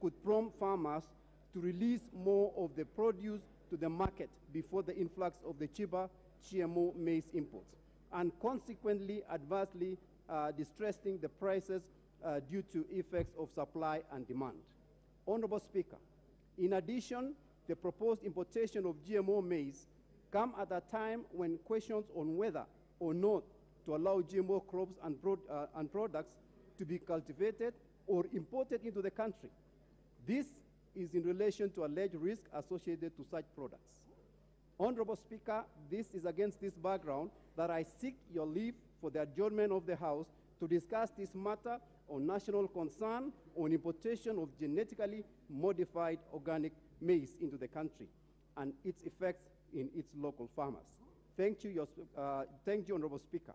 could prompt farmers to release more of the produce to the market before the influx of the cheaper GMO maize imports, and consequently adversely distressing the prices due to effects of supply and demand. Honorable Speaker, in addition, the proposed importation of GMO maize come at a time when questions on whether or not to allow GMO crops and products to be cultivated or imported into the country. This is in relation to alleged risk associated to such products. Honorable Speaker, this is against this background that I seek your leave for the adjournment of the House to discuss this matter on national concern on importation of genetically modified organic maize into the country and its effects in its local farmers. Thank you, Honorable Speaker.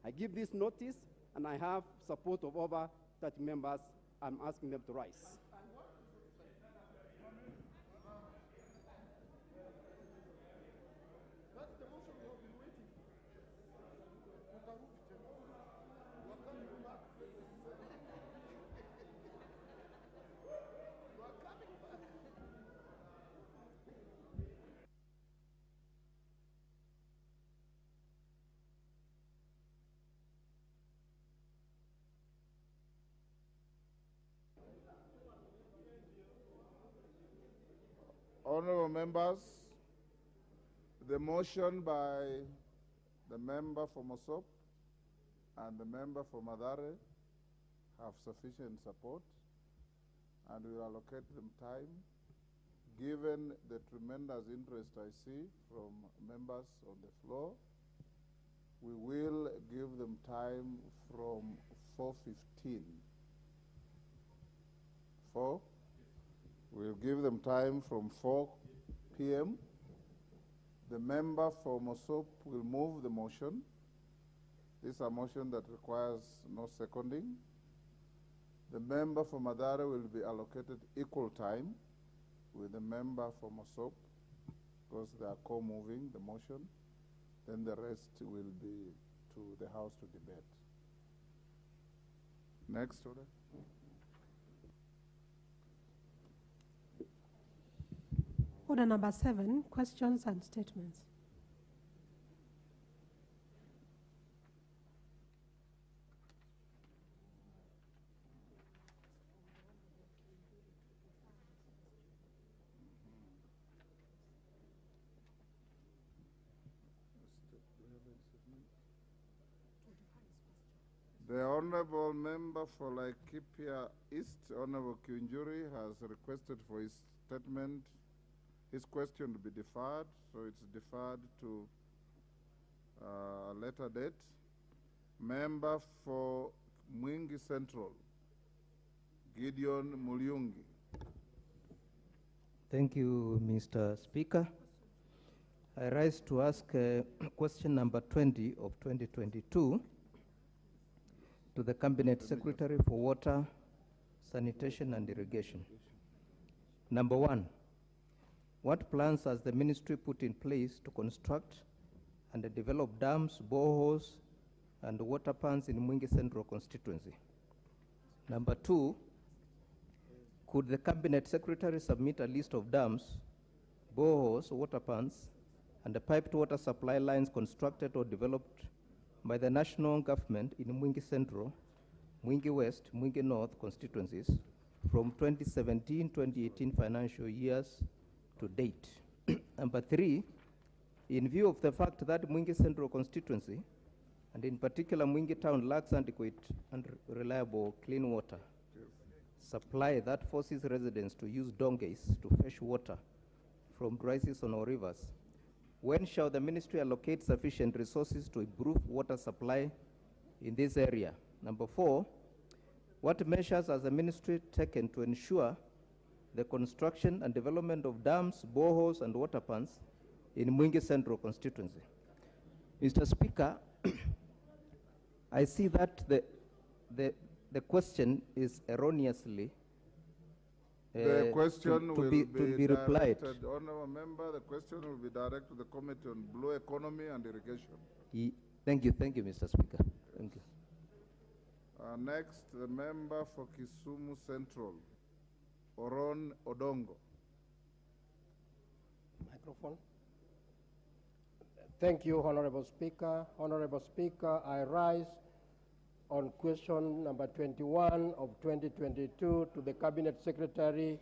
I give this notice, and I have support of over 30 members. I'm asking them to rise. Honorable members, the motion by the member for Mosop and the member for Madare have sufficient support, and we will allocate them time. Given the tremendous interest I see from members on the floor, we will give them time from 4:15. We'll give them time from 4 p.m. The member for Mosop will move the motion. This is a motion that requires no seconding. The member for Madara will be allocated equal time with the member for Mosop because they are co-moving the motion. Then the rest will be to the House to debate. Next order. Order number 7, questions and statements. The Honorable Member for Laikipia East, Honorable Kiunjuri, has requested for his statement, his question to be deferred, so it's deferred to a later date. Member for Mwingi Central, Gideon Mulyungi. Thank you, Mr. Speaker. I rise to ask question number 20 of 2022 to the Cabinet Secretary for Water, Sanitation and Irrigation. Number 1, what plans has the ministry put in place to construct and develop dams, boreholes, and water pans in Mwingi Central constituency? Number 2, could the Cabinet Secretary submit a list of dams, boreholes, water pans, and the piped water supply lines constructed or developed by the national government in Mwingi Central, Mwingi West, Mwingi North constituencies from 2017-2018 financial years to date? Number 3, in view of the fact that Mwingi Central constituency, and in particular Mwingi town, lacks adequate and reliable clean water supply that forces residents to use donkeys to fetch water from dry season or rivers, when shall the ministry allocate sufficient resources to improve water supply in this area? Number 4, what measures has the ministry taken to ensure the construction and development of dams, boreholes, and water pans in Mwingi Central constituency? Mr. Speaker, I see that the question is erroneously the question to be replied. Honourable Member, the question will be directed to the Committee on Blue Economy and Irrigation. Thank you, Mr. Speaker. Thank you. Next, the member for Kisumu Central, Oron Odongo. Microphone. Thank you, Honorable Speaker. Honorable Speaker, I rise on question number 21 of 2022 to the Cabinet Secretary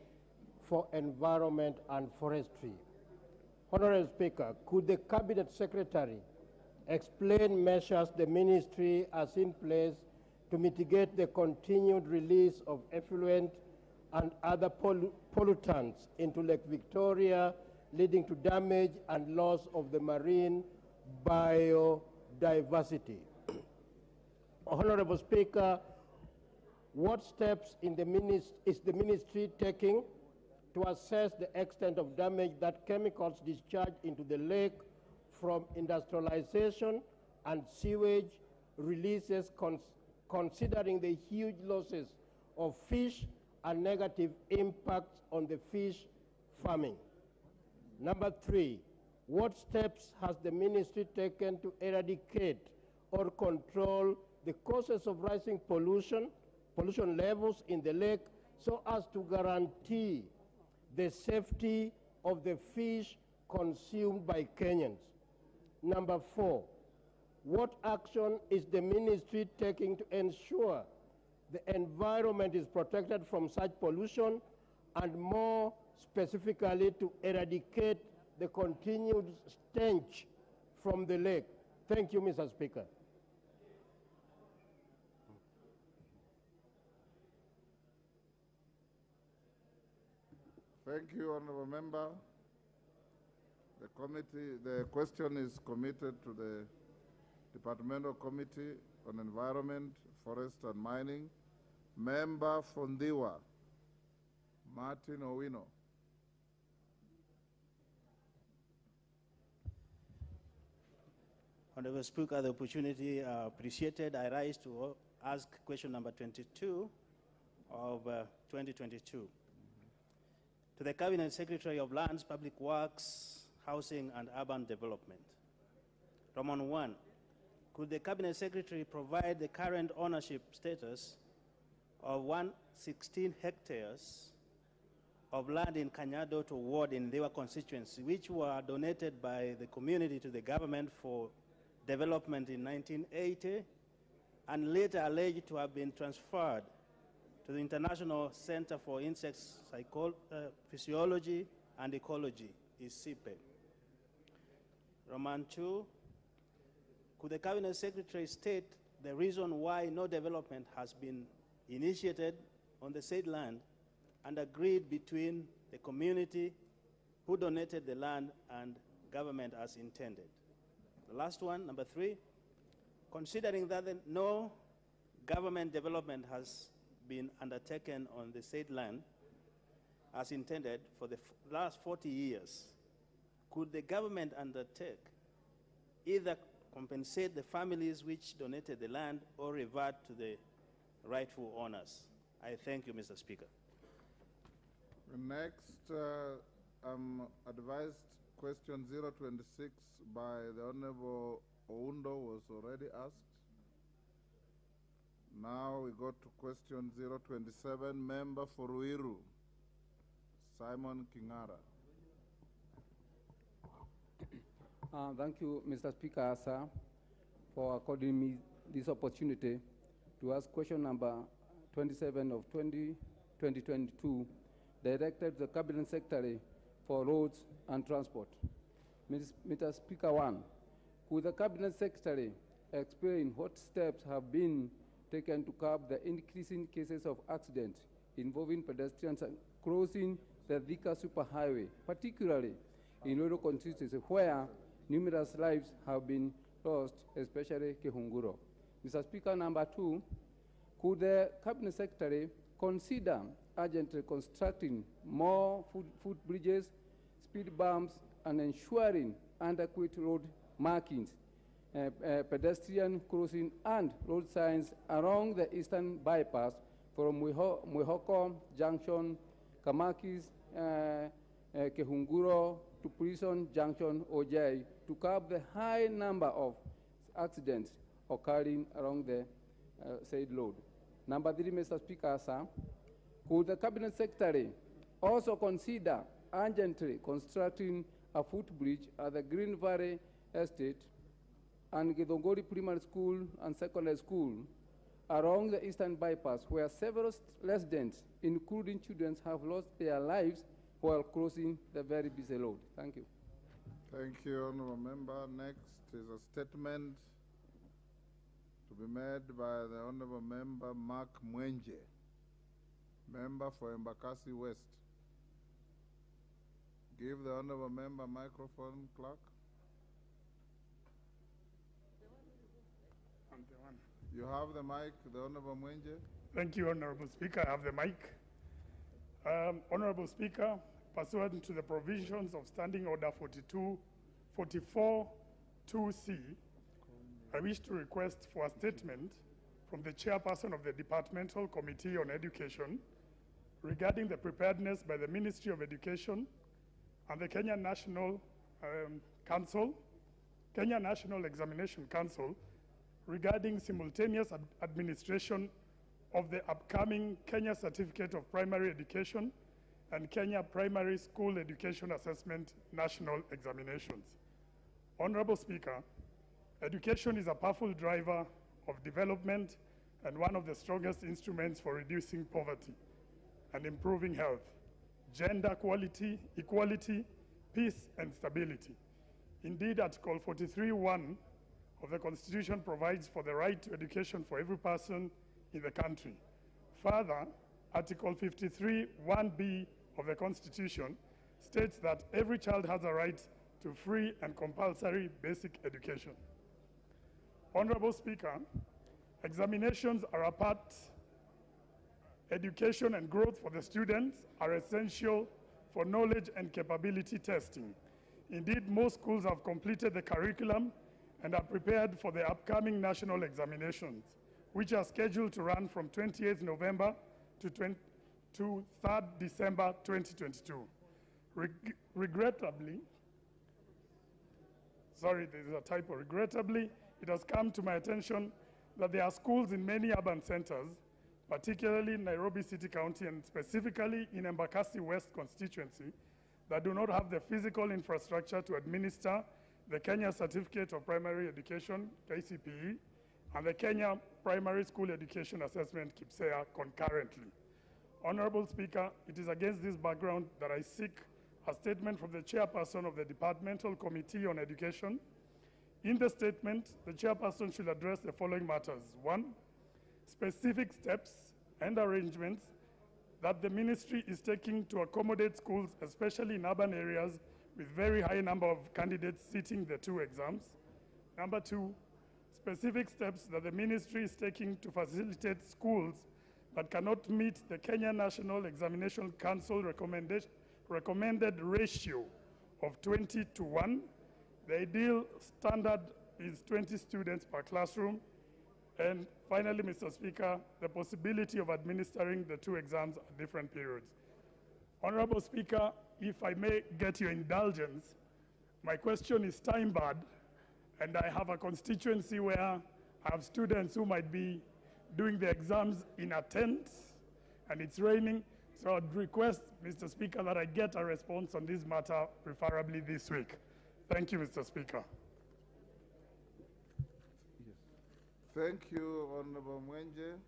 for Environment and Forestry. Honorable Speaker, could the Cabinet Secretary explain measures the ministry has in place to mitigate the continued release of effluent and other pollutants into Lake Victoria, leading to damage and loss of the marine biodiversity? Honorable Speaker, what steps is the ministry taking to assess the extent of damage that chemicals discharged into the lake from industrialization and sewage releases, considering the huge losses of fish and negative impacts on the fish farming? Number 3, what steps has the ministry taken to eradicate or control the causes of rising pollution levels in the lake so as to guarantee the safety of the fish consumed by Kenyans? Number 4, what action is the ministry taking to ensure the environment is protected from such pollution, and more specifically to eradicate the continued stench from the lake? Thank you, Mr. Speaker. Thank you, Honourable Member. The question is committed to the Departmental Committee on Environment, Forest and Mining. Member Fondiwa, Martin Owino. Honorable Speaker, the opportunity appreciated. I rise to ask question number 22 of 2022. To the Cabinet Secretary of Lands, Public Works, Housing and Urban Development. Roman 1, could the Cabinet Secretary provide the current ownership status of 116 hectares of land in Kanyado ward in Lewa constituency, which were donated by the community to the government for development in 1980 and later alleged to have been transferred to the International Center for Insect Physiology and Ecology, ICIPE. Roman 2, could the Cabinet Secretary state the reason why no development has been initiated on the said land and agreed between the community who donated the land and government as intended? The last one, number 3, considering that no government development has been undertaken on the said land as intended for the last 40 years, could the government undertake either compensate the families which donated the land or revert to the rightful owners? I thank you, Mr. Speaker. Next, I'm advised question 026 by the Honorable Oundo was already asked. Now we go to question 027, Member for Ruiru, Simon Kingara. Thank you, Mr. Speaker, sir, for according me this opportunity to ask question number 27 of 2022, directed to the Cabinet Secretary for Roads and Transport. Mr. Speaker 1, could the Cabinet Secretary explain what steps have been taken to curb the increasing cases of accidents involving pedestrians crossing the Thika Superhighway, particularly in rural constituencies where numerous lives have been lost, especially Kehunguro? Mr. Speaker, number 2, could the Cabinet Secretary consider urgently constructing more footbridges, speed bumps, and ensuring adequate road markings, pedestrian crossing, and road signs along the eastern bypass from Mwihoko Junction, Kamakis, Kehunguro to Prison Junction, Ojai, to curb the high number of accidents occurring along the said road? Number 3, Mr. Speaker, sir, could the Cabinet Secretary Also consider urgently constructing a footbridge at the Green Valley Estate and Githongori Primary School and Secondary School along the Eastern Bypass, where several residents, including children, have lost their lives while crossing the very busy road. Thank you. Thank you, Honourable Member. Next is a statement to be made by the Honourable Member Mark Mwenje, Member for Embakasi West. Give the Honourable Member microphone, clerk. You have the mic, the Honourable Mwenje. Thank you, Honourable Speaker. I have the mic. Honourable Speaker, pursuant to the provisions of Standing Order 44.2c, I wish to request for a statement from the chairperson of the Departmental Committee on Education regarding the preparedness by the Ministry of Education and the Kenya National Examination Council regarding simultaneous administration of the upcoming Kenya Certificate of Primary Education and Kenya Primary School Education Assessment National Examinations. Honorable Speaker, education is a powerful driver of development and one of the strongest instruments for reducing poverty and improving health, gender equality, peace, and stability. Indeed, Article 43(1) of the Constitution provides for the right to education for every person in the country. Further, Article 53(1)(b) of the Constitution states that every child has a right to free and compulsory basic education. Honorable Speaker, examinations are a part. Education and growth for the students are essential for knowledge and capability testing. Indeed, most schools have completed the curriculum and are prepared for the upcoming national examinations, which are scheduled to run from 28th November to 3rd December 2022. Regrettably, it has come to my attention that there are schools in many urban centers, particularly in Nairobi City County and specifically in Embakasi West constituency, that do not have the physical infrastructure to administer the Kenya Certificate of Primary Education, KCPE, and the Kenya Primary School Education Assessment, KIPSEA, concurrently. Honorable Speaker, it is against this background that I seek a statement from the chairperson of the Departmental Committee on Education. In the statement, the chairperson should address the following matters. 1, specific steps and arrangements that the ministry is taking to accommodate schools, especially in urban areas, with very high number of candidates sitting the 2 exams. Number 2, specific steps that the ministry is taking to facilitate schools that cannot meet the Kenya National Examination Council recommended ratio of 20:1. The ideal standard is 20 students per classroom. And finally, Mr. Speaker, the possibility of administering the 2 exams at different periods. Honorable Speaker, if I may get your indulgence, my question is time-barred, and I have a constituency where I have students who might be doing the exams in a tent, and it's raining. So I'd request, Mr. Speaker, that I get a response on this matter, preferably this week. Thank you, Mr. Speaker. Thank you, Honorable Mwenje.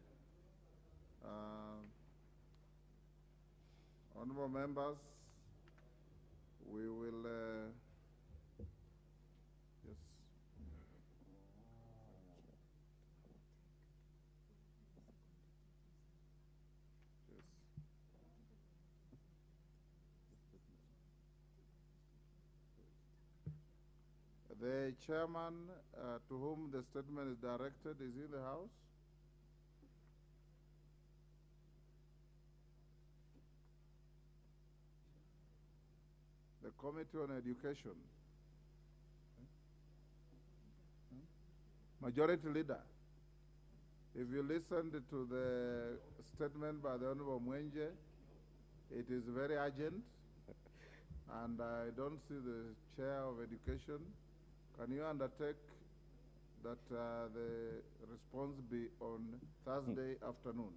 Honorable members, we will, yes. The chairman to whom the statement is directed is in the house. The Committee on Education. Majority Leader, if you listened to the statement by the Honorable Mwenje, it is very urgent, and I don't see the Chair of Education. Can you undertake that the response be on Thursday afternoon?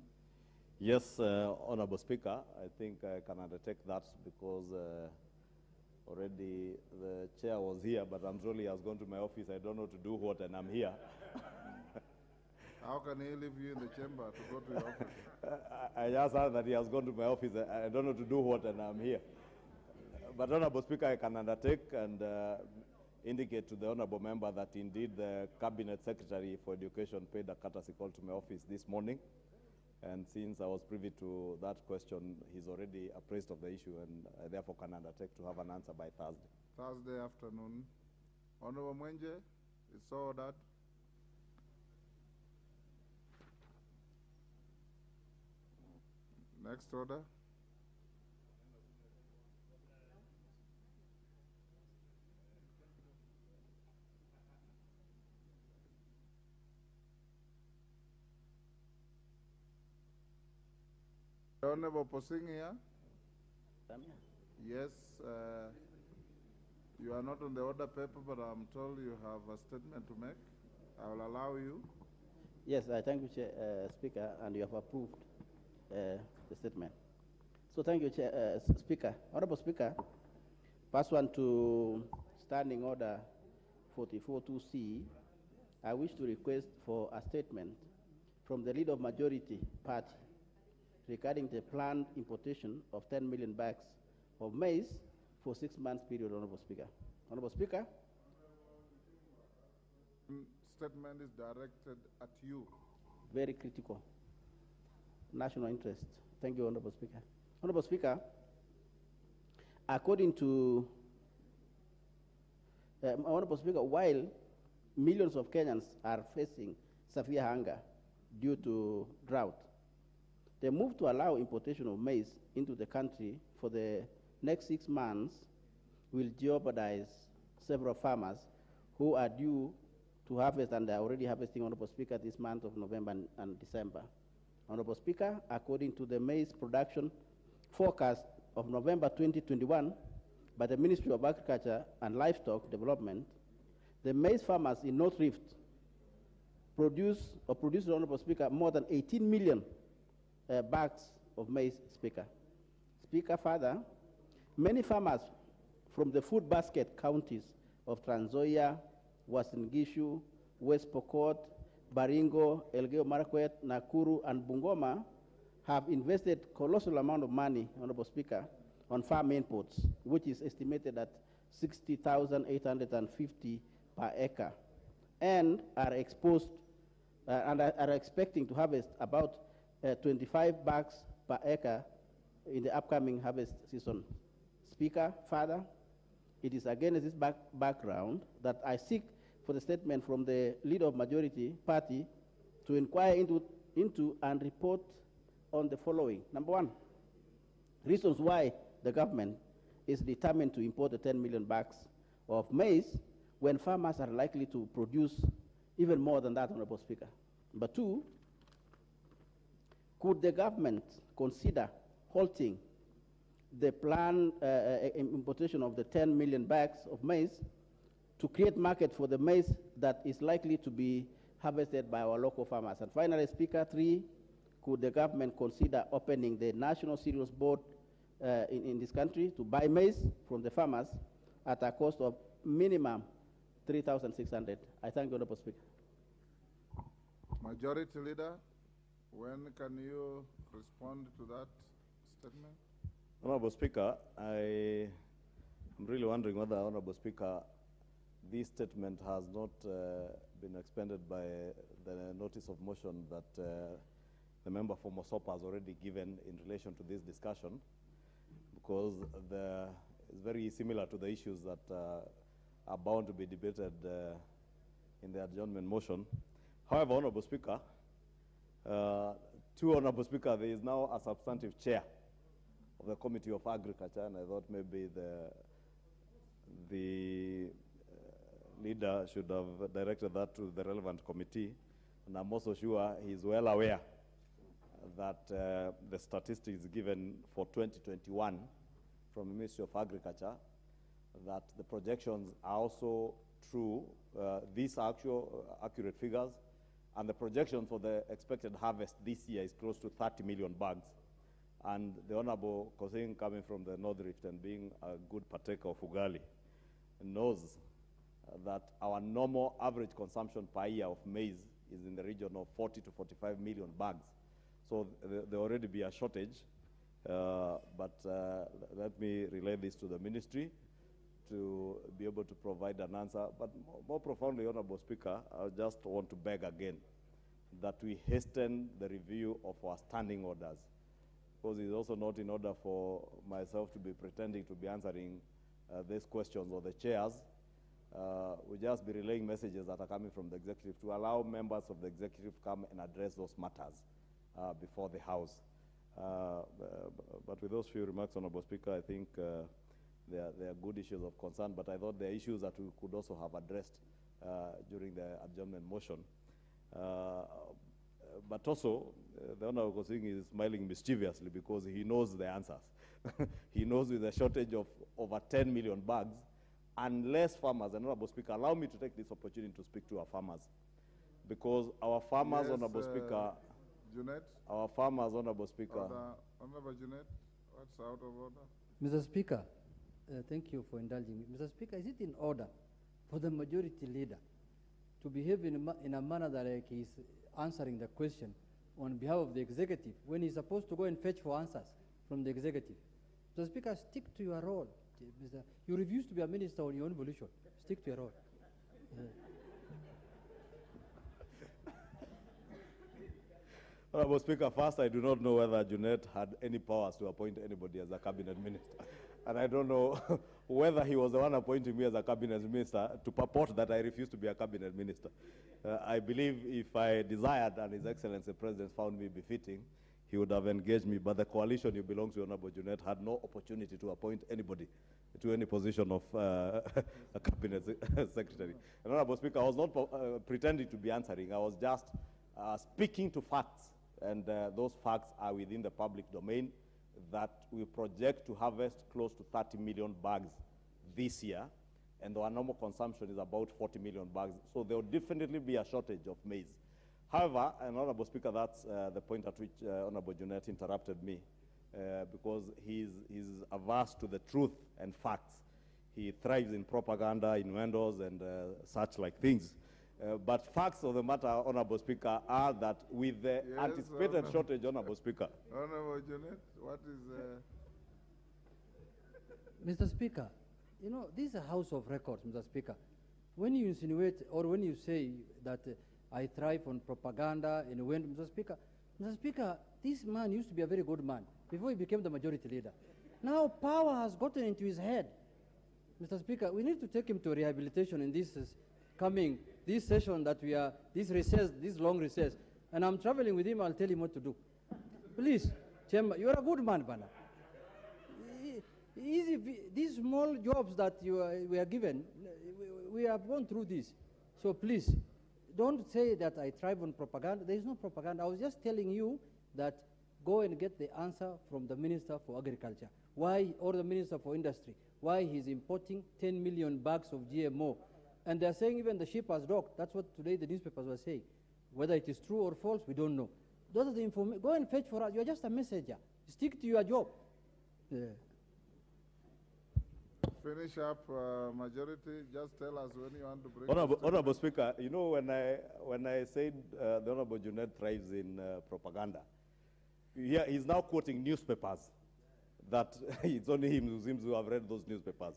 Yes, Honorable Speaker, I think I can undertake that because already the chair was here, but I'm sure he has gone to my office. I don't know to do what, and I'm here. How can he leave you in the chamber to go to your office? I just heard that he has gone to my office. I don't know to do what, and I'm here. But Honorable Speaker, I can undertake and indicate to the Honorable Member that indeed the Cabinet Secretary for Education paid a courtesy call to my office this morning. And since I was privy to that question, he's already appraised of the issue, and I therefore can undertake to have an answer by Thursday. Thursday afternoon. Honorable Mwenje, it's so ordered. Next order. Honorable Posing here? Yes, you are not on the order paper, but I'm told you have a statement to make. I will allow you. Yes, I thank you, Speaker, and you have approved the statement. So thank you, Speaker. Honorable Speaker, pursuant to Standing Order 44.2c, I wish to request for a statement from the Leader of Majority Party regarding the planned importation of 10 million bags of maize for 6 months period, Honorable Speaker. Honorable Speaker. Statement is directed at you. Very critical. National interest. Thank you, Honorable Speaker. Honorable Speaker, according to Honorable Speaker, while millions of Kenyans are facing severe hunger due to drought, the move to allow importation of maize into the country for the next 6 months will jeopardize several farmers who are due to harvest and are already harvesting, Honorable Speaker, this month of November and December. Honorable Speaker, according to the maize production forecast of November 2021 by the Ministry of Agriculture and Livestock Development, the maize farmers in North Rift produced, Honorable Speaker, more than 18 million bags of maize, Speaker. Speaker, further, many farmers from the food basket counties of Trans Nzoia, Uasin Gishu, West Pokot, Baringo, Elgeyo Marakwet, Nakuru, and Bungoma have invested colossal amount of money, Honorable Speaker, on farm inputs, which is estimated at 60,850 per acre, and are exposed and are expecting to harvest about 25 bags per acre in the upcoming harvest season. Speaker, further, it is against this background that I seek for the statement from the Leader of Majority Party to inquire into and report on the following. Number one, reasons why the government is determined to import the 10 million bags of maize when farmers are likely to produce even more than that, Honorable Speaker. Number two, could the government consider halting the planned importation of the 10 million bags of maize to create market for the maize that is likely to be harvested by our local farmers? And finally, Speaker, three, could the government consider opening the National Cereals Board in this country to buy maize from the farmers at a cost of minimum 3,600? I thank you, Honorable Speaker. Majority Leader, when can you respond to that statement? Honorable Speaker, I am really wondering whether, Honorable Speaker, this statement has not been expended by the notice of motion that the member for Mosop has already given in relation to this discussion, because it's very similar to the issues that are bound to be debated in the adjournment motion. However, Honorable Speaker, to Honorable Speaker, there is now a substantive chair of the Committee of Agriculture, and I thought maybe the leader should have directed that to the relevant committee. And I'm also sure he's well aware that the statistics given for 2021 from the Ministry of Agriculture, that the projections are also true. These are accurate figures, And the projection for the expected harvest this year is close to 30 million bags. And the Honorable Kosing, coming from the North Rift and being a good partaker of ugali, knows that our normal average consumption per year of maize is in the region of 40 to 45 million bags. So there already be a shortage, but let me relay this to the ministry to be able to provide an answer. But more profoundly, Honorable Speaker, I just want to beg again that we hasten the review of our standing orders, because it's also not in order for myself to be pretending to be answering these questions or the chairs. We'll just be relaying messages that are coming from the executive to allow members of the executive to come and address those matters before the House. But with those few remarks, Honorable Speaker, I think there are good issues of concern, but I thought there are issues that we could also have addressed during the adjournment motion. But also, the Honorable Kosing is smiling mischievously because he knows the answers. He knows with a shortage of over 10 million bags, unless farmers, and Honorable Speaker, allow me to take this opportunity to speak to our farmers. Because our farmers, yes, Honorable Speaker, Junet? Our farmers, Honorable Speaker. Honorable Junet, what's out of order? Mr. Speaker, thank you for indulging me. Mr. Speaker, is it in order for the majority leader to behave in a manner that like he's answering the question on behalf of the executive when he's supposed to go and fetch for answers from the executive? Mr. Speaker, stick to your role. You refuse to be a minister on your own volition. Stick to your role. Honorable Speaker, first, I do not know whether Junet had any powers to appoint anybody as a cabinet minister. And I don't know whether he was the one appointing me as a cabinet minister to purport that I refuse to be a cabinet minister. I believe if I desired and His Excellency the President found me befitting, he would have engaged me. But the coalition you belong to, Honorable Junet, had no opportunity to appoint anybody to any position of a cabinet secretary. And Honorable Speaker, I was not pretending to be answering. I was just speaking to facts. And those facts are within the public domain, that we project to harvest close to 30 million bags this year, and our normal consumption is about 40 million bags. So there will definitely be a shortage of maize. However, and Honorable Speaker, that's the point at which Honorable Junet interrupted me, because he's averse to the truth and facts. He thrives in propaganda, innuendos, and such like things. But facts of the matter, Honorable Speaker, are that with the anticipated shortage, Honorable Speaker. Honorable Junet, what is... Mr. Speaker, you know, this is a house of records, Mr. Speaker. When you insinuate or when you say that I thrive on propaganda and when, Mr. Speaker, this man used to be a very good man before he became the majority leader. Now power has gotten into his head. Mr. Speaker, we need to take him to rehabilitation in this this session that we are, this recess, this long recess. And I'm traveling with him, I'll tell him what to do. Please, Chairman, you're a good man, Bana. These small jobs that we are given, we have gone through this. So please, don't say that I thrive on propaganda. There is no propaganda. I was just telling you that go and get the answer from the Minister for Agriculture. Why, or the Minister for Industry, why he's importing 10 million bags of GMO. And they're saying even the ship has docked. That's what today the newspapers were saying. Whether it is true or false, we don't know. Those are the information. Go and fetch for us. You're just a messenger. Stick to your job. Finish up, majority. Just tell us when you want to bring. Honorable Speaker, you know, when I said the Honorable Junet thrives in propaganda, he's now quoting newspapers that it's only him who seems to have read those newspapers.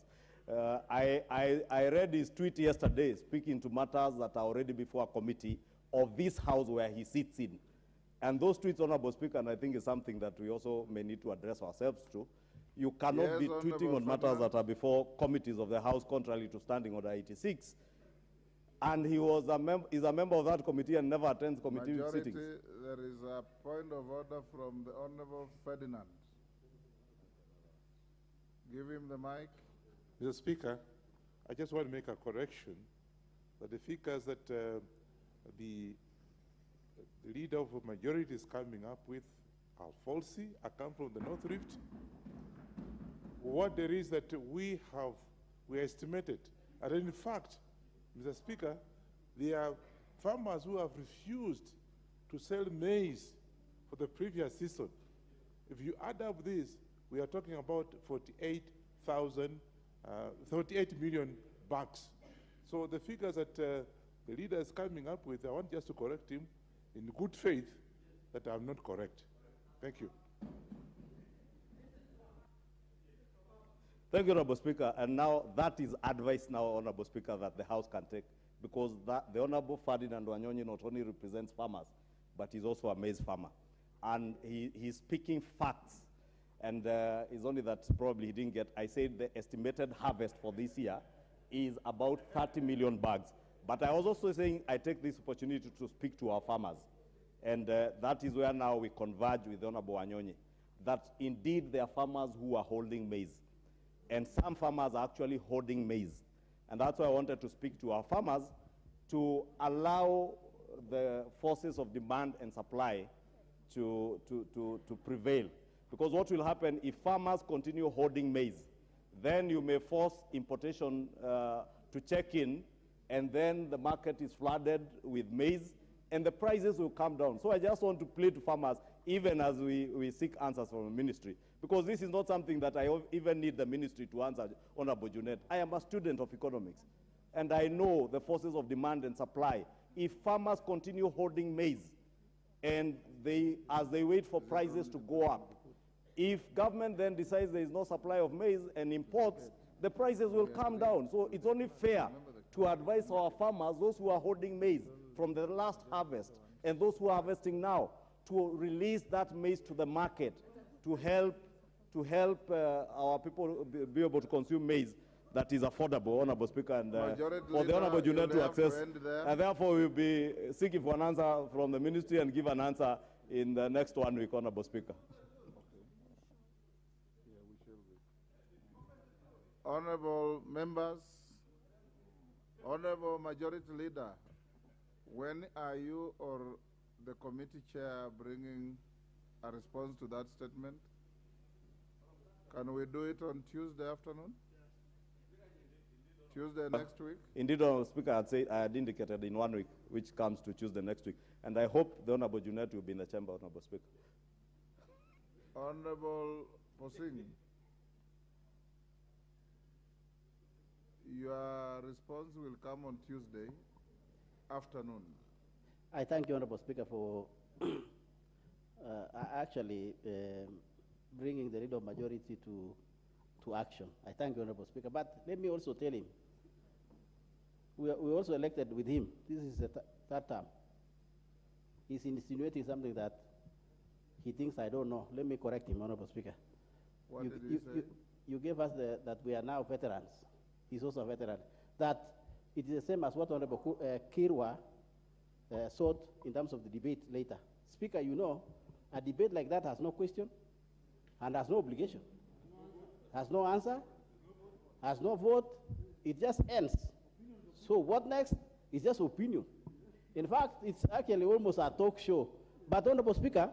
I read his tweet yesterday speaking to matters that are already before a committee of this House where he sits in. And those tweets, Honorable Speaker, and I think is something that we also may need to address ourselves to. You cannot be tweeting on matters that are before committees of the House contrary to Standing Order 86. And he was is a member of that committee and never attends committee sittings. There is a point of order from the Honorable Ferdinand. Give him the mic. Mr. Speaker, I just want to make a correction that the figures that the leader of the majority is coming up with are falsy, are come from the North Rift. What there is that we estimated, and in fact, Mr. Speaker, there are farmers who have refused to sell maize for the previous season. If you add up this, we are talking about 48 million bags. So the figures that the leader is coming up with, I want just to correct him in good faith that I'm not correct. Thank you. Thank you, Honorable Speaker. And now that is advice now, Honorable Speaker, that the House can take, because the Honorable Ferdinand Wanyonyi not only represents farmers, but he's also a maize farmer. And he's speaking facts. And it's only that probably he didn't get, I said the estimated harvest for this year is about 30 million bags. But I was also saying I take this opportunity to speak to our farmers. And that is where now we converge with Honorable Wanyonyi, that indeed there are farmers who are holding maize. And some farmers are actually holding maize. And that's why I wanted to speak to our farmers to allow the forces of demand and supply to prevail. Because what will happen if farmers continue holding maize, then you may force importation to check in, and then the market is flooded with maize, and the prices will come down. So I just want to plead to farmers, even as we seek answers from the ministry, because this is not something that I even need the ministry to answer, Honorable Junet. I am a student of economics, and I know the forces of demand and supply. If farmers continue holding maize, and as they wait for prices to go up, if government then decides there is no supply of maize and imports, the prices will come down. So it's only fair to advise our farmers, those who are holding maize from the last harvest and those who are harvesting now, to release that maize to the market to help our people be able to consume maize that is affordable, Honorable Speaker, and for the Honorable Junet to access. And therefore, we'll be seeking for an answer from the ministry and give an answer in the next 1 week, Honorable Speaker. Honorable members, Honorable Majority Leader, when are you or the committee chair bringing a response to that statement? Can we do it on Tuesday afternoon? Tuesday next week? Indeed, Honorable Speaker, I had indicated in 1 week, which comes to Tuesday next week. And I hope the Honorable Junet will be in the chamber, Honorable Speaker. Honorable Posing, your response will come on Tuesday afternoon. I thank you, Honorable Speaker, for actually bringing the leader of majority to action. I thank you, Honorable Speaker. But let me also tell him, we also elected with him. This is the third term. He's insinuating something that he thinks I don't know. Let me correct him, Honorable Speaker. What did he say? You gave us that we are now veterans. He's also a veteran. That it is the same as what Honorable Kirwa sought in terms of the debate later. Speaker, you know, a debate like that has no question and has no obligation, has no answer, has no vote. It just ends. So what next is just opinion. In fact, it's actually almost a talk show. But Honorable Speaker,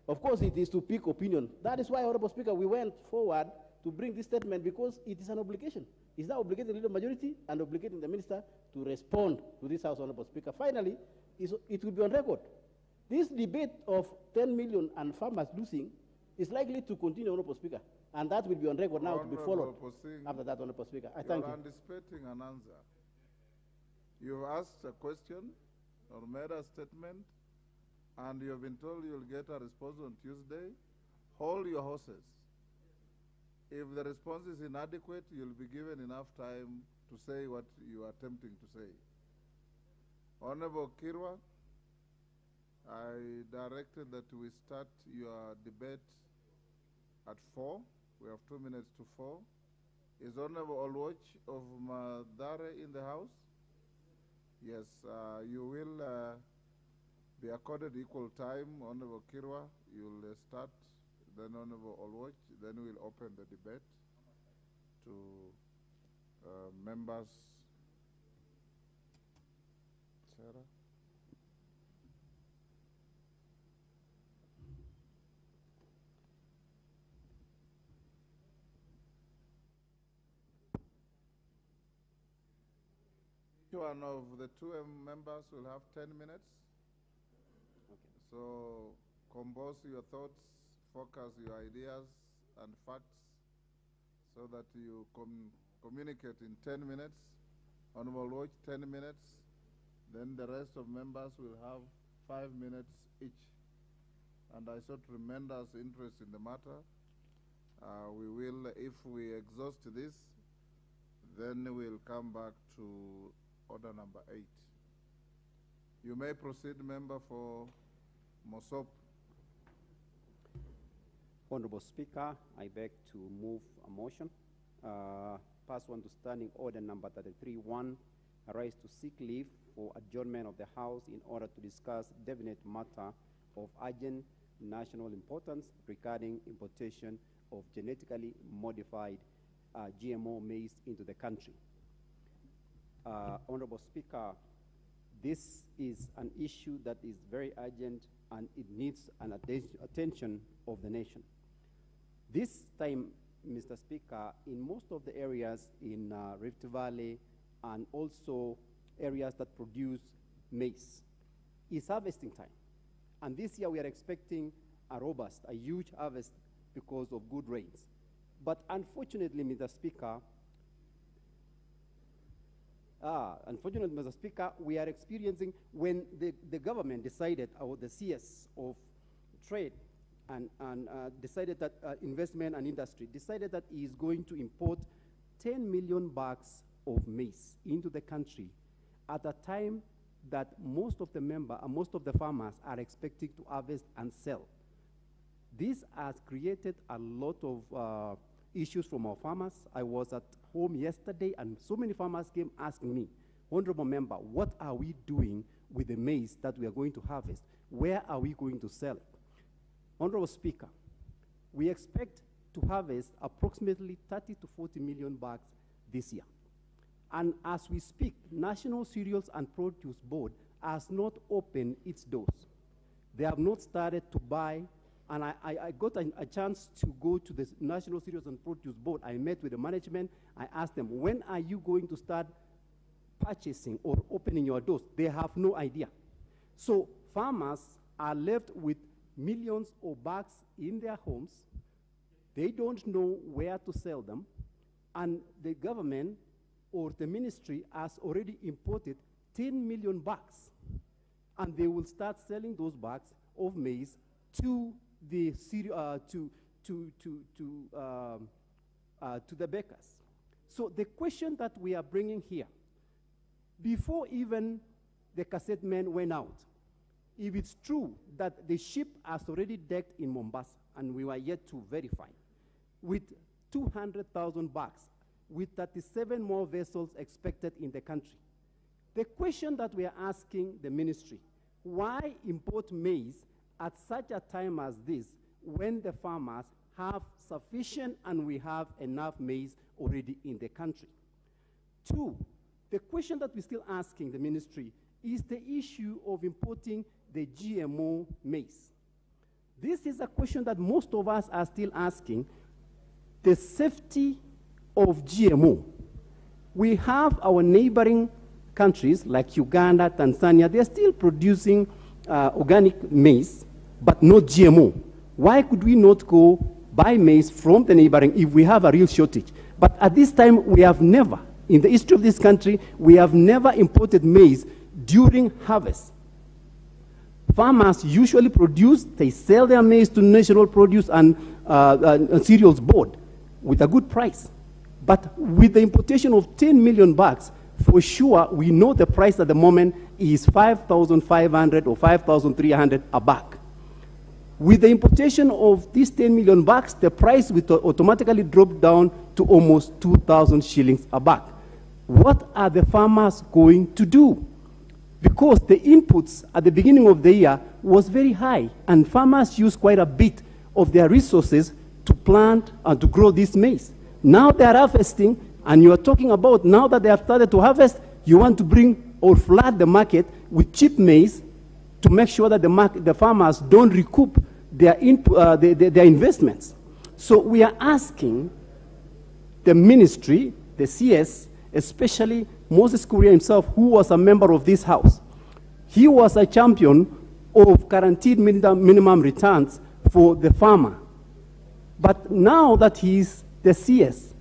of course, it is to pick opinion. That is why, Honorable Speaker, we went forward to bring this statement, because it is an obligation. It's now obligating the leader of majority and obligating the minister to respond to this House, Honorable Speaker. Finally, it will be on record. This debate of 10 million and farmers losing is likely to continue, Honorable Speaker, and that will be on record now to be followed after that, Honorable Speaker. I thank you. You are anticipating an answer. You've asked a question or made a statement, and you've been told you'll get a response on Tuesday. Hold your horses. If the response is inadequate, you'll be given enough time to say what you are attempting to say. Honorable Kirwa, I directed that we start your debate at 4. We have 2 minutes to 4. Is Honorable Olwoch of Madare in the House? Yes, you will be accorded equal time. Honorable Kirwa, you'll start, then Honorable Olwoch, then we'll open the debate to members. Sarah? one of the two members will have 10 minutes. Okay. So compose your thoughts, focus your ideas and facts so that you communicate in 10 minutes. Honorable Watch, 10 minutes. Then the rest of members will have 5 minutes each. And I sought tremendous interest in the matter. We will, if we exhaust this, then we'll come back to order number 8. You may proceed, member for Mosop. Honorable Speaker, I beg to move a motion. Pass on to standing order number 33-1, arise to seek leave for adjournment of the House in order to discuss definite matter of urgent national importance regarding importation of genetically modified GMO maize into the country. Honorable Speaker, this is an issue that is very urgent and it needs an attention of the nation. This time, Mr. Speaker, in most of the areas in Rift Valley and also areas that produce maize, it's harvesting time. And this year we are expecting a huge harvest because of good rains. But unfortunately, Mr. Speaker, we are experiencing when the government decided, or the CS of Trade and decided that investment and industry decided that he is going to import 10 million bags of maize into the country at a time that most of the farmers are expecting to harvest and sell. This has created a lot of issues from our farmers. I was at home yesterday and so many farmers came asking me, Honorable Member, what are we doing with the maize that we are going to harvest? Where are we going to sell it? Honorable Speaker, we expect to harvest approximately 30 to 40 million bags this year. And as we speak, National Cereals and Produce Board has not opened its doors. They have not started to buy, and I got a chance to go to the National Cereals and Produce Board. I met with the management. I asked them, when are you going to start purchasing or opening your doors? They have no idea. So farmers are left with millions of bags in their homes. They don't know where to sell them, and the government or the ministry has already imported 10 million bags, and they will start selling those bags of maize to the to the bakers. So the question that we are bringing here, before even the cassette men went out, if it's true that the ship has already docked in Mombasa, and we were yet to verify, with 200,000 bags, with 37 more vessels expected in the country. The question that we are asking the ministry, why import maize at such a time as this when the farmers have sufficient and we have enough maize already in the country? Two, the question that we're still asking the ministry is the issue of importing the GMO maize. This is a question that most of us are still asking. The safety of GMO. We have our neighboring countries like Uganda, Tanzania, they're still producing organic maize, but no GMO. Why could we not go buy maize from the neighboring if we have a real shortage? But at this time, we have never, in the history of this country, we have never imported maize during harvest. Farmers usually produce, they sell their maize to National Produce and Cereals Board with a good price. But with the importation of 10 million bags, for sure, we know the price at the moment is 5,500 or 5,300 a bag. With the importation of these 10 million bags, the price will automatically drop down to almost 2,000 shillings a bag. What are the farmers going to do? Because the inputs at the beginning of the year was very high, and farmers used quite a bit of their resources to plant and to grow this maize. Now they are harvesting, and you are talking about now that they have started to harvest, you want to bring or flood the market with cheap maize to make sure that the farmers don't recoup their investments. So we are asking the ministry, the CS, especially Moses Kuria himself, who was a member of this house, he was a champion of guaranteed minimum returns for the farmer. But now that he's the CS,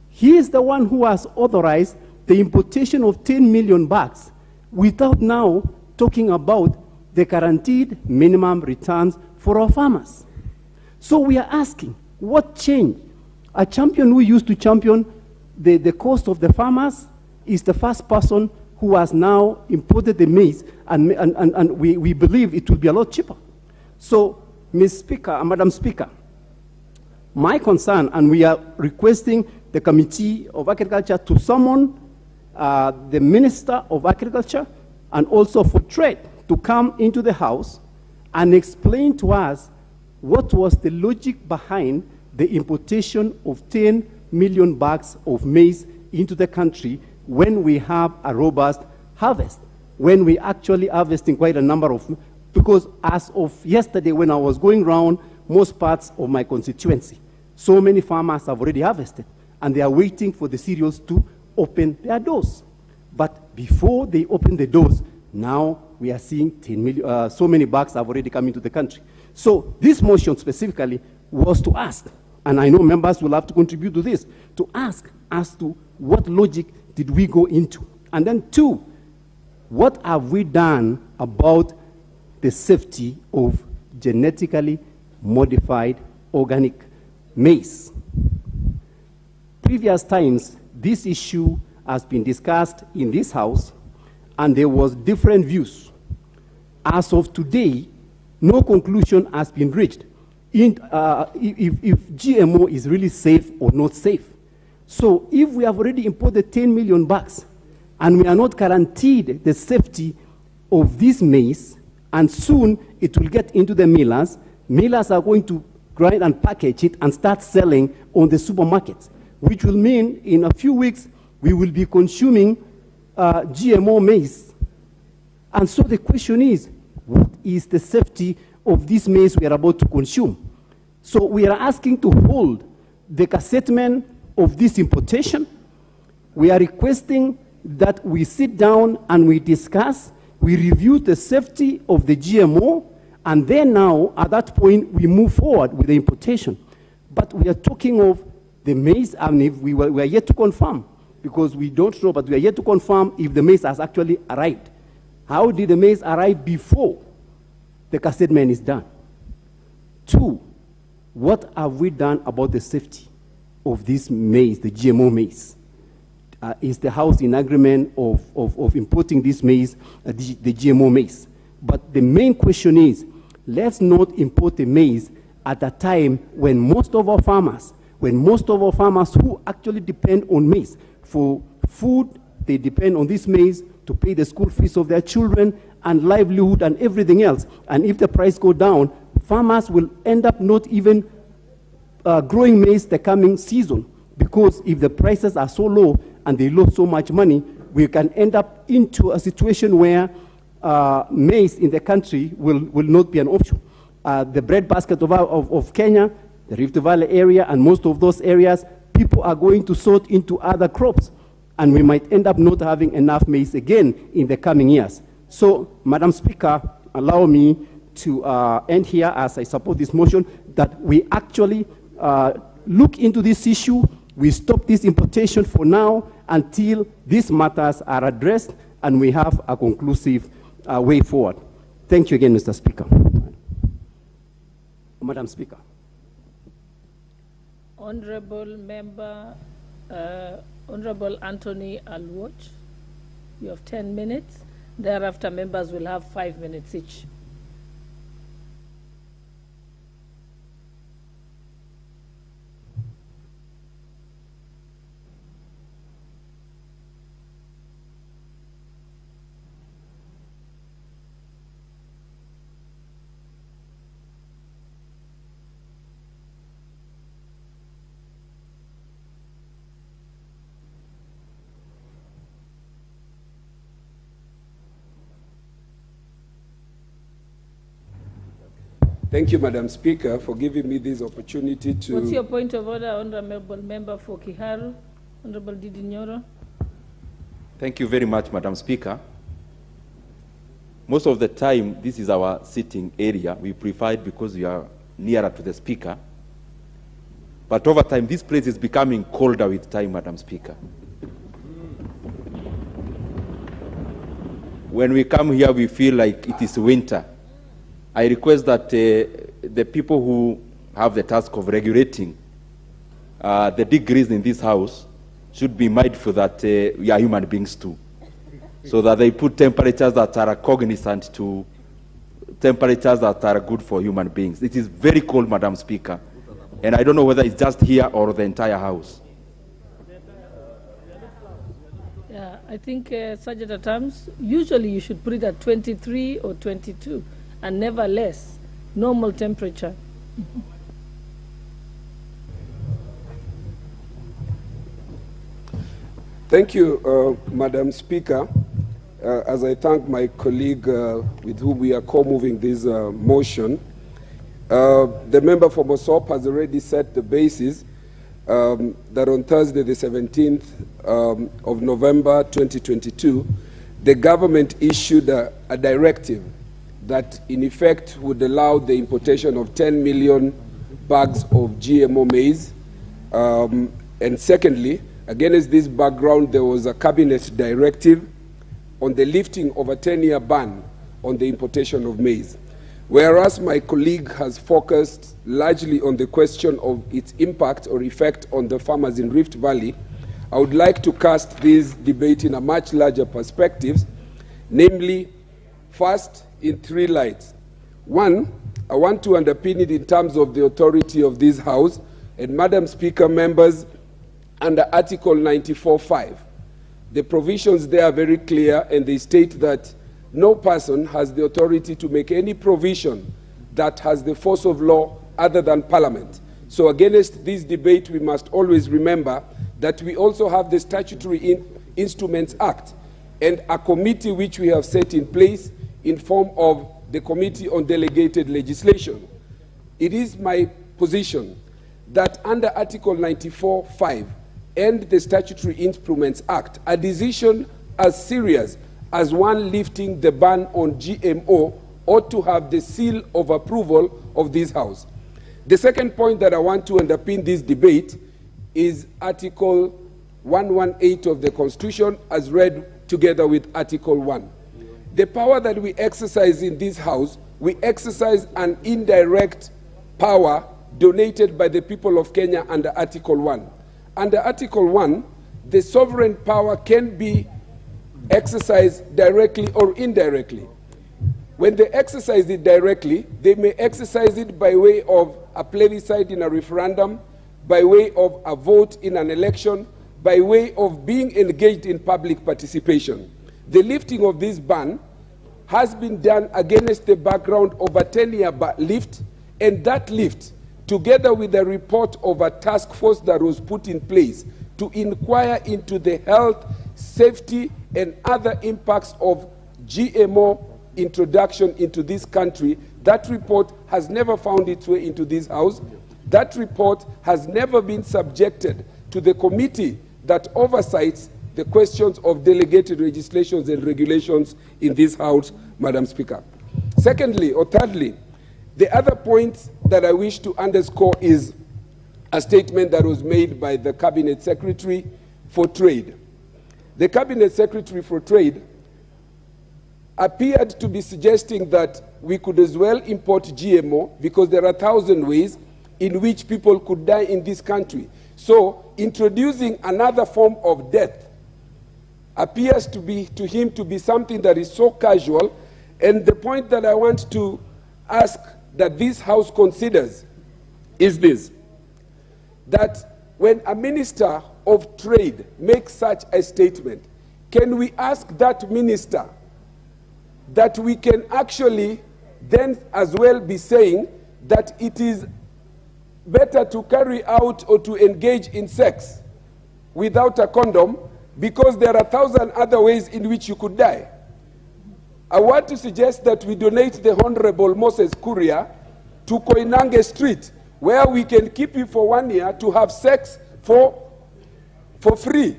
he is the one who has authorized the importation of 10 million bags without now talking about the guaranteed minimum returns for our farmers. So we are asking, what changed? A champion who used to champion the cost of the farmers is the first person who has now imported the maize, and we believe it will be a lot cheaper. So, Madam Speaker, my concern, and we are requesting the Committee of Agriculture to summon the Minister of Agriculture and also for Trade to come into the House and explain to us what was the logic behind the importation of 10 million bags of maize into the country when we have a robust harvest, when we actually harvesting quite a number of, because as of yesterday when I was going around most parts of my constituency, so many farmers have already harvested and they are waiting for the cereals to open their doors. But before they open the doors, now we are seeing 10 million, so many bags have already come into the country. So this motion specifically was to ask, and I know members will have to contribute to this, to ask as to what logic did we go into? And then two, what have we done about the safety of genetically modified organic maize? Previous times, this issue has been discussed in this House, and there was different views. As of today, no conclusion has been reached if GMO is really safe or not safe. So if we have already imported 10 million bags and we are not guaranteed the safety of this maize, and soon it will get into the millers, millers are going to grind and package it and start selling on the supermarkets, which will mean in a few weeks we will be consuming GMO maize. And so the question is, what is the safety of this maize we are about to consume? So we are asking to hold the cassettlement of this importation. We are requesting that we sit down and we discuss, we review the safety of the GMO, and then now, at that point, we move forward with the importation. But we are talking of the maize, and if we are yet to confirm, because we don't know, but we are yet to confirm if the maize has actually arrived. How did the maize arrive before the cassettlement is done? Two, what have we done about the safety of this maize, the GMO maize? Is the House in agreement of importing this maize, the GMO maize? But the main question is, let's not import the maize at a time when most of our farmers who actually depend on maize for food, they depend on this maize to pay the school fees of their children and livelihood and everything else. And if the price go down, farmers will end up not even growing maize the coming season, because if the prices are so low and they lose so much money, we can end up into a situation where maize in the country will not be an option. The breadbasket of Kenya, the Rift Valley area, and most of those areas, people are going to sort into other crops, and we might end up not having enough maize again in the coming years. So, Madam Speaker, allow me to end here as I support this motion, that we actually look into this issue, we stop this importation for now until these matters are addressed and we have a conclusive way forward. Thank you again, Mr. Speaker. Madam Speaker. Honorable Member, Honorable Anthony Alwot, you have 10 minutes. Thereafter, members will have 5 minutes each. Thank you, Madam Speaker, for giving me this opportunity to... What's your point of order, Honorable Member for Kiharu? Honorable Didi Nyoro? Thank you very much, Madam Speaker. Most of the time, this is our sitting area. We prefer it because we are nearer to the Speaker. But over time, this place is becoming colder with time, Madam Speaker. When we come here, we feel like it is winter. I request that the people who have the task of regulating the degrees in this house should be mindful that we are human beings too, so that they put temperatures that are cognizant to temperatures that are good for human beings. It is very cold, Madam Speaker, and I don't know whether it's just here or the entire house. Yeah, I think, Sergeant at Arms, usually you should put it at 23 or 22, and never less, normal temperature. Thank you, Madam Speaker. As I thank my colleague with whom we are co-moving this motion, the member for Mosop has already set the basis that on Thursday, the 17th of November 2022, the government issued a directive that in effect would allow the importation of 10 million bags of GMO maize. And secondly, against this background, there was a cabinet directive on the lifting of a 10-year ban on the importation of maize. Whereas my colleague has focused largely on the question of its impact or effect on the farmers in Rift Valley, I would like to cast this debate in a much larger perspective, namely, first, in three lights. One, I want to underpin it in terms of the authority of this House, and Madam Speaker, members, under Article 94(5). The provisions there are very clear, and they state that no person has the authority to make any provision that has the force of law other than Parliament. So against this debate, we must always remember that we also have the Statutory Instruments Act and a committee which we have set in place in form of the Committee on Delegated Legislation. It is my position that under Article 94(5) and the Statutory Instruments Act, a decision as serious as one lifting the ban on GMO ought to have the seal of approval of this House. The second point that I want to underpin this debate is Article 118 of the Constitution as read together with Article 1. The power that we exercise in this House, we exercise an indirect power donated by the people of Kenya under Article 1. Under Article 1, the sovereign power can be exercised directly or indirectly. When they exercise it directly, they may exercise it by way of a plebiscite in a referendum, by way of a vote in an election, by way of being engaged in public participation. The lifting of this ban has been done against the background of a 10-year lift, and that lift, together with the report of a task force that was put in place to inquire into the health, safety, and other impacts of GMO introduction into this country, that report has never found its way into this House. That report has never been subjected to the committee that oversees the questions of delegated legislations and regulations in this House, Madam Speaker. Secondly, or thirdly, the other point that I wish to underscore is a statement that was made by the Cabinet Secretary for Trade. The Cabinet Secretary for Trade appeared to be suggesting that we could as well import GMO because there are 1,000 ways in which people could die in this country. So introducing another form of death appears to him to be something that is so casual. And the point that I want to ask that this House considers is this, that when a Minister of Trade makes such a statement, can we ask that minister that we can actually then as well be saying that it is better to carry out or to engage in sex without a condom because there are 1,000 other ways in which you could die? I want to suggest that we donate the Honorable Moses Kuria to Koinange Street, where we can keep you for 1 year to have sex for free.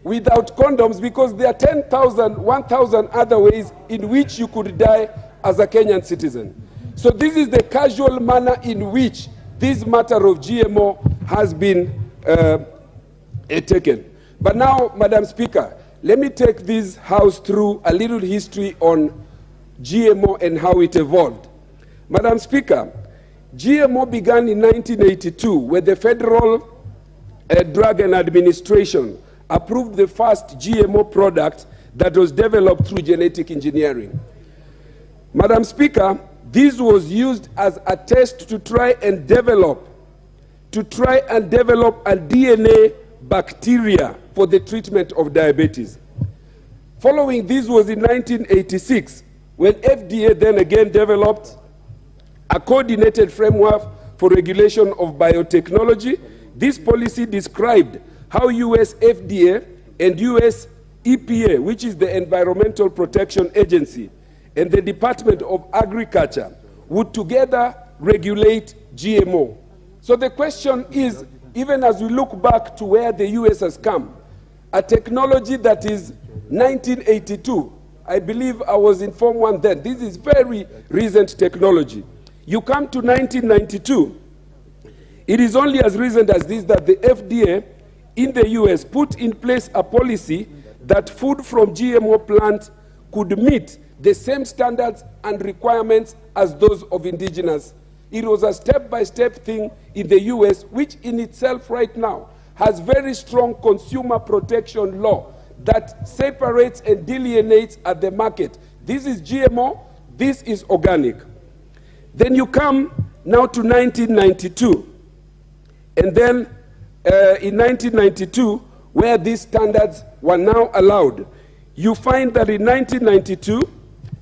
without condoms because there are 10,000, 1,000 other ways in which you could die as a Kenyan citizen. So this is the casual manner in which this matter of GMO has been taken. But now, Madam Speaker, let me take this House through a little history on GMO and how it evolved. Madam Speaker, GMO began in 1982 when the Federal Drug and Administration approved the first GMO product that was developed through genetic engineering. Madam Speaker, this was used as a test to try and develop a DNA bacteria for the treatment of diabetes. Following this was in 1986, when FDA then again developed a coordinated framework for regulation of biotechnology. This policy described how US FDA and US EPA, which is the Environmental Protection Agency, and the Department of Agriculture would together regulate GMO. So the question is, even as we look back to where the US has come, a technology that is 1982, I believe I was in Form 1 then, this is very recent technology. You come to 1992, it is only as recent as this that the FDA in the US put in place a policy that food from GMO plants could meet the same standards and requirements as those of indigenous. It was a step-by-step thing in the US, which in itself right now has very strong consumer protection law that separates and delineates at the market. This is GMO, this is organic. Then you come now to 1992. And then in 1992, where these standards were now allowed, you find that in 1992,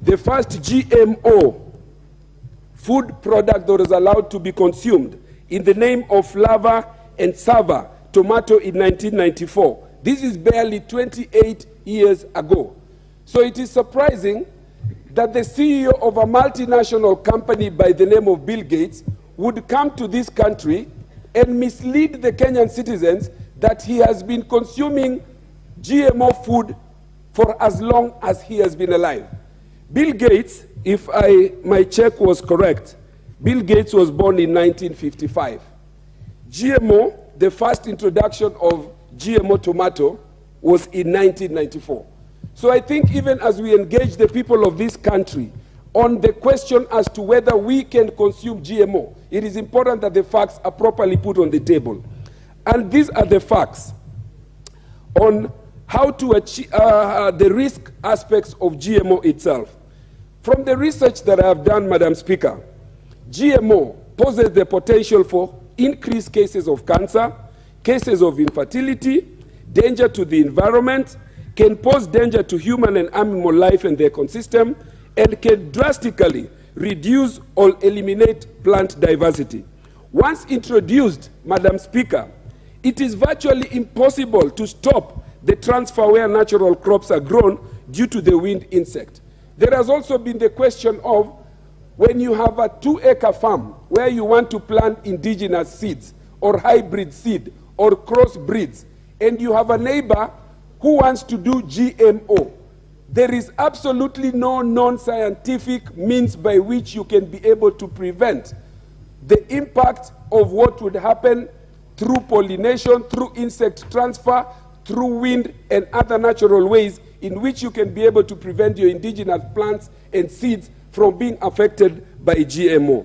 the first GMO food product that was allowed to be consumed in the name of Flava and Sava tomato in 1994. This is barely 28 years ago. So it is surprising that the CEO of a multinational company by the name of Bill Gates would come to this country and mislead the Kenyan citizens that he has been consuming GMO food for as long as he has been alive. Bill Gates, if my check was correct, Bill Gates was born in 1955. GMO, the first introduction of GMO tomato was in 1994. So I think even as we engage the people of this country on the question as to whether we can consume GMO, it is important that the facts are properly put on the table. And these are the facts on how to achieve the risk aspects of GMO itself. From the research that I have done, Madam Speaker, GMO poses the potential for increased cases of cancer, cases of infertility, danger to the environment, can pose danger to human and animal life and the ecosystem, and can drastically reduce or eliminate plant diversity. Once introduced, Madam Speaker, it is virtually impossible to stop the transfer where natural crops are grown due to the wind insect. There has also been the question of when you have a 2-acre farm where you want to plant indigenous seeds or hybrid seed or crossbreeds, and you have a neighbor who wants to do GMO. There is absolutely no non-scientific means by which you can be able to prevent the impact of what would happen through pollination, through insect transfer, through wind and other natural ways in which you can be able to prevent your indigenous plants and seeds from being affected by GMO.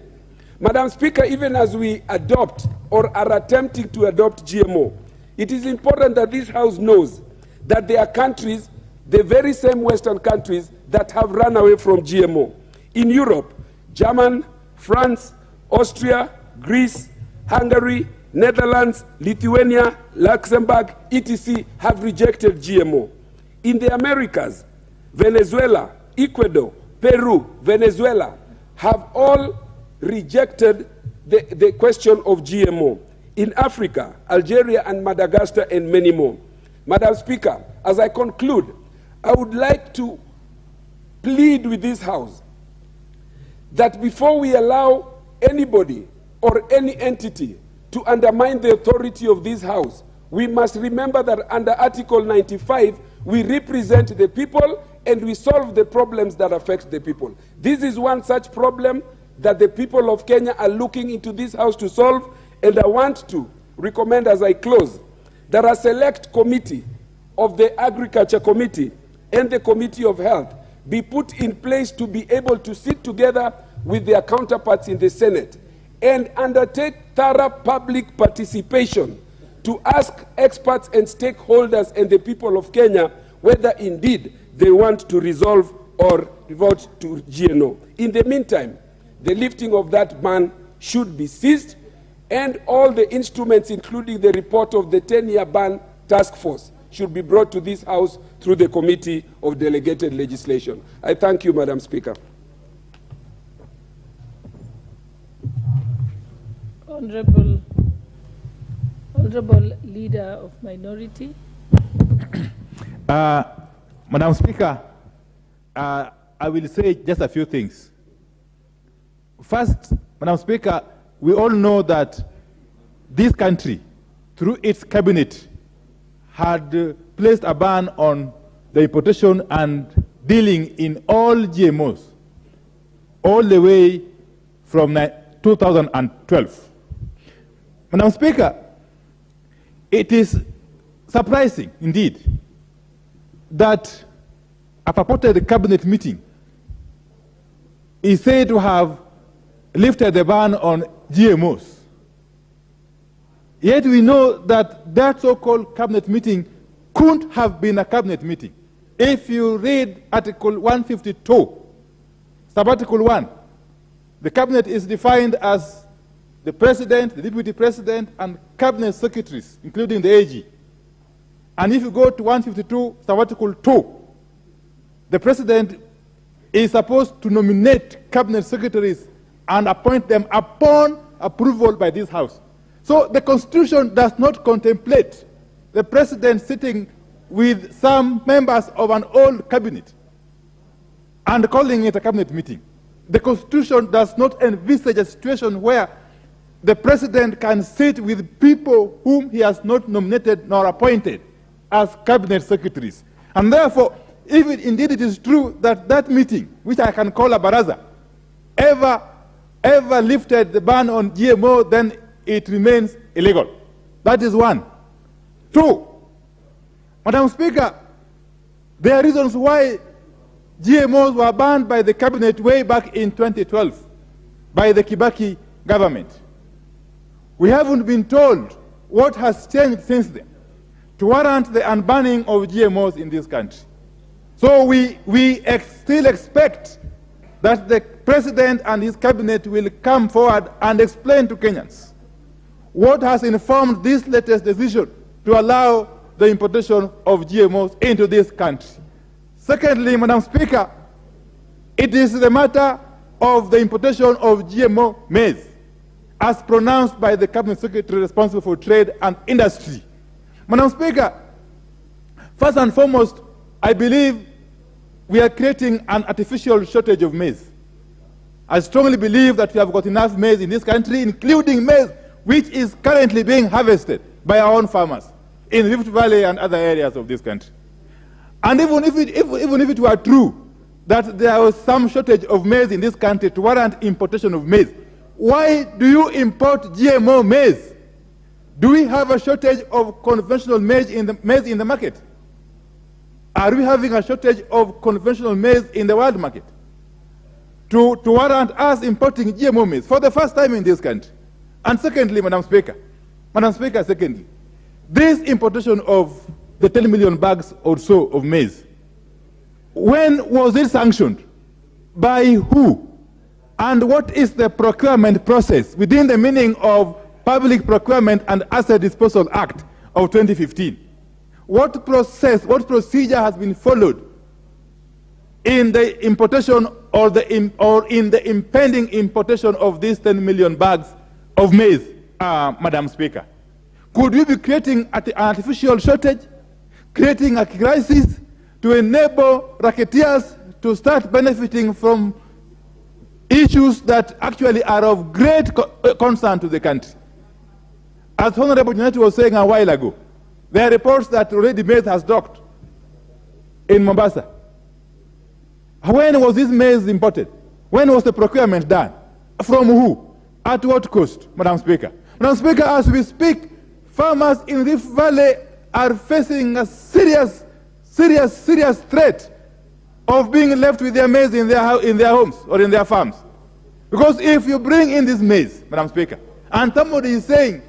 Madam Speaker, even as we adopt or are attempting to adopt GMO, it is important that this House knows that there are countries, the very same Western countries, that have run away from GMO. In Europe, Germany, France, Austria, Greece, Hungary, Netherlands, Lithuania, Luxembourg, etc. have rejected GMO. In the Americas, Venezuela, Ecuador, Peru, Venezuela have all rejected the question of GMO. In Africa, Algeria and Madagascar and many more. Madam Speaker, as I conclude, I would like to plead with this House that before we allow anybody or any entity to undermine the authority of this House, We must remember that under Article 95, we represent the people and we solve the problems that affect the people. This is one such problem that the people of Kenya are looking into this house to solve, and I want to recommend as I close that a select committee of the Agriculture Committee and the Committee of Health be put in place to be able to sit together with their counterparts in the Senate and undertake thorough public participation to ask experts and stakeholders and the people of Kenya whether indeed they want to resolve or vote to GMO. In the meantime, the lifting of that ban should be ceased, and all the instruments, including the report of the 10-year ban task force, should be brought to this House through the Committee of Delegated Legislation. I thank you, Madam Speaker. Honorable Leader of Minority. Madam Speaker, I will say just a few things. First, Madam Speaker, we all know that this country, through its cabinet, had placed a ban on the importation and dealing in all GMOs, all the way from 2012. Madam Speaker, it is surprising indeed that a purported cabinet meeting is said to have lifted the ban on GMOs. Yet we know that that so-called cabinet meeting couldn't have been a cabinet meeting. If you read Article 152, Sub-Article 1, the cabinet is defined as the president, the deputy president, and cabinet secretaries, including the AG. And if you go to 152, Sub-Article 2, the president is supposed to nominate cabinet secretaries and appoint them upon approval by this House. So the Constitution does not contemplate the president sitting with some members of an old cabinet and calling it a cabinet meeting. The Constitution does not envisage a situation where the president can sit with people whom he has not nominated nor appointed as cabinet secretaries. And therefore, if indeed it is true that that meeting, which I can call a baraza, ever lifted the ban on GMO, then it remains illegal. That is one. Two, Madam Speaker, there are reasons why GMOs were banned by the cabinet way back in 2012 by the Kibaki government. We haven't been told what has changed since then to warrant the unbanning of GMOs in this country. So we still expect that the president and his cabinet will come forward and explain to Kenyans what has informed this latest decision to allow the importation of GMOs into this country. Secondly, Madam Speaker, it is the matter of the importation of GMO maize, as pronounced by the cabinet secretary responsible for trade and industry. Madam Speaker, first and foremost, I believe we are creating an artificial shortage of maize. I strongly believe that we have got enough maize in this country, including maize which is currently being harvested by our own farmers in Rift Valley and other areas of this country. And even if it were true that there was some shortage of maize in this country to warrant importation of maize, why do you import GMO maize? Do we have a shortage of conventional maize in the market? Are we having a shortage of conventional maize in the world market to warrant us importing GMO maize for the first time in this country? And secondly, Madam Speaker, secondly, this importation of the 10 million bags or so of maize, when was it sanctioned? By who? And what is the procurement process within the meaning of Public Procurement and Asset Disposal Act of 2015? What procedure has been followed in the importation or in the impending importation of these 10 million bags of maize, Madam Speaker? Could we be creating an artificial shortage, creating a crisis to enable racketeers to start benefiting from issues that actually are of great concern to the country? As Honorable Janet was saying a while ago, There are reports that already maize has docked in Mombasa. When was this maize imported? When was the procurement done? From who? At what cost, Madam Speaker? Madam Speaker, as we speak, farmers in Rift Valley are facing a serious threat of being left with their maize in their homes or in their farms. Because if you bring in this maize, Madam Speaker, and somebody is saying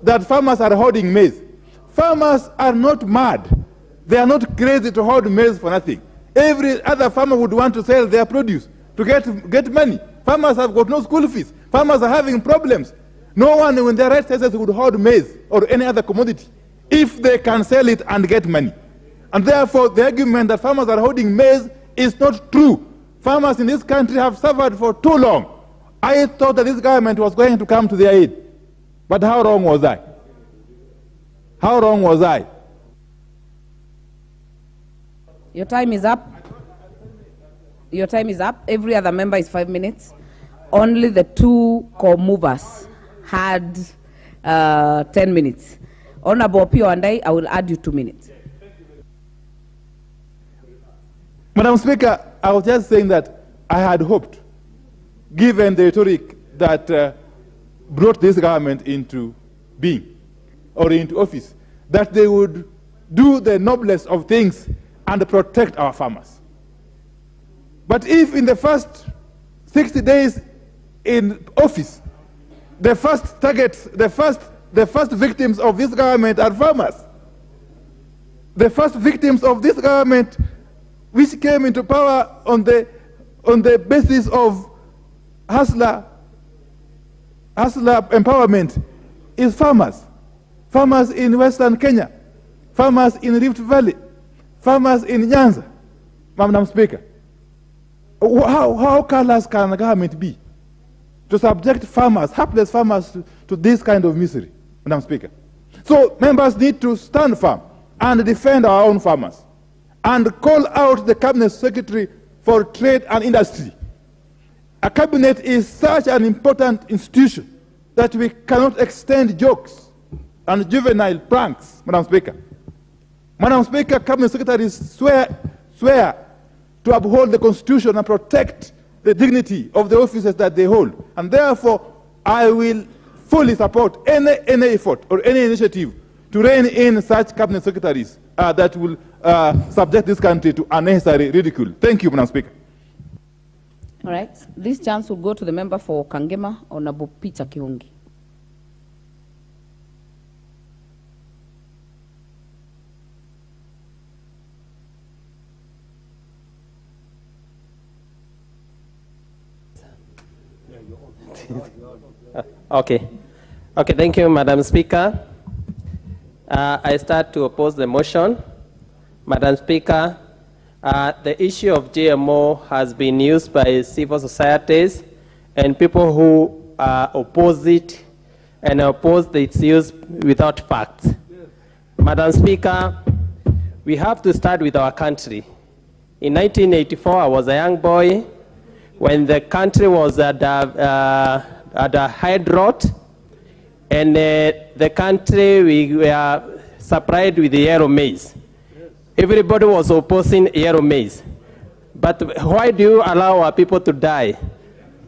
that farmers are hoarding maize, farmers are not mad. They are not crazy to hoard maize for nothing. Every other farmer would want to sell their produce to get money. Farmers have got no school fees. Farmers are having problems. No one in their right senses would hoard maize or any other commodity if they can sell it and get money. And therefore, the argument that farmers are hoarding maize is not true. Farmers in this country have suffered for too long. I thought that this government was going to come to their aid. But how wrong was I? How wrong was I? Your time is up. Your time is up. Every other member is 5 minutes. Only the two co-movers had 10 minutes. Honorable Pio and I will add you 2 minutes. Madam Speaker, I was just saying that I had hoped, given the rhetoric that brought this government into being or into office, that they would do the noblest of things and protect our farmers. But if in the first 60 days in office, the first targets, the first victims of this government are farmers, the first victims of this government, which came into power on the basis of hustler empowerment, is farmers. Farmers in Western Kenya, farmers in Rift Valley, farmers in Nyanza. Madam Speaker, how callous can the government be to subject farmers, hapless farmers, to this kind of misery, Madam Speaker? So members need to stand firm and defend our own farmers and call out the Cabinet Secretary for Trade and Industry. A cabinet is such an important institution that we cannot extend jokes and juvenile pranks, Madam Speaker. Madam Speaker, Cabinet Secretaries swear to uphold the Constitution and protect the dignity of the offices that they hold. And therefore, I will fully support any effort or any initiative to rein in such Cabinet Secretaries that will subject this country to unnecessary ridicule. Thank you, Madam Speaker. All right. This chance will go to the member for Kangema, Honorable Peter Kiungi. Okay, thank you, Madam Speaker. I start to oppose the motion. Madam Speaker, the issue of GMO has been used by civil societies and people who oppose it and oppose its use without facts. Madam Speaker, we have to start with our country. In 1984, I was a young boy when the country was at a high drought, and the country, we were supplied with yellow maize. Everybody was opposing yellow maize. But why do you allow our people to die?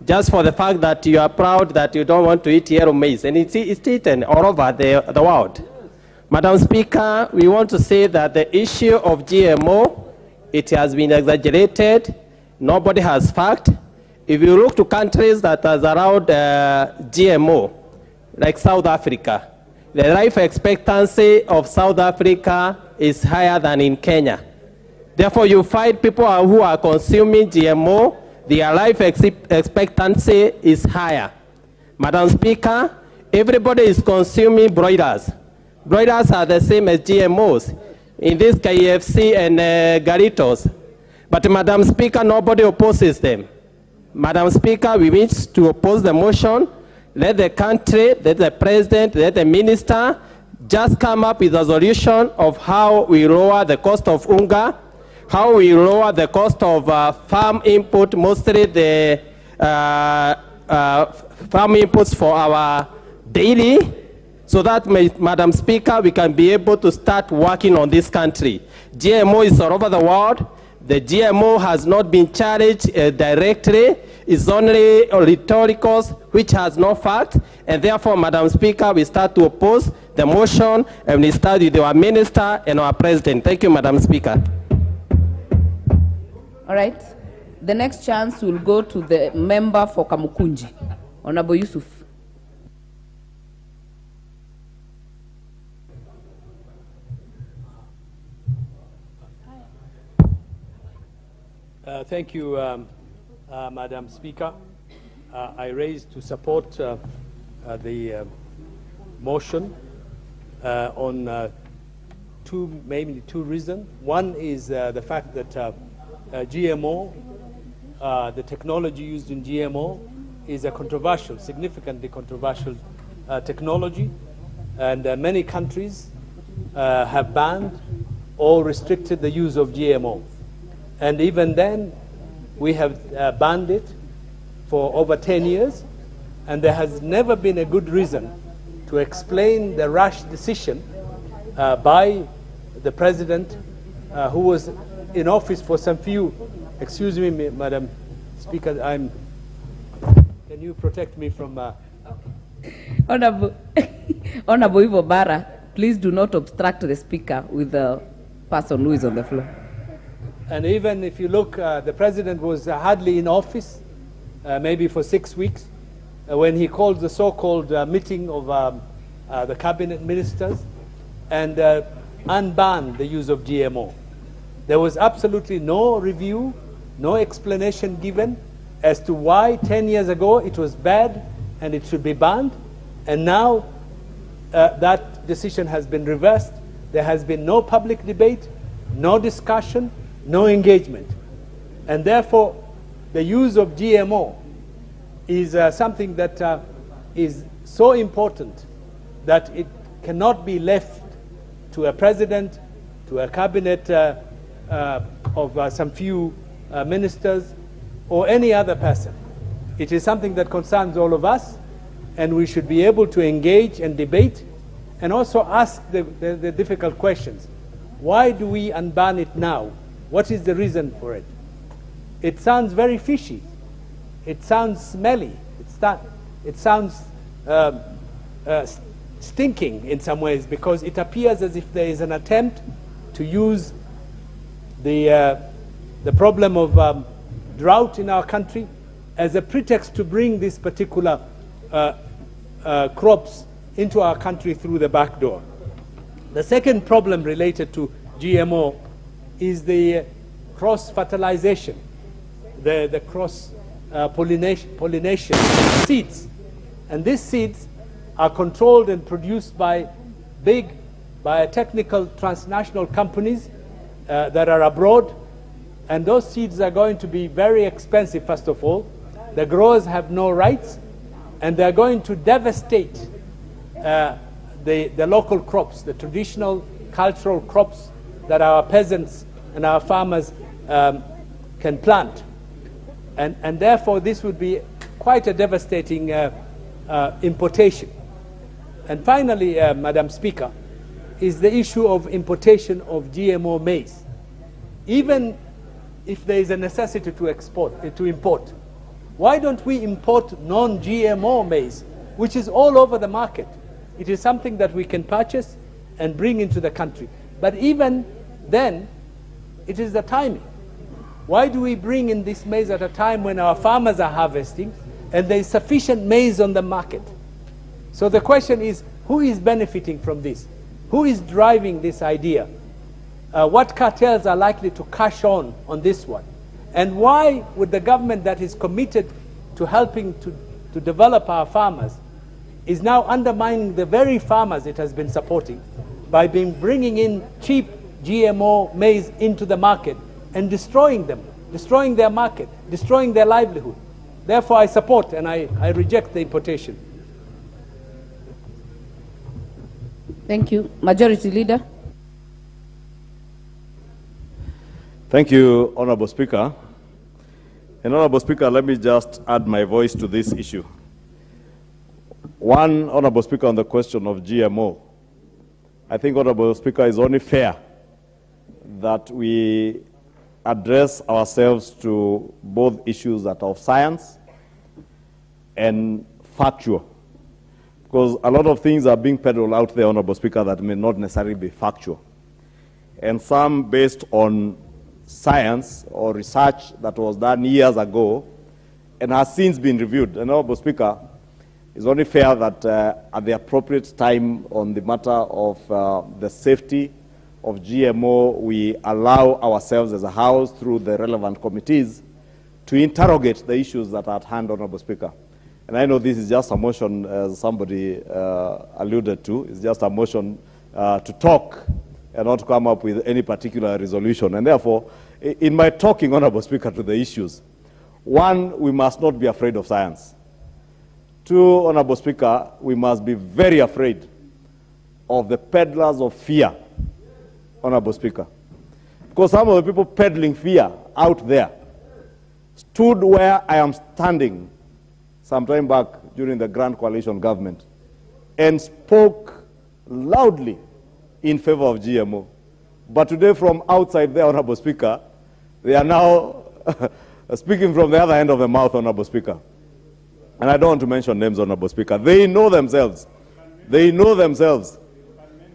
Just for the fact that you are proud that you don't want to eat yellow maize, and it's eaten all over the world. Madam Speaker, we want to say that the issue of GMO, it has been exaggerated. Nobody has fact. If you look to countries that has allowed GMO, like South Africa, the life expectancy of South Africa is higher than in Kenya. Therefore, you find people who are consuming GMO, their life expectancy is higher. Madam Speaker, everybody is consuming broilers. Broilers are the same as GMOs in this KFC and Garitos. But Madam Speaker, nobody opposes them. Madam Speaker, we wish to oppose the motion. Let the country, let the president, let the minister just come up with a solution of how we lower the cost of unga, how we lower the cost of farm input, mostly the farm inputs for our daily so that, Madam Speaker, we can be able to start working on this country. GMO is all over the world. The GMO has not been challenged directly. It's only rhetoricals, which has no fact. And therefore, Madam Speaker, we start to oppose the motion, and we start with our minister and our president. Thank you, Madam Speaker. All right. The next chance will go to the member for Kamukunji, Honorable Yusuf. Thank you, Madam Speaker. I raised to support the motion on mainly two reasons. One is the fact that GMO, the technology used in GMO, is a controversial, significantly controversial technology, and many countries have banned or restricted the use of GMO. And even then, we have banned it for over 10 years, and there has never been a good reason to explain the rash decision by the president who was in office for some few, excuse me, Madam Speaker, can you protect me from... Honorable Ivo Barra, please do not obstruct the speaker with the person who is on the floor. And even if you look, the president was hardly in office, maybe for 6 weeks, when he called the so-called meeting of the cabinet ministers and unbanned the use of GMO. There was absolutely no review, no explanation given as to why 10 years ago it was bad and it should be banned, and now that decision has been reversed. There has been no public debate, no discussion, no engagement. And therefore, the use of GMO is something that is so important that it cannot be left to a president, to a cabinet of some few ministers, or any other person. It is something that concerns all of us, and we should be able to engage and debate, and also ask the difficult questions. Why do we unban it now? What is the reason for it? It sounds very fishy. It sounds smelly. It sounds stinking in some ways, because it appears as if there is an attempt to use the problem of drought in our country as a pretext to bring these particular crops into our country through the back door. The second problem related to GMO is the cross-fertilization, the cross-pollination seeds. And these seeds are controlled and produced by big biotechnical transnational companies that are abroad. And those seeds are going to be very expensive, first of all. The growers have no rights, and they're going to devastate the local crops, the traditional cultural crops that our peasants and our farmers can plant. And therefore, this would be quite a devastating importation. And finally, Madam Speaker, is the issue of importation of GMO maize. Even if there is a necessity to import, why don't we import non-GMO maize, which is all over the market? It is something that we can purchase and bring into the country. But even then, it is the timing. Why do we bring in this maize at a time when our farmers are harvesting and there is sufficient maize on the market? So the question is, who is benefiting from this? Who is driving this idea? What cartels are likely to cash on this one? And why would the government that is committed to helping to develop our farmers is now undermining the very farmers it has been supporting by bringing in cheap GMO maize into the market and destroying them, destroying their market, destroying their livelihood? Therefore, I support and I reject the importation. Thank you. Majority Leader. Thank you, Honorable Speaker. And Honorable Speaker, let me just add my voice to this issue. One, Honorable Speaker, on the question of GMO. I think, Honorable Speaker, it's only fair that we address ourselves to both issues that are of science and factual. Because a lot of things are being peddled out there, Honorable Speaker, that may not necessarily be factual. And some based on science or research that was done years ago and has since been reviewed. And, Honorable Speaker, it's only fair that at the appropriate time on the matter of the safety of GMO, we allow ourselves as a House through the relevant committees to interrogate the issues that are at hand, Honorable Speaker. And I know this is just a motion, as somebody alluded to, it's just a motion to talk and not to come up with any particular resolution. And therefore, in my talking, Honorable Speaker, to the issues, one, we must not be afraid of science. Two, Honorable Speaker, we must be very afraid of the peddlers of fear, Honorable Speaker. Because some of the people peddling fear out there stood where I am standing some time back during the Grand Coalition government and spoke loudly in favor of GMO. But today from outside there, Honorable Speaker, they are now speaking from the other end of the mouth, Honorable Speaker. And I don't want to mention names, Honorable Speaker. They know themselves. They know themselves.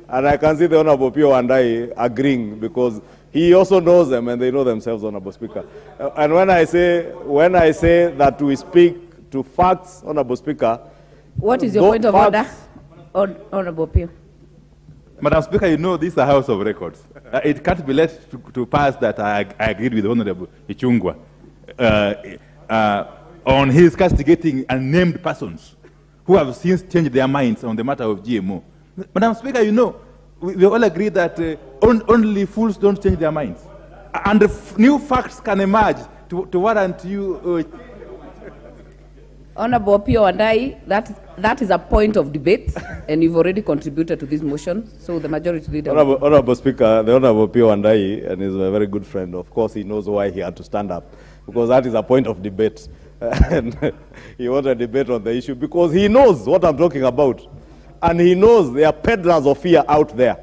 And I can see the Honorable Pio and I agreeing because he also knows them and they know themselves, Honorable Speaker. And when I say that we speak to facts, Honorable Speaker. What is your point of order, Honorable Pio? Madam Speaker, you know this is a House of Records. It can't be let to pass that I agreed with Honorable Ichungwa on his castigating unnamed persons who have since changed their minds on the matter of GMO. Madam Speaker, you know, we all agree that only fools don't change their minds. And new facts can emerge to warrant you. Honorable Pio and I, that is a point of debate, and you've already contributed to this motion, so the majority leader. Honorable Speaker, the Honorable Pio and I, and he's a very good friend, of course he knows why he had to stand up, because that is a point of debate. And he wanted a debate on the issue because he knows what I'm talking about. And he knows there are peddlers of fear out there.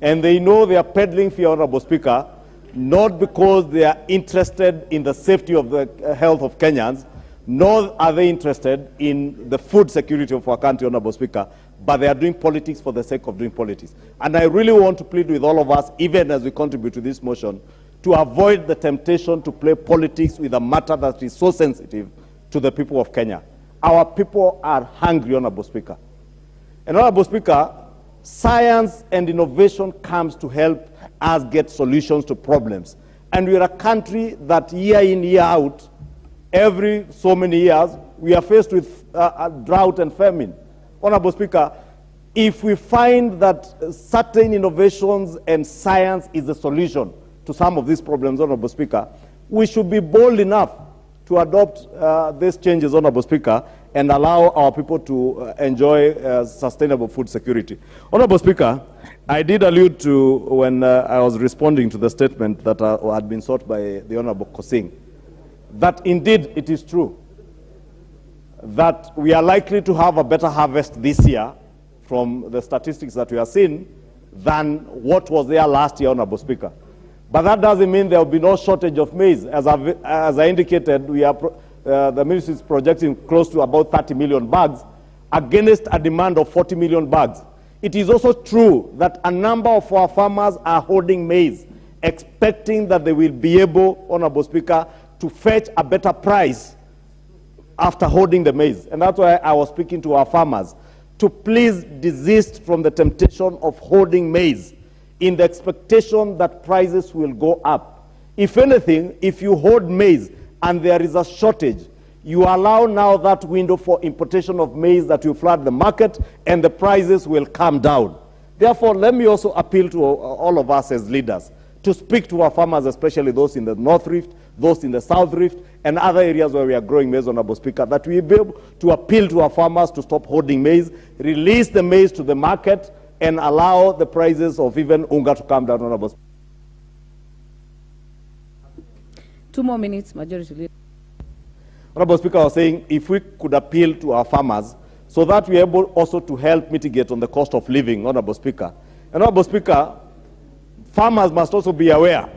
And they know they are peddling fear, Honorable Speaker, not because they are interested in the safety of the health of Kenyans, nor are they interested in the food security of our country, Honorable Speaker, but they are doing politics for the sake of doing politics. And I really want to plead with all of us, even as we contribute to this motion, to avoid the temptation to play politics with a matter that is so sensitive to the people of Kenya. Our people are hungry, Honorable Speaker. And Honorable Speaker, science and innovation comes to help us get solutions to problems. And we are a country that year in, year out, every so many years, we are faced with a drought and famine. Honorable Speaker, if we find that certain innovations and science is the solution to some of these problems, Honorable Speaker, we should be bold enough to adopt these changes, Honorable Speaker, and allow our people to enjoy sustainable food security. Honorable Speaker, I did allude to when I was responding to the statement that had been sought by the Honorable Kosing, that indeed it is true that we are likely to have a better harvest this year from the statistics that we are seeing than what was there last year, Honorable Speaker. But that doesn't mean there will be no shortage of maize. As I indicated, we are the ministry is projecting close to about 30 million bags against a demand of 40 million bags. It is also true that a number of our farmers are holding maize, expecting that they will be able, Honorable Speaker, to fetch a better price after holding the maize. And that's why I was speaking to our farmers to please desist from the temptation of holding maize in the expectation that prices will go up. If anything, if you hold maize and there is a shortage, you allow now that window for importation of maize that will flood the market and the prices will come down. Therefore, let me also appeal to all of us as leaders to speak to our farmers, especially those in the North Rift, those in the South Rift, and other areas where we are growing maize, Honorable Speaker, that we be able to appeal to our farmers to stop holding maize, release the maize to the market, and allow the prices of even unga to come down, Honorable Speaker. 2 more minutes, Majority Leader. Honorable Speaker, I was saying if we could appeal to our farmers so that we're able also to help mitigate on the cost of living, Honorable Speaker. And Honorable Speaker, farmers must also be aware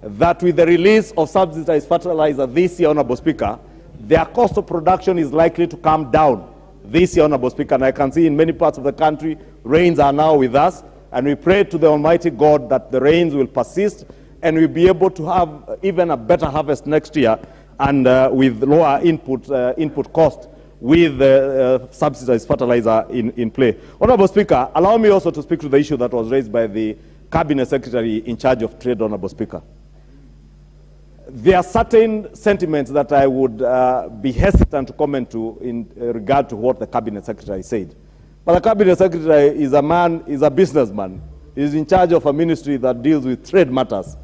that with the release of subsidized fertilizer this year, Honorable Speaker, their cost of production is likely to come down this year, Honorable Speaker. And I can see in many parts of the country, rains are now with us, and we pray to the Almighty God that the rains will persist and we'll be able to have even a better harvest next year, and with lower input cost with subsidized fertilizer in play. Honorable Speaker, allow me also to speak to the issue that was raised by the Cabinet Secretary in charge of trade, Honorable Speaker. There are certain sentiments that I would be hesitant to comment to in regard to what the Cabinet Secretary said. But the Cabinet Secretary is a man, is a businessman. He is in charge of a ministry that deals with trade matters.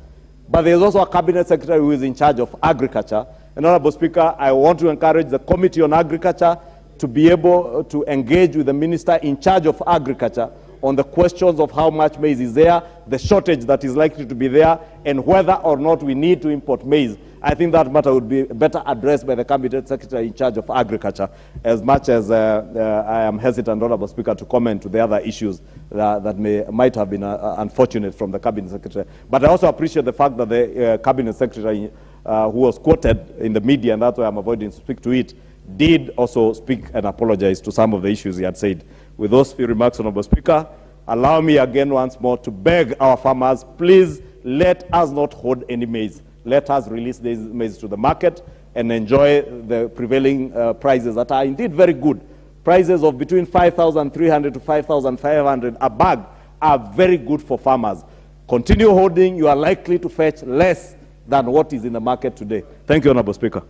But there is also a Cabinet Secretary who is in charge of agriculture. And Honorable Speaker, I want to encourage the Committee on Agriculture to be able to engage with the Minister in charge of agriculture on the questions of how much maize is there, the shortage that is likely to be there, and whether or not we need to import maize. I think that matter would be better addressed by the Cabinet Secretary in charge of agriculture, as much as I am hesitant, Honorable Speaker, to comment to the other issues that might have been unfortunate from the Cabinet Secretary. But I also appreciate the fact that the Cabinet Secretary who was quoted in the media, and that's why I'm avoiding to speak to it, did also speak and apologize to some of the issues he had said. With those few remarks, Honorable Speaker, allow me again once more to beg our farmers, please let us not hoard any maize. Let us release this maize to the market and enjoy the prevailing prices that are indeed very good. Prices of between 5,300 to 5,500 a bag are very good for farmers. Continue holding, you are likely to fetch less than what is in the market today. Thank you, Honorable Speaker.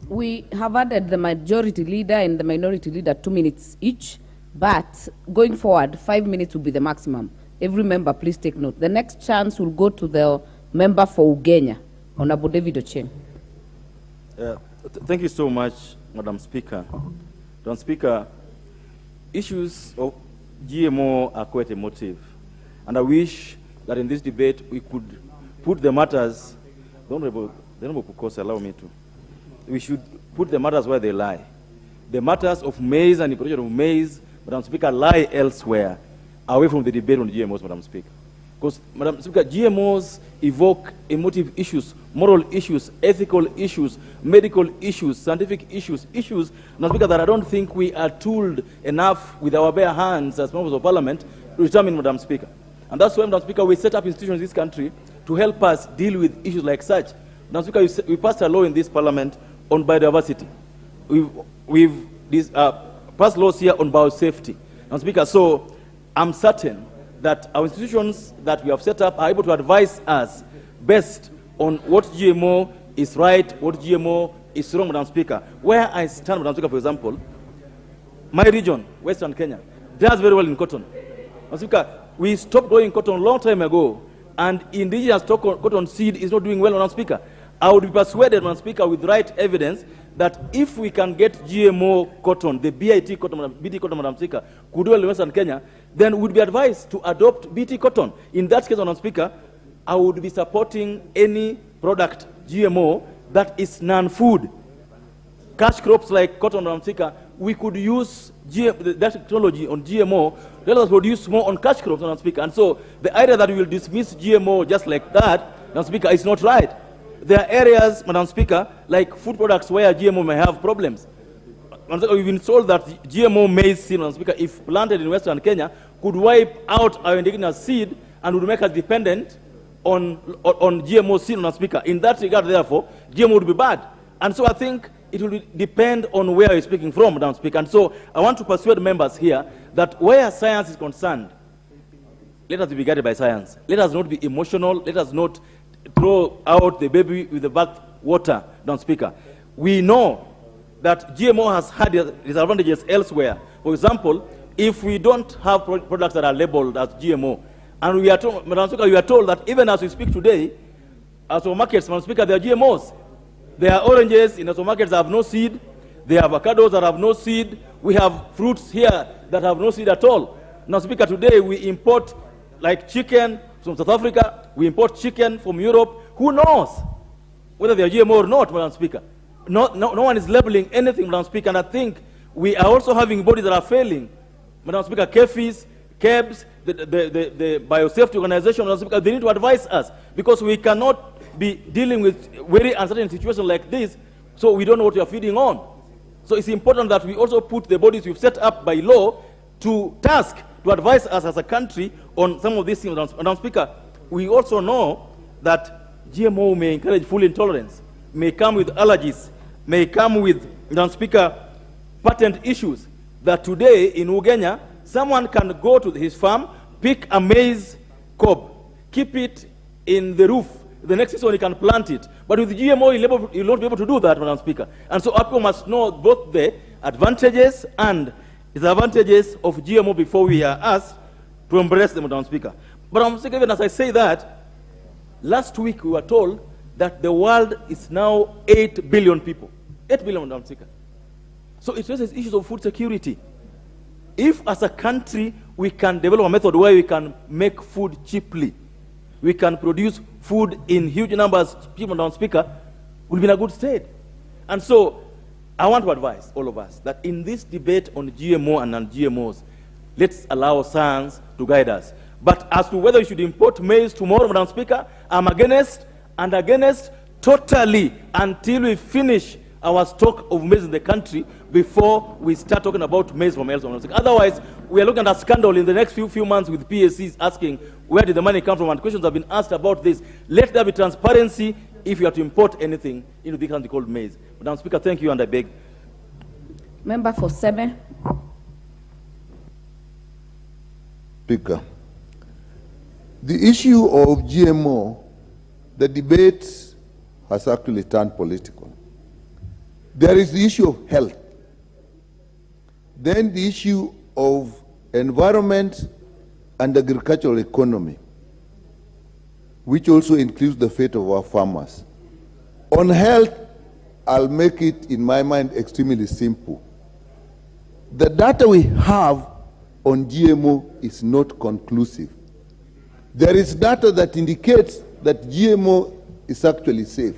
We have added the majority leader and the minority leader 2 minutes each, but going forward, 5 minutes will be the maximum. Every member, please take note. The next chance will go to the member for Ugenya, Honorable David Ochieng. Thank you so much, Madam Speaker. Madam Speaker, issues of GMO are quite emotive, and I wish that in this debate we could put the matters, the Honorable Kukosa, allow me to, we should put the matters where they lie. The matters of maize and importation of maize, Madam Speaker, lie elsewhere, away from the debate on GMOs, Madam Speaker. Because, Madam Speaker, GMOs evoke emotive issues, moral issues, ethical issues, medical issues, scientific issues, Madam Speaker, that I don't think we are tooled enough with our bare hands as members of Parliament to determine, Madam Speaker. And that's why, Madam Speaker, we set up institutions in this country to help us deal with issues like such. Madam Speaker, we passed a law in this Parliament on biodiversity. We've passed laws here on biosafety. Madam Speaker, so I'm certain that our institutions that we have set up are able to advise us best on what GMO is right, what GMO is wrong, Madam Speaker. Where I stand, Madam Speaker, for example, my region, Western Kenya, does very well in cotton. Madam Speaker, we stopped growing cotton a long time ago, and indigenous cotton seed is not doing well, Madam Speaker. I would be persuaded, Madam Speaker, with right evidence, that if we can get GMO cotton, the BIT cotton, BT cotton, Madam Speaker, could do well in Western Kenya, then we'd be advised to adopt BT cotton. In that case, Madam Speaker, I would be supporting any product, GMO, that is non-food. Cash crops like cotton, Madam Speaker, we could use that technology on GMO, let us produce more on cash crops, Madam Speaker. And so the idea that we will dismiss GMO just like that, Madam Speaker, is not right. There are areas, Madam Speaker, like food products where GMO may have problems. We've been told that GMO maize seed, Madam Speaker, if planted in Western Kenya, could wipe out our indigenous seed and would make us dependent on GMO seed, Madam Speaker. In that regard, therefore, GMO would be bad. And so I think it will depend on where you're speaking from, Madam Speaker. And so I want to persuade members here that where science is concerned, let us be guided by science. Let us not be emotional. Let us not throw out the baby with the bath water, Madam Speaker. We know that GMO has had disadvantages elsewhere. For example, if we don't have products that are labeled as GMO, and we are told, Madam Speaker, we are told that even as we speak today, as our markets, Madam Speaker, there are GMOs. There are oranges in our markets that have no seed. There are avocados that have no seed. We have fruits here that have no seed at all. Madam Speaker, today we import like chicken from South Africa. We import chicken from Europe. Who knows whether they are GMO or not, Madam Speaker? No one is labeling anything, Madam Speaker, and I think we are also having bodies that are failing. Madam Speaker, KEFIS, KEBS, the biosafety organization, Madam Speaker, they need to advise us, because we cannot be dealing with very uncertain situations like this, so we don't know what we are feeding on. So it's important that we also put the bodies we've set up by law to task to advise us as a country on some of these things. Madam Speaker, we also know that GMO may encourage food intolerance, may come with allergies, may come with, Madam Speaker, patent issues, that today in Ugenya, someone can go to his farm, pick a maize cob, keep it in the roof. The next season he can plant it. But with GMO, you'll not be able to do that, Madam Speaker. And so people must know both the advantages and disadvantages of GMO before we are asked to embrace them, Madam Speaker. But Madam Speaker, even as I say that, last week we were told that the world is now 8 billion people. 8 billion, Madam Speaker. So it raises issues of food security. If as a country we can develop a method where we can make food cheaply, we can produce food in huge numbers, people, Madam Speaker, we'll be in a good state. And so I want to advise all of us that in this debate on GMO and non-GMOs, let's allow science to guide us. But as to whether we should import maize tomorrow, Madam Speaker, I'm against totally until we finish our stock of maize in the country before we start talking about maize from elsewhere. Otherwise, we are looking at a scandal in the next few months with PSCs asking where did the money come from, and questions have been asked about this. Let there be transparency if you are to import anything into the country called maize. Madam Speaker, thank you, and I beg. Member for Seme. Speaker, the issue of GMO, the debate has actually turned political. There is the issue of health, then the issue of environment and agricultural economy, which also includes the fate of our farmers. On health, I'll make it, in my mind, extremely simple. The data we have on GMO is not conclusive. There is data that indicates that GMO is actually safe.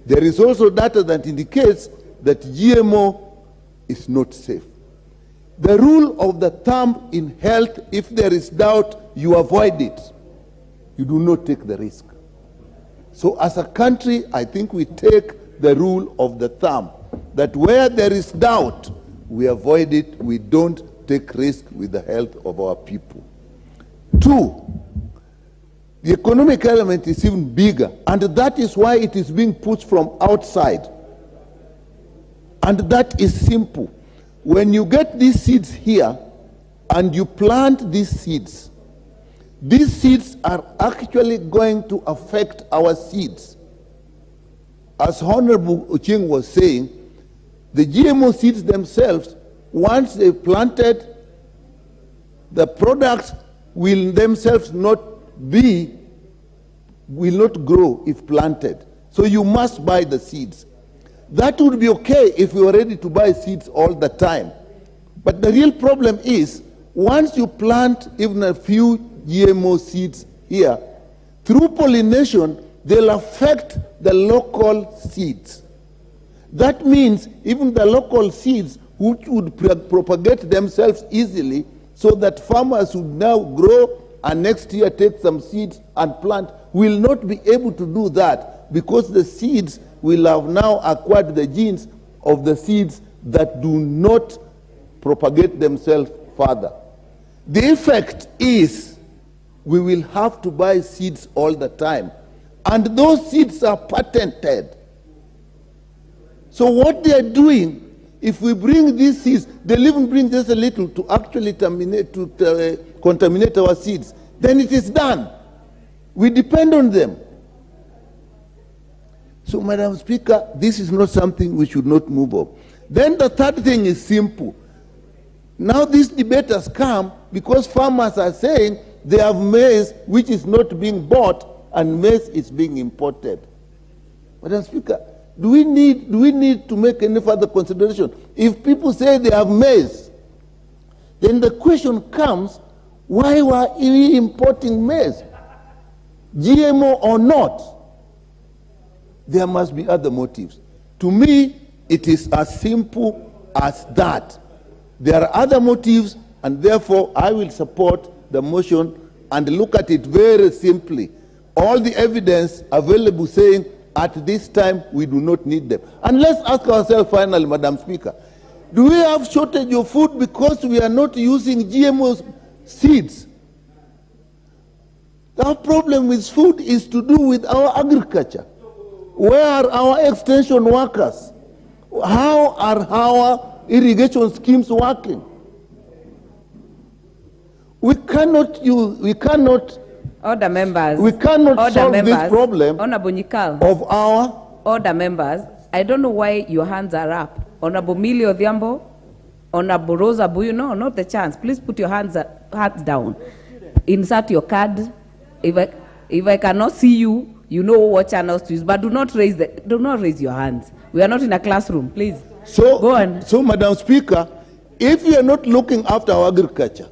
There is also data that indicates that GMO is not safe. The rule of the thumb in health, if there is doubt, you avoid it. You do not take the risk. So as a country, I think we take the rule of the thumb, that where there is doubt, we avoid it, we don't take risk with the health of our people. Two, the economic element is even bigger, and that is why it is being pushed from outside. And that is simple. When you get these seeds here and you plant these seeds are actually going to affect our seeds. As Honorable Ucheng was saying, the GMO seeds themselves, once they planted, the products will themselves will not grow if planted. So you must buy the seeds. That would be okay if we were ready to buy seeds all the time. But the real problem is, once you plant even a few GMO seeds here, through pollination, they'll affect the local seeds. That means even the local seeds, which would propagate themselves easily, so that farmers would now grow and next year take some seeds and plant, will not be able to do that, because the seeds will have now acquired the genes of the seeds that do not propagate themselves further. The effect is we will have to buy seeds all the time, and those seeds are patented. So what they are doing, if we bring these seeds, they'll even bring just a little to actually contaminate our seeds, then it is done. We depend on them. So, Madam Speaker, this is not something we should not move up. Then the third thing is simple. Now this debate has come because farmers are saying they have maize which is not being bought and maize is being imported. Madam Speaker, do we need to make any further consideration? If people say they have maize, then the question comes, why were we importing maize? GMO or not? There must be other motives. To me, it is as simple as that. There are other motives, and therefore I will support the motion and look at it very simply. All the evidence available saying at this time we do not need them. And let's ask ourselves finally, Madam Speaker, do we have shortage of food because we are not using GMO seeds? Our problem with food is to do with our agriculture. Where are our extension workers? How are our irrigation schemes working? We cannot Order members. We cannot solve this problem Honorable Nyikal. of our... Order members. I don't know why your hands are up. Honorable Millie Odhiambo, Honorable Rosa Buyu, no, not the chance. Please put your hands down. Insert your card. If I cannot see you, you know what channels to use, but do not raise your hands. We are not in a classroom, please. So, go on. So, Madam Speaker, if we are not looking after our agriculture,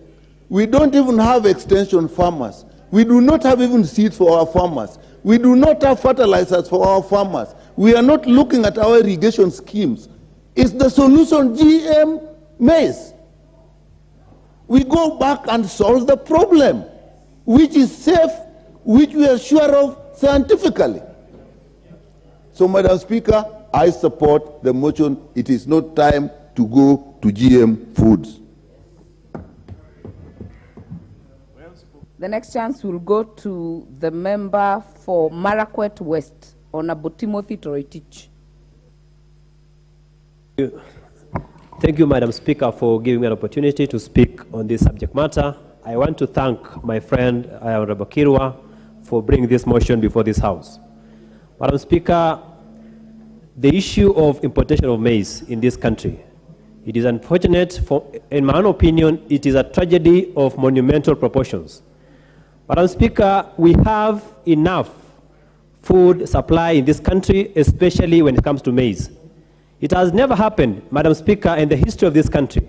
we don't even have extension farmers. We do not have even seeds for our farmers. We do not have fertilizers for our farmers. We are not looking at our irrigation schemes. Is the solution GM maize? We go back and solve the problem, which is safe, which we are sure of scientifically. So, Madam Speaker, I support the motion. It is not time to go to GM foods. The next chance will go to the member for Marakwet West, Honorable Timothy Toroitich. Thank you, Madam Speaker, for giving me an opportunity to speak on this subject matter. I want to thank my friend, Honorable Kirwa, for bringing this motion before this House. Madam Speaker, the issue of importation of maize in this country, it is unfortunate. In my own opinion, it is a tragedy of monumental proportions. Madam Speaker, we have enough food supply in this country, especially when it comes to maize. It has never happened, Madam Speaker, in the history of this country,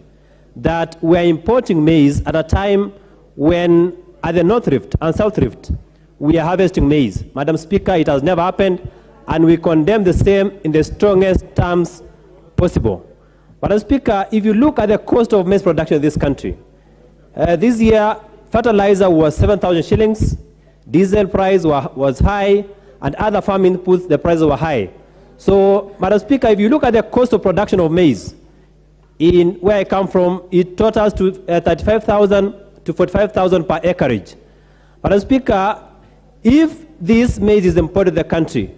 that we are importing maize at a time when at the North Rift and South Rift, we are harvesting maize. Madam Speaker, it has never happened, and we condemn the same in the strongest terms possible. Madam Speaker, if you look at the cost of maize production in this country, this year, fertilizer was 7,000 shillings, diesel price was high, and other farm inputs, the prices were high. So, Madam Speaker, if you look at the cost of production of maize, in where I come from, it totals to 35,000 to 45,000 per acreage. Madam Speaker, if this maize is imported to the country,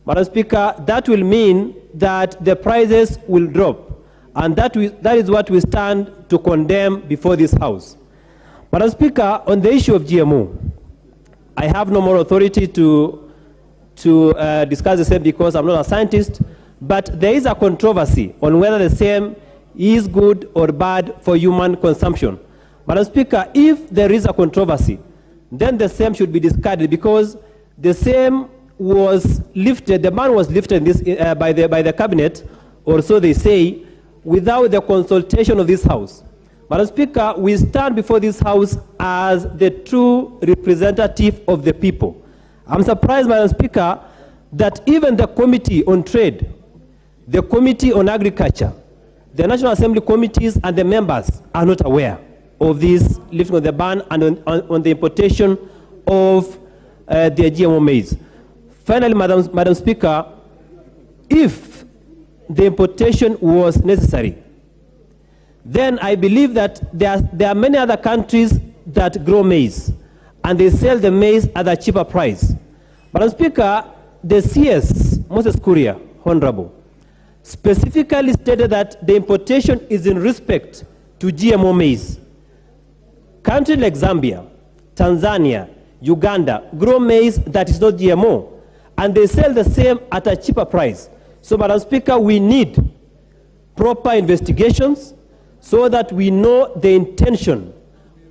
Madam Speaker, that will mean that the prices will drop, and that is what we stand to condemn before this House. Madam Speaker, on the issue of GMO, I have no more authority to discuss the same because I'm not a scientist, but there is a controversy on whether the same is good or bad for human consumption. Madam Speaker, if there is a controversy, then the same should be discarded because the same was lifted, the ban was lifted by the cabinet, or so they say, without the consultation of this House. Madam Speaker, we stand before this House as the true representative of the people. I'm surprised, Madam Speaker, that even the Committee on Trade, the Committee on Agriculture, the National Assembly committees and the members are not aware of this lifting of the ban and on the importation of the GMO maize. Finally, Madam Speaker, if the importation was necessary, then I believe that there are many other countries that grow maize, and they sell the maize at a cheaper price. Madam Speaker, the CS, Moses Kuria, Honorable, specifically stated that the importation is in respect to GMO maize. Countries like Zambia, Tanzania, Uganda grow maize that is not GMO, and they sell the same at a cheaper price. So, Madam Speaker, we need proper investigations so that we know the intention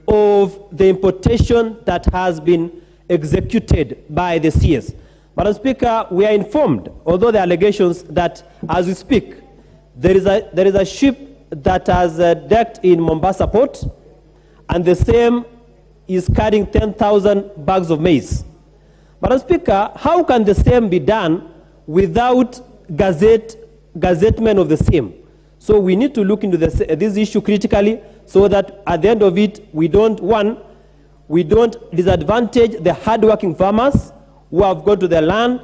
of the importation that has been executed by the CS. Madam Speaker, we are informed, although the allegations that as we speak, there is a ship that has docked in Mombasa port, and the same is carrying 10,000 bags of maize. Madam Speaker, how can the same be done without gazettement of the same? So we need to look into this issue critically so that at the end of it, we don't disadvantage the hardworking farmers who have gone to the land,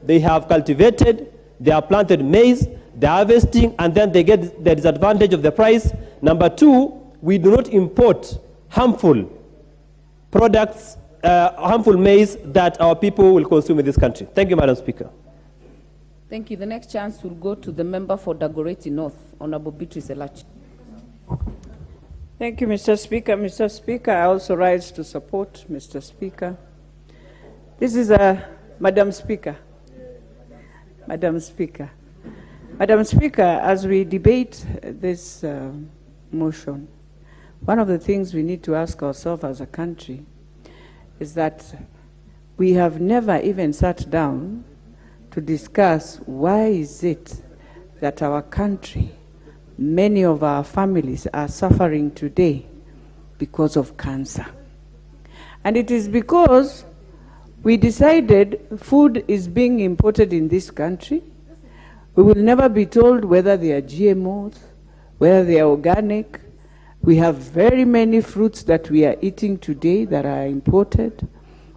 they have cultivated, they have planted maize, they're harvesting, and then they get the disadvantage of the price. Number two, we do not import harmful products, harmful maize that our people will consume in this country. Thank you, Madam Speaker. Thank you. The next chance will go to the member for Dagoretti North, Honorable Beatrice Elachi. Thank you, Mr. Speaker. Mr. Speaker, I also rise to support Mr. Speaker. This is Madam Speaker. Madam Speaker. Madam Speaker, as we debate this motion, one of the things we need to ask ourselves as a country is that we have never even sat down to discuss why is it that our country, many of our families are suffering today because of cancer. And it is because we decided food is being imported in this country. We will never be told whether they are GMOs, whether they are organic. We have very many fruits that we are eating today that are imported.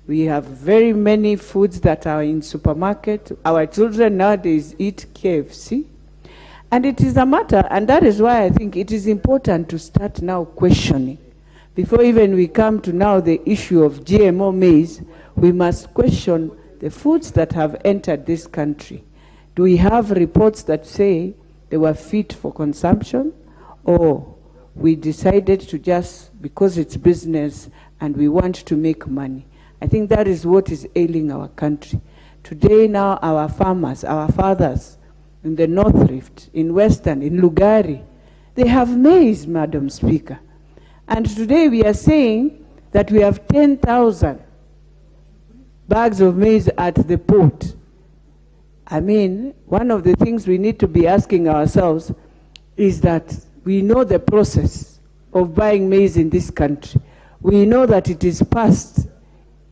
We have very many foods that are in supermarket. Our children nowadays eat KFC. And it is a matter, and that is why I think it is important to start now questioning. Before even we come to now the issue of GMO maize, we must question the foods that have entered this country. Do we have reports that say they were fit for consumption, or we decided to just, because it's business and we want to make money? I think that is what is ailing our country. Today now our farmers, our fathers in the North Rift, in Western, in Lugari, they have maize, Madam Speaker. And today we are saying that we have 10,000 bags of maize at the port. I mean, one of the things we need to be asking ourselves is that we know the process of buying maize in this country. We know that it is passed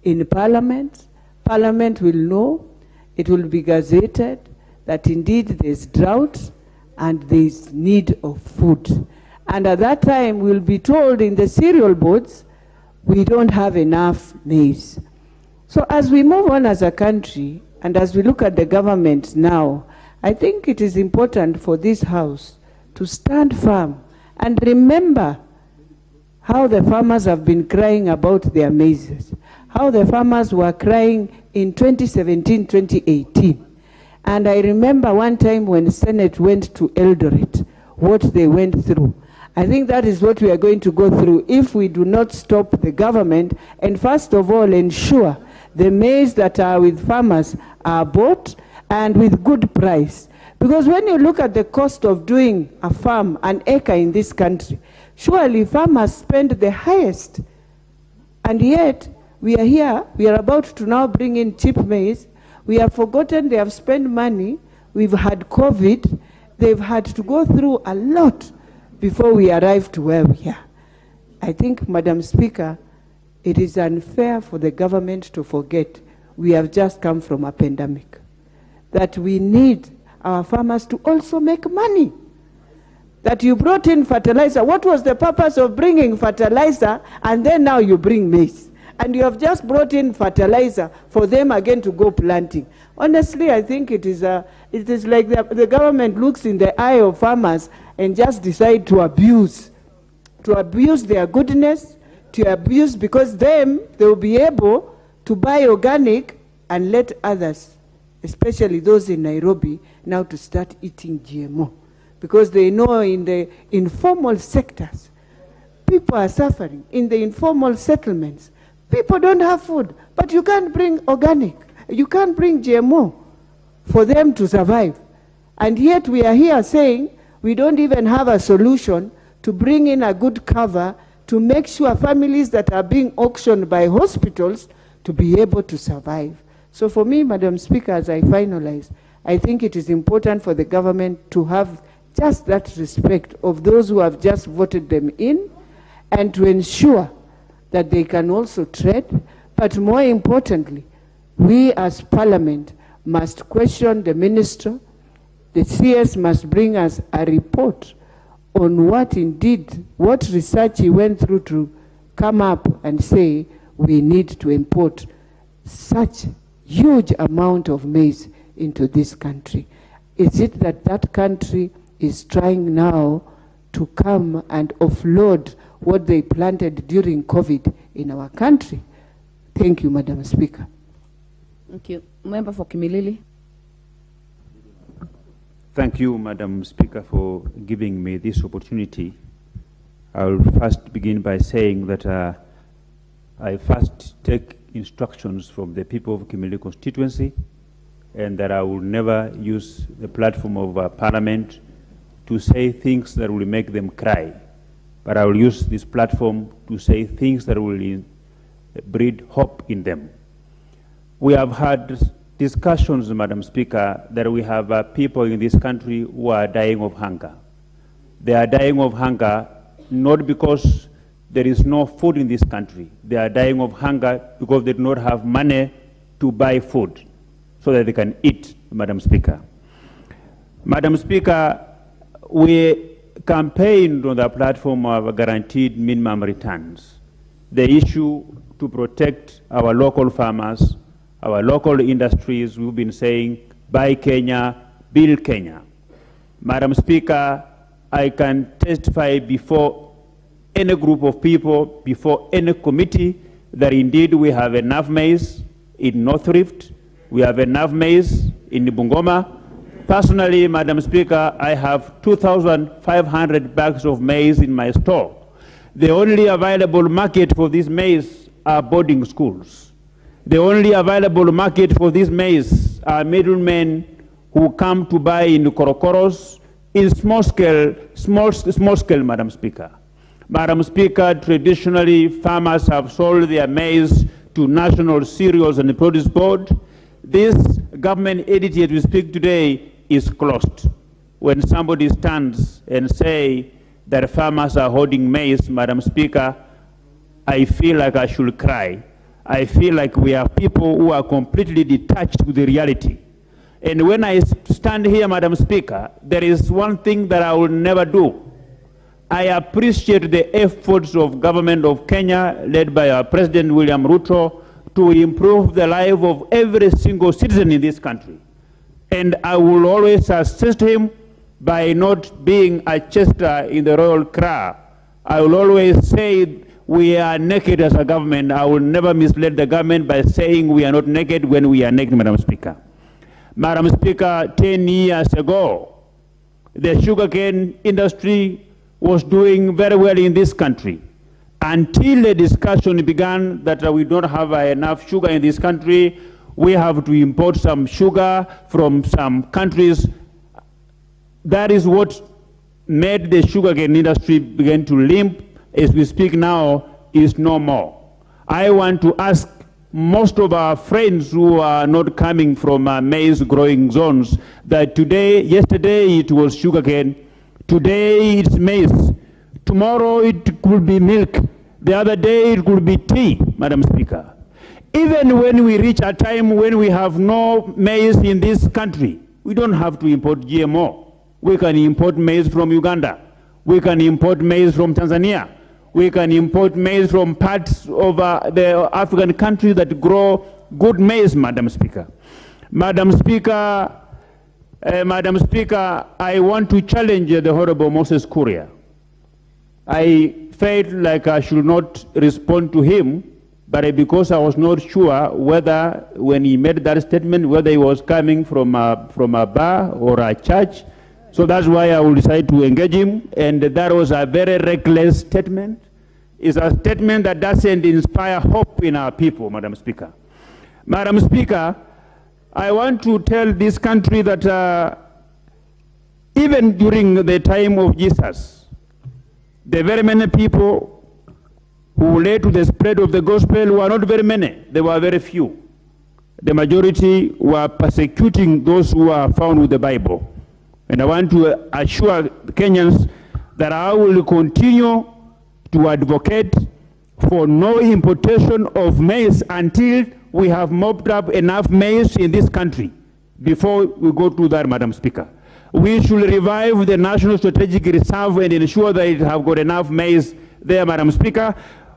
in Parliament. Parliament will know, it will be gazetted, that indeed there's drought and there's need of food. And at that time, we'll be told in the cereal boards, we don't have enough maize. So as we move on as a country, and as we look at the government now, I think it is important for this House to stand firm and remember how the farmers have been crying about their maize, how the farmers were crying in 2017, 2018. And I remember one time when the Senate went to Eldoret, what they went through. I think that is what we are going to go through if we do not stop the government and first of all ensure the maize that are with farmers are bought and with good price. Because when you look at the cost of doing a farm, an acre in this country, surely farmers spend the highest. And yet, we are here, we are about to now bring in cheap maize. We have forgotten they have spent money. We've had COVID. They've had to go through a lot before we arrive to where we are. I think, Madam Speaker, it is unfair for the government to forget we have just come from a pandemic, that we need our farmers to also make money. That you brought in fertilizer. What was the purpose of bringing fertilizer and then now you bring maize? And you have just brought in fertilizer for them again to go planting. Honestly, I think it is like the government looks in the eye of farmers and just decide to abuse their goodness, to abuse, because then they will be able to buy organic and let others, especially those in Nairobi, now to start eating GMO. Because they know in the informal sectors, people are suffering. In the informal settlements, people don't have food. But you can't bring organic. You can't bring GMO for them to survive. And yet we are here saying we don't even have a solution to bring in a good cover to make sure families that are being auctioned by hospitals to be able to survive. So for me, Madam Speaker, as I finalize, I think it is important for the government to have just that respect of those who have just voted them in and to ensure that they can also tread. But more importantly, we as Parliament must question the minister The CS must bring us a report on what research he went through to come up and say we need to import such huge amount of maize into this country. Is it that that country is trying now to come and offload what they planted during COVID in our country? Thank you, Madam Speaker. Thank you. Member for Kimilili. Thank you, Madam Speaker, for giving me this opportunity. I will first begin by saying that I first take instructions from the people of Kimilili constituency, and that I will never use the platform of Parliament to say things that will make them cry. But I will use this platform to say things that will breed hope in them. We have had discussions, Madam Speaker, that we have people in this country who are dying of hunger. They are dying of hunger not because there is no food in this country. They are dying of hunger because they do not have money to buy food so that they can eat, Madam Speaker. Madam Speaker, we campaigned on the platform of guaranteed minimum returns. The issue to protect our local farmers, our local industries. We've been saying, buy Kenya, build Kenya. Madam Speaker, I can testify before any group of people, before any committee, that indeed we have enough maize in North Rift, we have enough maize in Bungoma. Personally, Madam Speaker, I have 2,500 bags of maize in my store. The only available market for this maize are boarding schools. The only available market for this maize are middlemen who come to buy in korokoros in small scale, Madam Speaker. Madam Speaker, traditionally farmers have sold their maize to National Cereals and Produce Board. This government entity as we speak today is closed. When somebody stands and say that farmers are holding maize, Madam Speaker, I feel like I should cry. I feel like we are people who are completely detached with the reality. And when I stand here, Madam Speaker, there is one thing that I will never do. I appreciate the efforts of government of Kenya, led by our President William Ruto, to improve the life of every single citizen in this country. And I will always assist him by not being a chester in the royal crown. I will always say we are naked as a government. I will never mislead the government by saying we are not naked when we are naked, Madam Speaker. Madam Speaker, 10 years ago, the sugarcane industry was doing very well in this country until the discussion began that we don't have enough sugar in this country. We have to import some sugar from some countries. That is what made the sugarcane industry begin to limp. As we speak now, is no more. I want to ask most of our friends who are not coming from maize growing zones that yesterday it was sugarcane, today it's maize, tomorrow it could be milk, the other day it could be tea, Madam Speaker. Even when we reach a time when we have no maize in this country, we don't have to import GMO. We can import maize from Uganda. We can import maize from Tanzania. We can import maize from parts of the African countries that grow good maize, Madam Speaker. Madam Speaker, I want to challenge the Honorable Moses Kuria. I felt like I should not respond to him, but because I was not sure whether, when he made that statement, whether he was coming from a bar or a church. So that's why I will decide to engage him, and that was a very reckless statement. It's a statement that doesn't inspire hope in our people, Madam Speaker. Madam Speaker, I want to tell this country that even during the time of Jesus, the very many people who led to the spread of the gospel were not very many, they were very few. The majority were persecuting those who are found with the Bible. And I want to assure Kenyans that I will continue to advocate for no importation of maize until we have mopped up enough maize in this country. Before we go to that, Madam Speaker. we should revive the National Strategic Reserve and ensure that it have got enough maize there, Madam Speaker.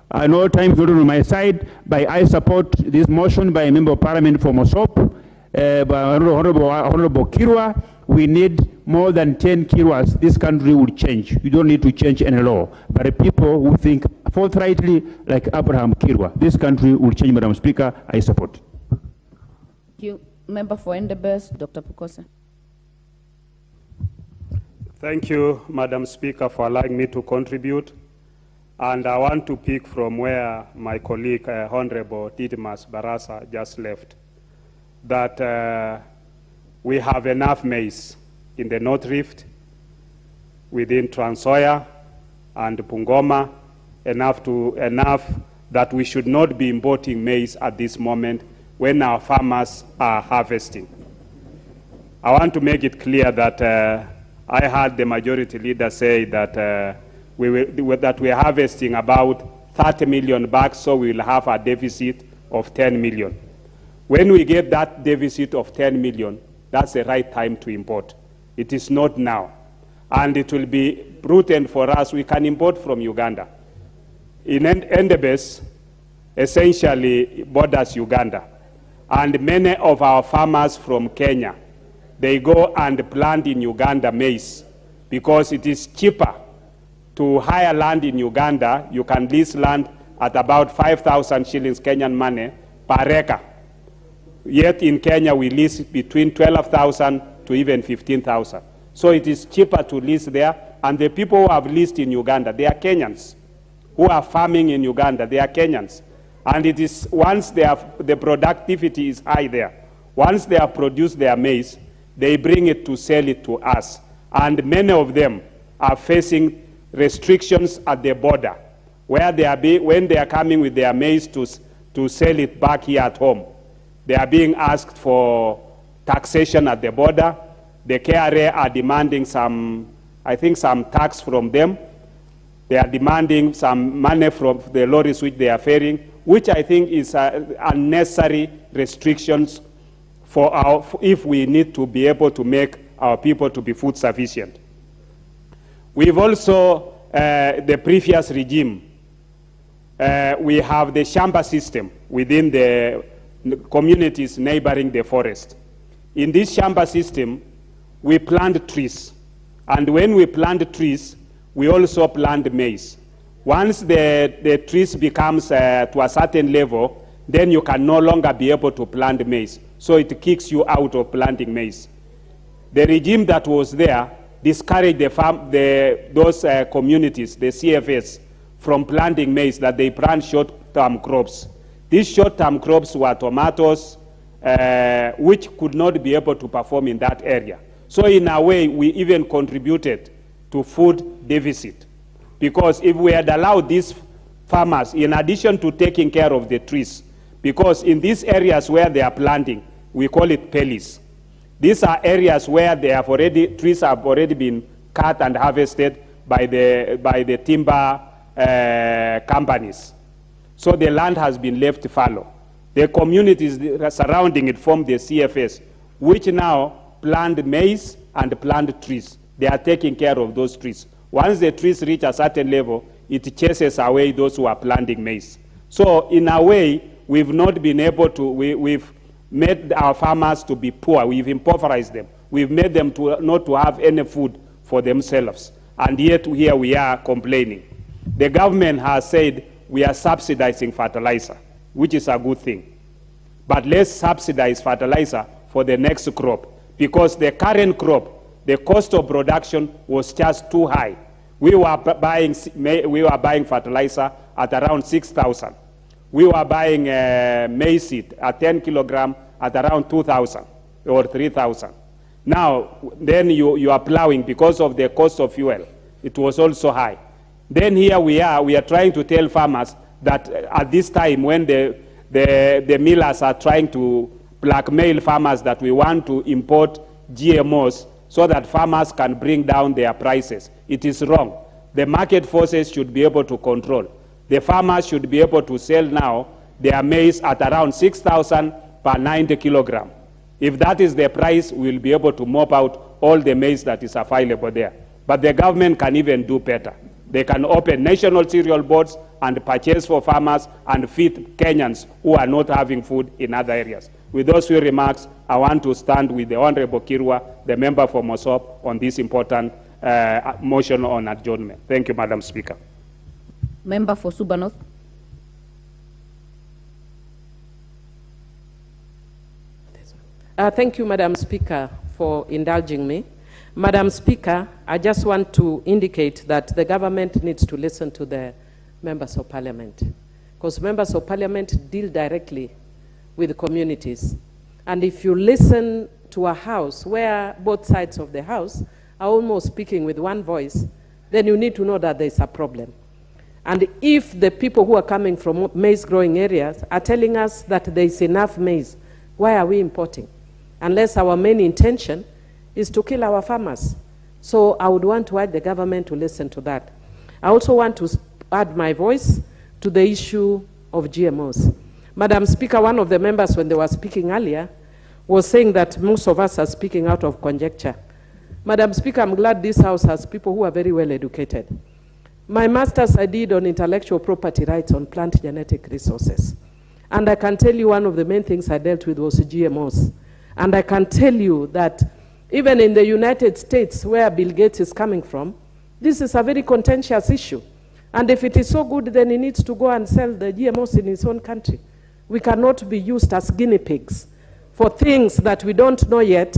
I know time is not on my side, but I support this motion by a Member of Parliament for Mosop, by Honorable Kirwa. We need more than 10 Kirwas. This country will change. You don't need to change any law. But people who think forthrightly like Abraham Kirwa, this country will change, Madam Speaker. I support. Thank you. Member for Endebess, Dr. Pukosa. Thank you, Madam Speaker, for allowing me to contribute. And I want to pick from where my colleague, Honorable Didymus Barasa, just left, that we have enough maize in the North Rift, within Trans Nzoia and Bungoma, enough that we should not be importing maize at this moment when our farmers are harvesting. I want to make it clear that I heard the majority leader say that we are harvesting about 30 million bags, so we will have a deficit of 10 million. When we get that deficit of 10 million, that's the right time to import. It is not now. And it will be prudent for us. We can import from Uganda. In Endebess, essentially borders Uganda. And many of our farmers from Kenya, they go and plant in Uganda maize because it is cheaper to hire land in Uganda. You can lease land at about 5,000 shillings Kenyan money per acre. Yet in Kenya, we lease between 12,000 to even 15,000. So it is cheaper to lease there. And the people who have leased in Uganda, they are Kenyans. Who are farming in Uganda, they are Kenyans. And it is once the productivity is high there, once they have produced their maize, they bring it to sell it to us. And many of them are facing restrictions at the border, where when they are coming with their maize to sell it back here at home, they are being asked for taxation at the border. The KRA are demanding some tax from them. They are demanding some money from the lorries which they are ferrying, which I think is unnecessary restrictions if we need to be able to make our people to be food sufficient. We've also, the previous regime, we have the shamba system within the communities neighboring the forest. In this shamba system, we plant trees. And when we plant trees, we also plant maize. Once the trees becomes to a certain level, then you can no longer be able to plant maize. So it kicks you out of planting maize. The regime that was there discouraged those communities, the CFS, from planting maize, that they plant short-term crops. These short-term crops were tomatoes, which could not be able to perform in that area. So in a way, we even contributed to food deficit. Because if we had allowed these farmers, in addition to taking care of the trees, because in these areas where they are planting, we call it pellies. These are areas where trees have already been cut and harvested by the timber companies. So the land has been left fallow. The communities surrounding it form the CFS, which now plant maize and plant trees. They are taking care of those trees. Once the trees reach a certain level, it chases away those who are planting maize. So in a way, we've not been able to, we've made our farmers to be poor. We've impoverished them. We've made them not to have any food for themselves. And yet here we are complaining. The government has said we are subsidizing fertilizer, which is a good thing. But let's subsidize fertilizer for the next crop, because the current crop, the cost of production was just too high. We were buying fertilizer at around 6,000. We were buying maize seed at 10 kilogram at around 2,000 or 3,000. Now, then you are plowing because of the cost of fuel. It was also high. Then here we are trying to tell farmers that at this time when the millers are trying to blackmail farmers that we want to import GMOs so that farmers can bring down their prices. It is wrong. The market forces should be able to control. The farmers should be able to sell now their maize at around 6,000 per 90 kilogram. If that is the price, we'll be able to mop out all the maize that is available there. But the government can even do better. They can open national cereal boards and purchase for farmers and feed Kenyans who are not having food in other areas. With those few remarks, I want to stand with the Honorable Kirwa, the member for Mosop, on this important motion on adjournment. Thank you, Madam Speaker. Member for Suba North. Thank you, Madam Speaker, for indulging me. Madam Speaker, I just want to indicate that the government needs to listen to the members of parliament, because members of parliament deal directly with the communities. And if you listen to a house where both sides of the house are almost speaking with one voice, then you need to know that there's a problem. And if the people who are coming from maize growing areas are telling us that there is enough maize, why are we importing? Unless our main intention is to kill our farmers. So I would want to urge the government to listen to that. I also want to add my voice to the issue of GMOs. Madam Speaker, one of the members when they were speaking earlier was saying that most of us are speaking out of conjecture. Madam Speaker, I'm glad this House has people who are very well educated. My master's I did on intellectual property rights on plant genetic resources. And I can tell you one of the main things I dealt with was GMOs. And I can tell you that even in the United States, where Bill Gates is coming from, this is a very contentious issue. And if it is so good, then he needs to go and sell the GMOs in his own country. We cannot be used as guinea pigs for things that we don't know yet,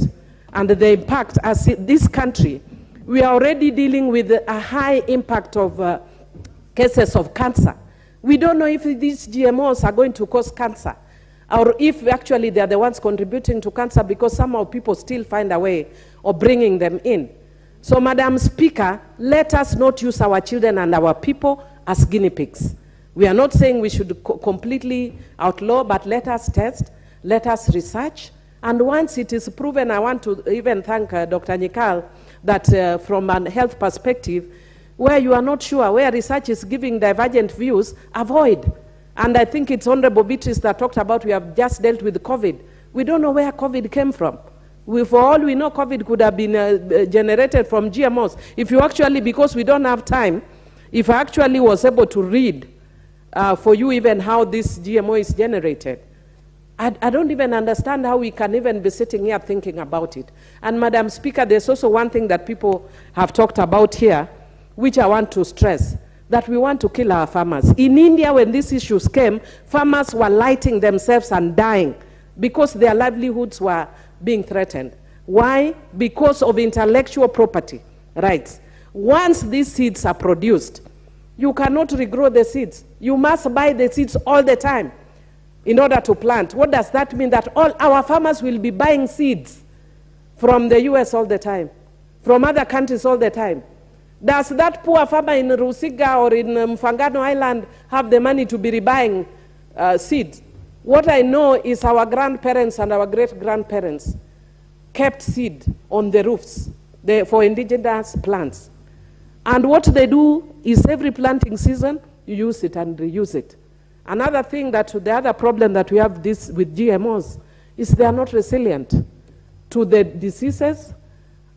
and the impact as this country. We are already dealing with a high impact of cases of cancer. We don't know if these GMOs are going to cause cancer, or if actually they are the ones contributing to cancer, because somehow people still find a way of bringing them in. So, Madam Speaker, let us not use our children and our people as guinea pigs. We are not saying we should completely outlaw, but let us test, let us research, and once it is proven, I want to even thank Dr. Nyikal, that from a health perspective, where you are not sure, where research is giving divergent views, avoid. And I think it's Honorable Beatrice that talked about we have just dealt with COVID. We don't know where COVID came from. For all we know, COVID could have been generated from GMOs. If you actually, because we don't have time, if I actually was able to read for you even how this GMO is generated, I don't even understand how we can even be sitting here thinking about it. And Madam Speaker, there's also one thing that people have talked about here, which I want to stress, that we want to kill our farmers. In India, when these issues came, farmers were lighting themselves and dying because their livelihoods were being threatened. Why? Because of intellectual property rights. Once these seeds are produced, you cannot regrow the seeds. You must buy the seeds all the time in order to plant. What does that mean? That all our farmers will be buying seeds from the US all the time, from other countries all the time. Does that poor farmer in Rusiga or in Mfangano Island have the money to be rebuying seeds? What I know is our grandparents and our great-grandparents kept seed on the roofs for indigenous plants. And what they do is every planting season, you use it and reuse it. Another thing that the other problem that we have with GMOs is they are not resilient to the diseases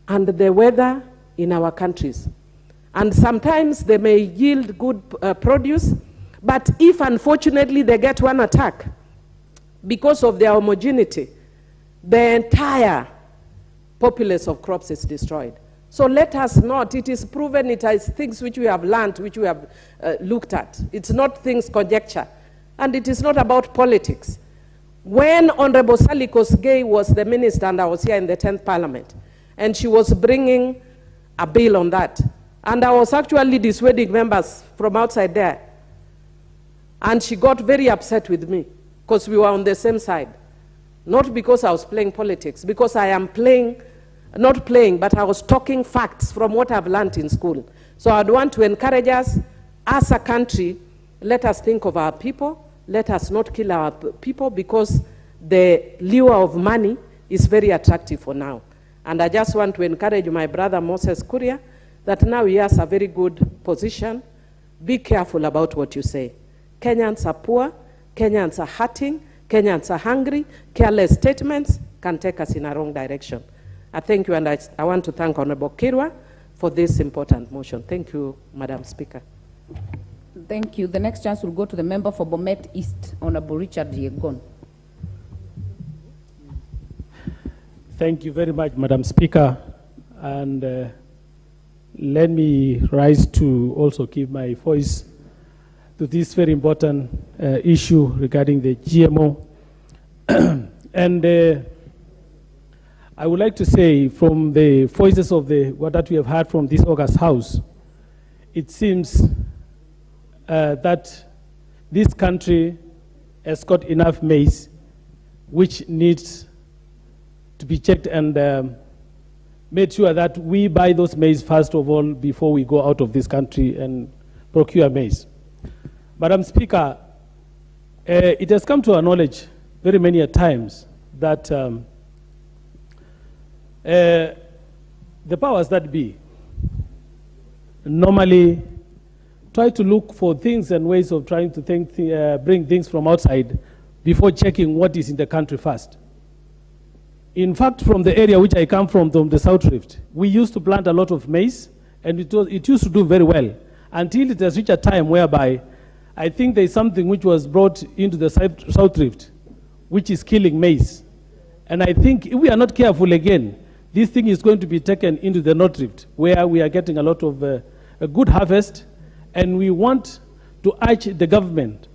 and the weather in our countries. And sometimes they may yield good produce, but if unfortunately they get one attack, because of their homogeneity, the entire populace of crops is destroyed. So let us not, it is proven, it is things which we have learned, which we have looked at. It's not things conjecture. And it is not about politics. When Honorable Sally Kosgei was the minister, and I was here in the 10th Parliament, and she was bringing a bill on that, and I was actually dissuading members from outside there. And she got very upset with me because we were on the same side. Not because I was playing politics, because I am not playing, but I was talking facts from what I've learned in school. So I'd want to encourage us, as a country, let us think of our people. Let us not kill our people, because the lure of money is very attractive for now. And I just want to encourage my brother Moses Kuria that now he has a very good position. Be careful about what you say. Kenyans are poor, Kenyans are hurting, Kenyans are hungry. Careless statements can take us in a wrong direction. I thank you, and I want to thank Honorable Kirwa for this important motion. Thank you, Madam Speaker. Thank you. The next chance will go to the member for Bomet East, Honorable Richard Yegon. Thank you very much, Madam Speaker. And let me rise to also give my voice to this very important issue regarding the GMO. And I would like to say, from the voices of what that we have heard from this August House, it seems that this country has got enough maize, which needs to be checked and made sure that we buy those maize first of all before we go out of this country and procure maize. Madam Speaker, it has come to our knowledge very many a times that the powers that be normally try to look for things and ways of trying to bring things from outside before checking what is in the country first. In fact, from the area which I come from the South Rift, we used to plant a lot of maize, and it used to do very well until it has reached a time whereby I think there is something which was brought into the South Rift, which is killing maize. And I think if we are not careful again, this thing is going to be taken into the North Rift, where we are getting a lot of a good harvest, and we want to urge the government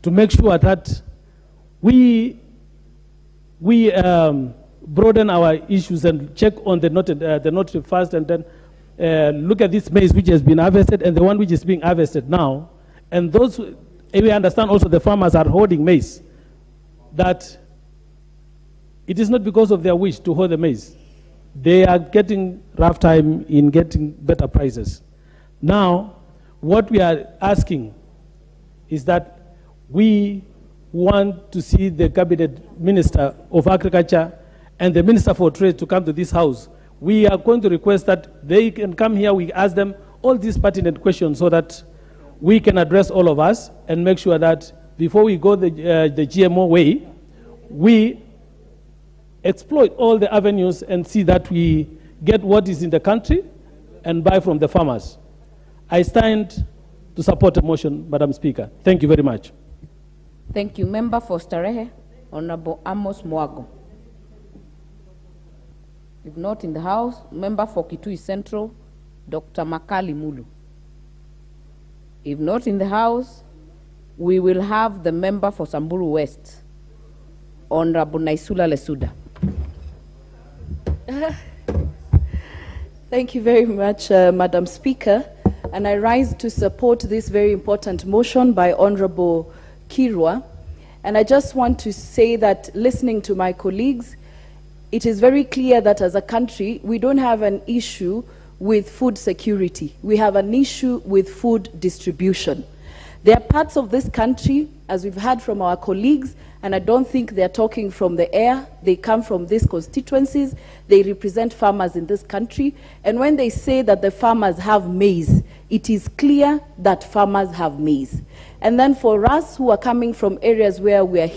to make sure that we broaden our issues and check on the North Rift first, and then look at this maize which has been harvested and the one which is being harvested now. And those, we understand also the farmers are hoarding maize, that it is not because of their wish to hoard the maize. They are getting rough time in getting better prices. Now, what we are asking is that we want to see the Cabinet Minister of Agriculture and the Minister for Trade to come to this house. We are going to request that they can come here. We ask them all these pertinent questions so that we can address all of us and make sure that before we go the GMO way, we exploit all the avenues and see that we get what is in the country and buy from the farmers. I stand to support the motion, Madam Speaker. Thank you very much. Thank you. Member for Starehe, Honorable Amos Mwago. If not in the House, Member for Kitui Central, Dr. Makali Mulu. If not in the House, we will have the member for Samburu West, Honorable Naisula Lesuda. Thank you very much, Madam Speaker. And I rise to support this very important motion by Honorable Kirwa. And I just want to say that, listening to my colleagues, it is very clear that as a country, we don't have an issue with food security. We have an issue with food distribution. There are parts of this country, as we've heard from our colleagues, and I don't think they're talking from the air. They come from these constituencies. They represent farmers in this country. And when they say that the farmers have maize, it is clear that farmers have maize. And then for us who are coming from areas where we are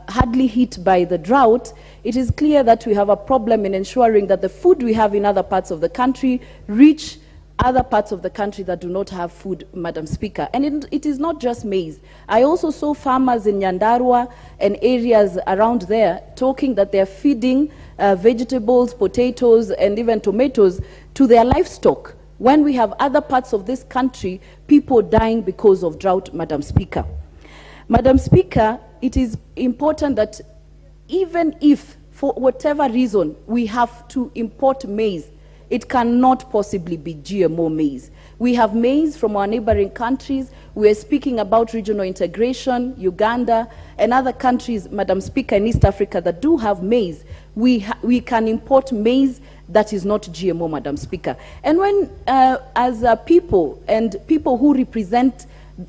hardly hit by the drought, it is clear that we have a problem in ensuring that the food we have in other parts of the country reach other parts of the country that do not have food, Madam Speaker. And it is not just maize. I also saw farmers in Nyandarua and areas around there talking that they're feeding vegetables, potatoes, and even tomatoes to their livestock, when we have other parts of this country, people dying because of drought, Madam Speaker. Madam Speaker, it is important that even if, for whatever reason, we have to import maize, it cannot possibly be GMO maize. We have maize from our neighboring countries. We are speaking about regional integration, Uganda, and other countries, Madam Speaker, in East Africa that do have maize. We can import maize that is not GMO, Madam Speaker. And when, as a people and people who represent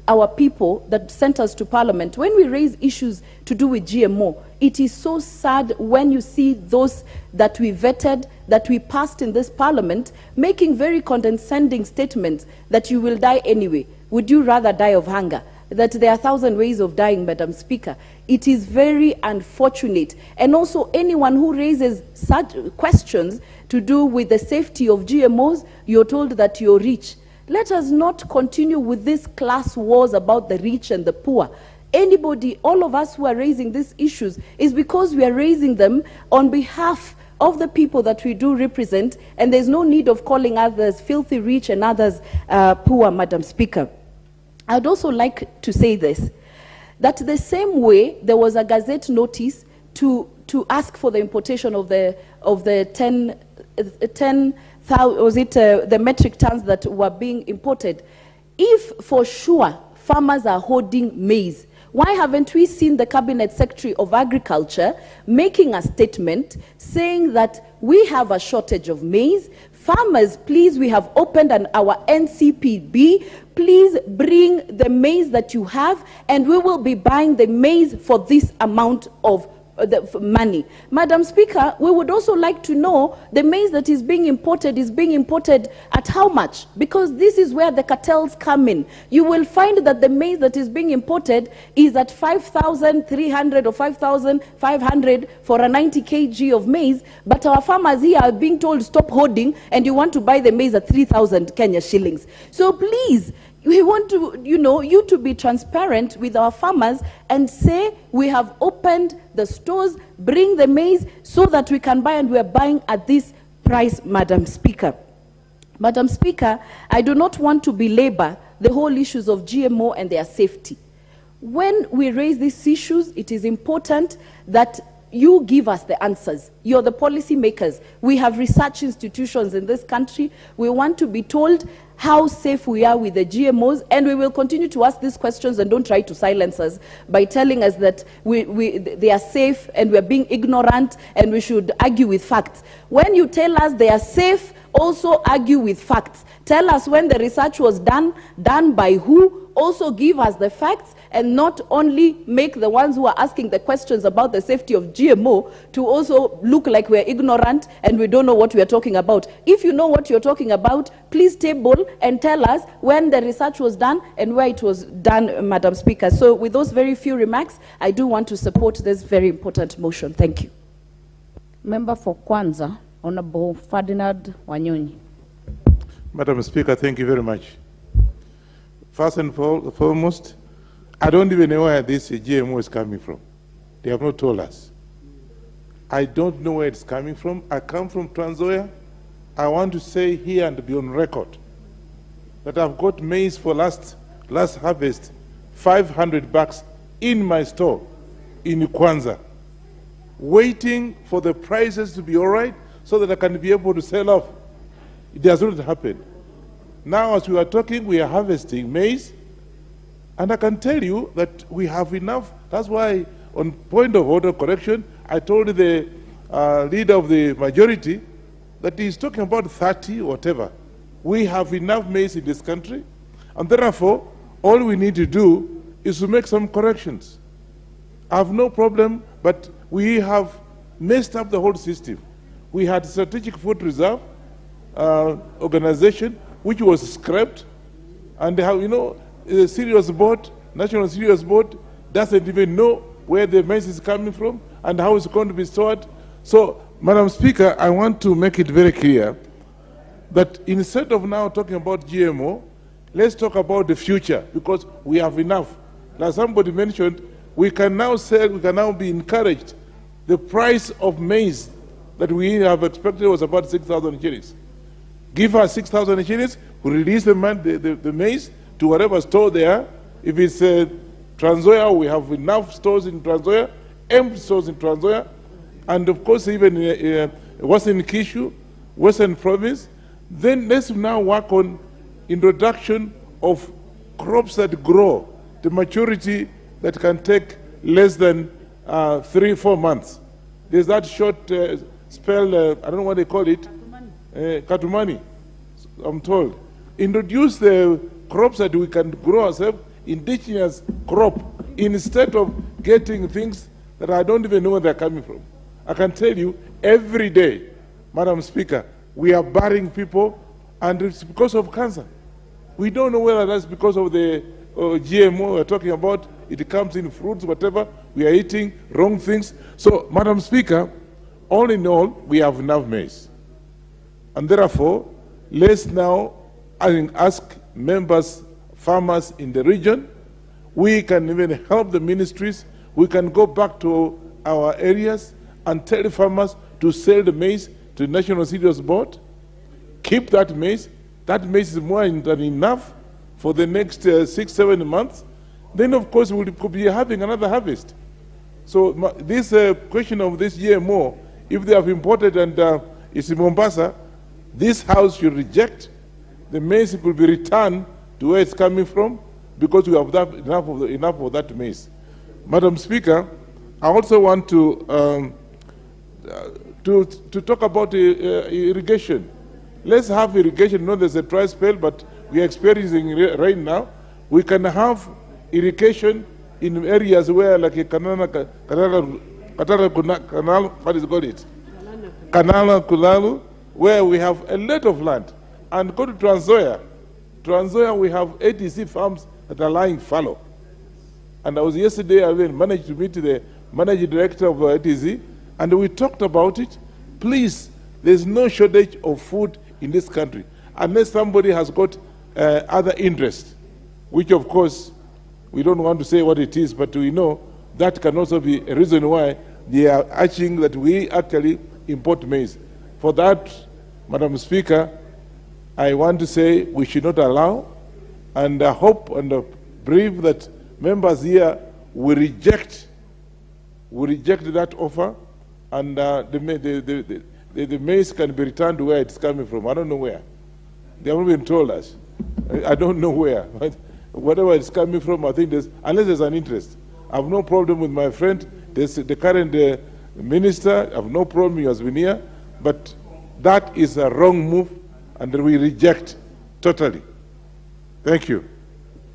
our people that sent us to Parliament, when we raise issues to do with GMO, it is so sad when you see those that we vetted, that we passed in this Parliament, making very condescending statements that you will die anyway. Would you rather die of hunger? that there are 1,000 ways of dying, Madam Speaker. It is very unfortunate. And also anyone who raises such questions to do with the safety of GMOs, you're told that you're rich. Let us not continue with these class wars about the rich and the poor. Anybody, all of us who are raising these issues is because we are raising them on behalf of the people that we do represent, and there's no need of calling others filthy rich and others poor, Madam Speaker. I'd also like to say this, that the same way there was a Gazette notice to ask for the importation of the 10,000, was it the metric tons that were being imported. If for sure farmers are hoarding maize, why haven't we seen the Cabinet Secretary of Agriculture making a statement saying that we have a shortage of maize? Farmers, please, we have opened our NCPB. Please bring the maize that you have, and we will be buying the maize for this amount of money. Madam Speaker, we would also like to know the maize that is being imported at how much? Because this is where the cartels come in. You will find that the maize that is being imported is at 5,300 or 5,500 for a 90 kg of maize, but our farmers here are being told stop hoarding, and you want to buy the maize at 3,000 Kenya shillings. So please, we want to, you to be transparent with our farmers and say we have opened the stores, bring the maize so that we can buy, and we are buying at this price, Madam Speaker. Madam Speaker, I do not want to belabor the whole issues of GMO and their safety. When we raise these issues, it is important that you give us the answers. You're the policy makers. We have research institutions in this country. We want to be told how safe we are with the GMOs, and we will continue to ask these questions, and don't try to silence us by telling us that they are safe and we're being ignorant and we should argue with facts. When you tell us they are safe, also argue with facts. Tell us when the research was done by who, also give us the facts, and not only make the ones who are asking the questions about the safety of GMO to also look like we're ignorant and we don't know what we are talking about. If you know what you're talking about, please table and tell us when the research was done and where it was done, Madam Speaker. So with those very few remarks, I do want to support this very important motion. Thank you. Member for Kwanza, Honorable Ferdinand Wanyonyi. Madam Speaker, thank you very much. First and foremost, I don't even know where this GMO is coming from. They have not told us. I don't know where it's coming from. I come from Trans Nzoia. I want to say here and be on record that I've got maize for last harvest, 500 bucks in my store in Kwanza, waiting for the prices to be all right so that I can be able to sell off. It does not happen. Now, as we are talking, we are harvesting maize, and I can tell you that we have enough. That's why, on point of order correction, I told the leader of the majority that he's talking about 30 or whatever. We have enough maize in this country, and therefore, all we need to do is to make some corrections. I have no problem, but we have messed up the whole system. We had Strategic Food Reserve organization, which was scrapped, and the serious board, National Serious Board, doesn't even know where the maize is coming from and how it's going to be stored. So, Madam Speaker, I want to make it very clear that instead of now talking about GMO, let's talk about the future, because we have enough. Like somebody mentioned, we can now sell, we can now be encouraged. The price of maize that we have expected was about 6,000 shillings. Give us 6,000 shillings, we release the maize to whatever store there. If it's Trans Nzoia, we have enough stores in Trans Nzoia, empty stores in Trans Nzoia, and of course even Western Kishu, Western Province. Then let's now work on introduction of crops that grow to maturity that can take less than 3-4 months. There's that short spell, I don't know what they call it, Katumani, I'm told. Introduce the crops that we can grow ourselves, indigenous crop, instead of getting things that I don't even know where they're coming from. I can tell you, every day, Madam Speaker, we are burying people, and it's because of cancer. We don't know whether that's because of the GMO we're talking about. It comes in fruits, whatever. We are eating wrong things. So, Madam Speaker, all in all, we have enough maize. And therefore, let's now ask members, farmers in the region. We can even help the ministries. We can go back to our areas and tell the farmers to sell the maize to the National Cereals Board. Keep that maize. That maize is more than enough for the next 6-7 months. Then, of course, we could be having another harvest. So this question of this GMO, if they have imported and it's in Mombasa, this House should reject. The maize could be returned to where it's coming from, because we have enough of that maize. Madam Speaker, I also want to talk about irrigation. Let's have irrigation. No, there's a dry spell, but we are experiencing rain now. We can have irrigation in areas where, like a canal, what is it called? Canal Kulalu, where we have a lot of land. And go to Trans Nzoia. Trans Nzoia, we have ATC farms that are lying fallow. And I was yesterday, I managed to meet the managing director of ATC, and we talked about it. Please, there's no shortage of food in this country, unless somebody has got other interests, which of course, we don't want to say what it is, but we know that can also be a reason why they are urging that we actually import maize. For that, Madam Speaker, I want to say we should not allow, and I hope and believe that members here will reject that offer, and the maize can be returned to where it's coming from. I don't know where. They haven't even told us. I don't know where. But whatever it's coming from, I think unless there's an interest. I have no problem with my friend, the current minister. I have no problem, he has been here. But that is a wrong move, and we reject totally. Thank you.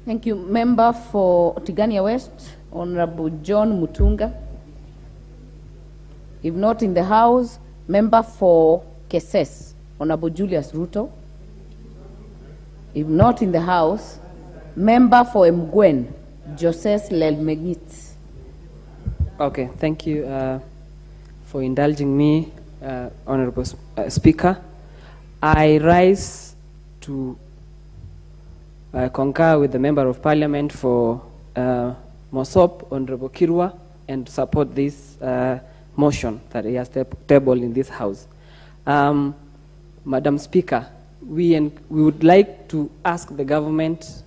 Thank you. Member for Tigania West, Honorable John Mutunga. If not in the House, member for Keses, Honorable Julius Ruto. If not in the House, member for Mgwen, Joseph Lelmegit. Okay, thank you for indulging me, Honorable Speaker. I rise to concur with the Member of Parliament for Mosop, Honorable Kirwa, and support this motion that he has tabled in this House. Madam Speaker, we would like to ask the government,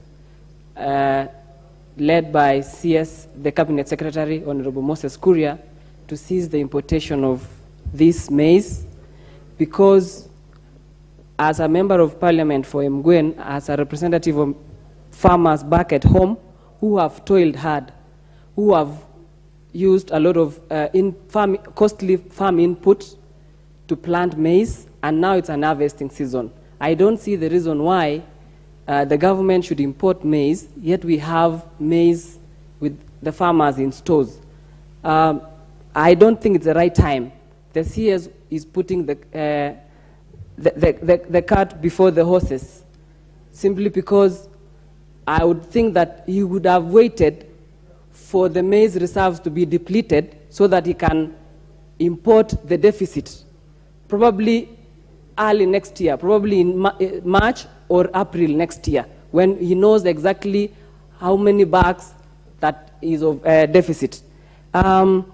led by CS, the Cabinet Secretary, Honorable Moses Kuria, to cease the importation of this maize, because as a Member of Parliament for Mgwen, as a representative of farmers back at home who have toiled hard, who have used a lot of costly farm input to plant maize, and now it's an harvesting season. I don't see the reason why the government should import maize, yet we have maize with the farmers in stores. I don't think it's the right time. The CS is putting the cart before the horses, simply because I would think that he would have waited for the maize reserves to be depleted so that he can import the deficit, probably early next year, probably in March or April next year, when he knows exactly how many bags that is of deficit. On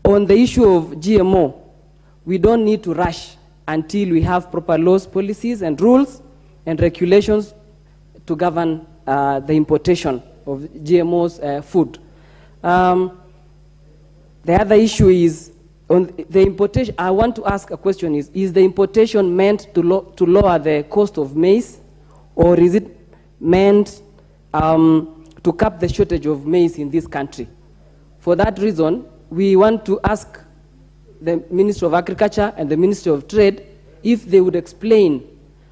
the issue of GMO, we don't need to rush until we have proper laws, policies, and rules and regulations to govern the importation of GMO's food. The other issue is on the importation. I want to ask a question: is the importation meant to lower the cost of maize, or is it meant to cap the shortage of maize in this country? For that reason, we want to ask the Ministry of Agriculture and the Ministry of Trade if they would explain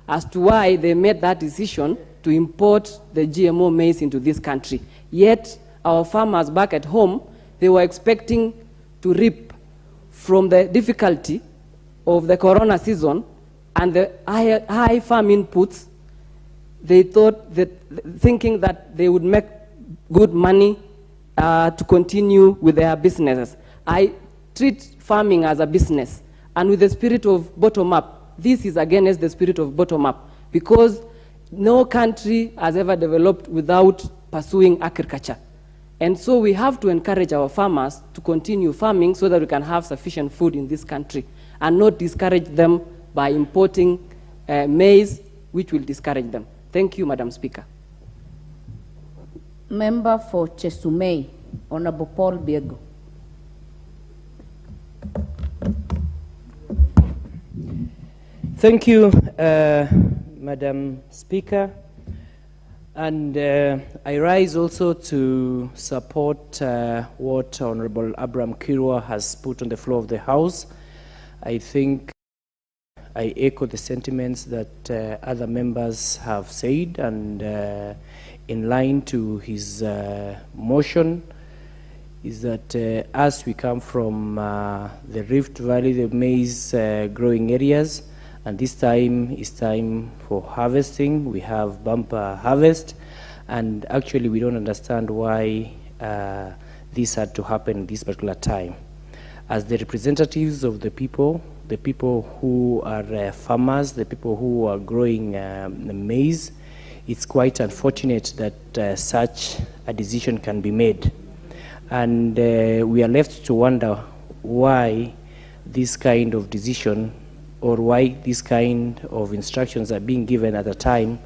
as to why they made that decision to import the GMO maize into this country. Yet, our farmers back at home, they were expecting to reap from the difficulty of the corona season and the high farm inputs they thought that, thinking that they would make good money to continue with their businesses. I treat farming as a business, and with the spirit of bottom-up. This is against the spirit of bottom-up, because no country has ever developed without pursuing agriculture. And so we have to encourage our farmers to continue farming so that we can have sufficient food in this country, and not discourage them by importing maize, which will discourage them. Thank you, Madam Speaker. Member for Chesumei, Honorable Paul Biego. Thank you, Madam Speaker. And I rise also to support what Honorable Abraham Kirwa has put on the floor of the House. I think I echo the sentiments that other members have said, and in line to his motion is that as we come from the Rift Valley, the maize growing areas, and this time is time for harvesting. We have bumper harvest, and actually we don't understand why this had to happen this particular time. As the representatives of the people who are farmers, the people who are growing maize, it's quite unfortunate that such a decision can be made. And we are left to wonder why this kind of decision, or why this kind of instructions are being given at a time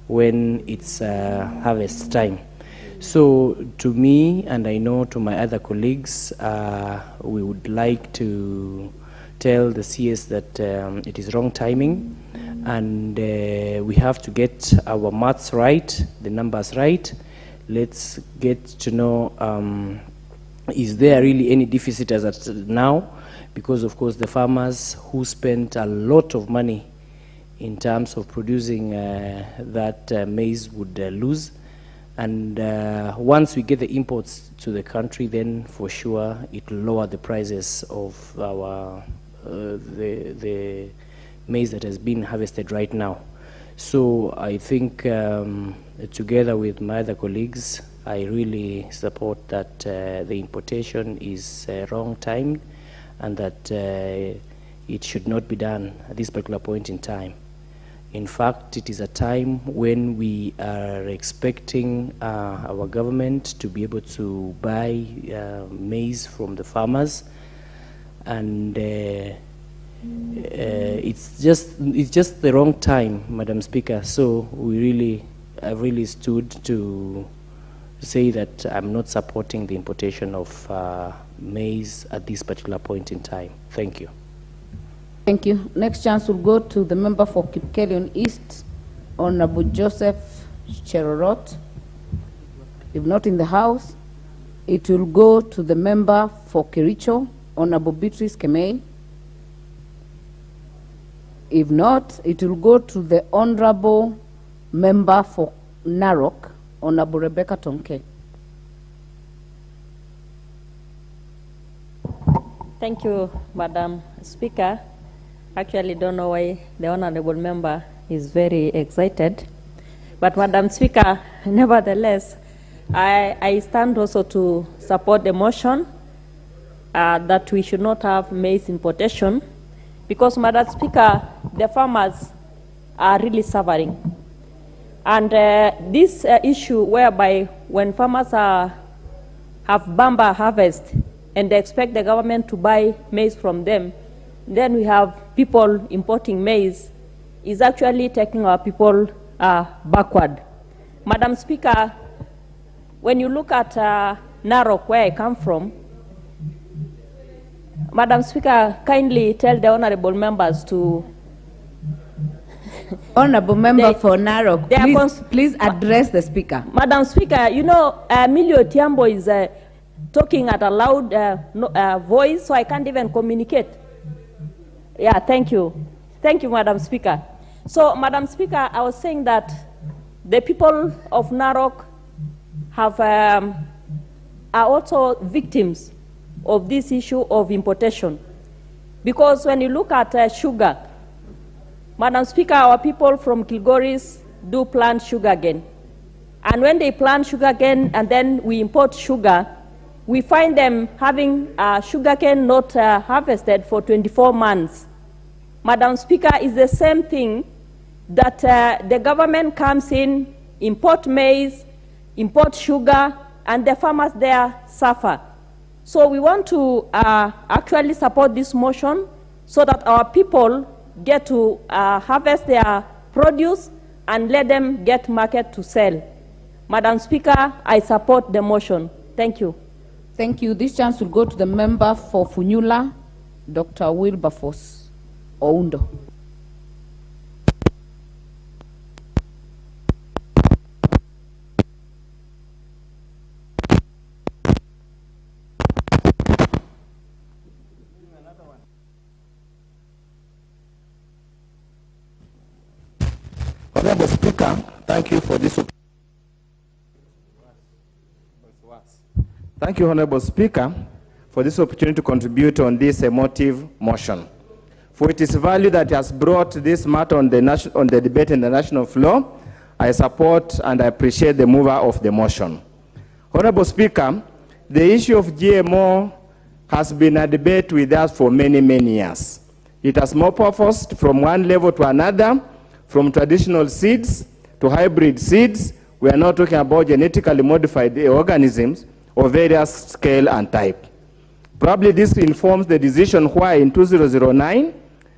when it's harvest time. So to me, and I know to my other colleagues, we would like to tell the CS that it is wrong timing, and we have to get our maths right, the numbers right. Let's get to know, is there really any deficit as at now? Because of course the farmers who spent a lot of money in terms of producing that maize would lose. And once we get the imports to the country, then for sure it will lower the prices of our the maize that has been harvested right now. So I think together with my other colleagues, I really support that the importation is wrong timed, and that it should not be done at this particular point in time. In fact, it is a time when we are expecting our government to be able to buy maize from the farmers, and it's just the wrong time, Madam Speaker. So I've really stood to say that I'm not supporting the importation of maize at this particular point in time. Thank you. Thank you. Next chance will go to the member for Kipkelion East, Honorable Joseph Cherorot. If not in the House, it will go to the member for Kericho, Honorable Beatrice Kemei. If not, it will go to the Honorable member for Narok, Honorable Rebecca Tonke. Thank you, Madam Speaker. Actually, don't know why the honorable member is very excited. But Madam Speaker, nevertheless, I stand also to support the motion that we should not have maize importation, because, Madam Speaker, the farmers are really suffering. And this issue whereby when farmers have bumper harvest and they expect the government to buy maize from them, then we have people importing maize, is actually taking our people backward. Madam Speaker, when you look at Narok, where I come from, Madam Speaker, kindly tell the honorable members to... Honorable member for Narok, please address the Speaker. Madam Speaker, you know, Emilio Tiambo is talking at a loud voice, so I can't even communicate. Yeah, thank you. Thank you, Madam Speaker. So, Madam Speaker, I was saying that the people of Narok have, are also victims of this issue of importation. Because when you look at sugar, Madam Speaker, our people from Kilgoris do plant sugarcane. And when they plant sugarcane and then we import sugar, we find them having sugarcane not harvested for 24 months. Madam Speaker, it's the same thing that the government comes in, import maize, import sugar, and the farmers there suffer. So we want to actually support this motion so that our people get to harvest their produce and let them get market to sell. Madam Speaker, I support the motion. Thank you. Thank you. This chance will go to the member for Funyula, Dr. Wilberforce Oundo. Honorable Speaker, thank you for this opportunity. Thank you, Honorable Speaker, for this opportunity to contribute on this emotive motion. For it is value that has brought this matter on the debate in the national floor. I support and I appreciate the mover of the motion. Honorable Speaker, the issue of GMO has been a debate with us for many, many years. It has metamorphosed from one level to another, from traditional seeds to hybrid seeds. We are now talking about genetically modified organisms of various scale and type. Probably this informs the decision why in 2009,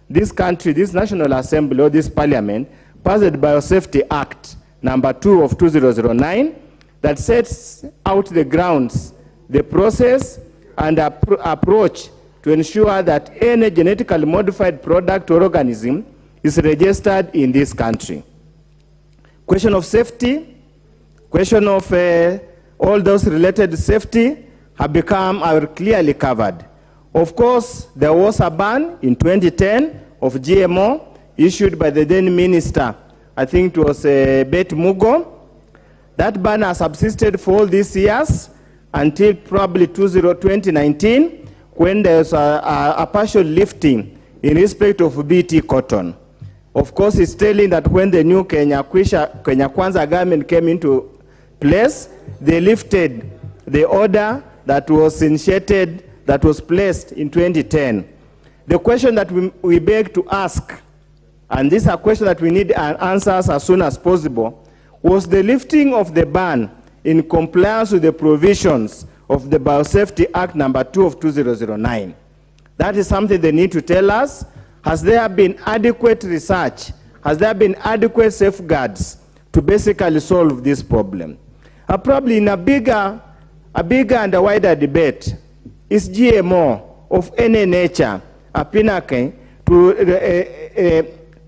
this country, this National Assembly or this Parliament passed the Biosafety Act number 2 of 2009 that sets out the grounds, the process and approach to ensure that any genetically modified product or organism is registered in this country. Question of safety, question of all those related safety are clearly covered. Of course, there was a ban in 2010 of GMO issued by the then minister, I think it was Bet Mugo. That ban has subsisted for all these years until probably 2019 when there was a partial lifting in respect of BT cotton. Of course, it's telling that when the new Kenya Kwanza government came into place, they lifted the order that was initiated, that was placed in 2010. The question that we beg to ask, and this is a question that we need answers as soon as possible, was the lifting of the ban in compliance with the provisions of the Biosafety Act number 2 of 2009. That is something they need to tell us. Has there been adequate research? Has there been adequate safeguards to basically solve this problem? Probably in a bigger and a wider debate, is GMO of any nature a pinnacle to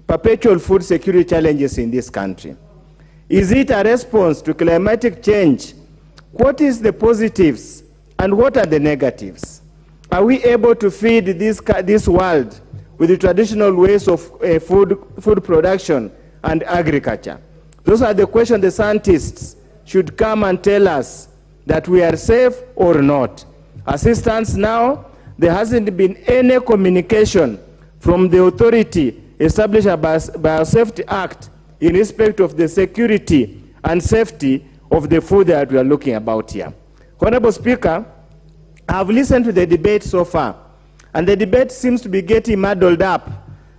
perpetual food security challenges in this country? Is it a response to climatic change? What is the positives and what are the negatives? Are we able to feed this world with the traditional ways of food production and agriculture? Those are the questions the scientists should come and tell us that we are safe or not. As it stands now, there hasn't been any communication from the authority established by Biosafety Act in respect of the security and safety of the food that we are looking about here. Honorable Speaker, I have listened to the debate so far, and the debate seems to be getting muddled up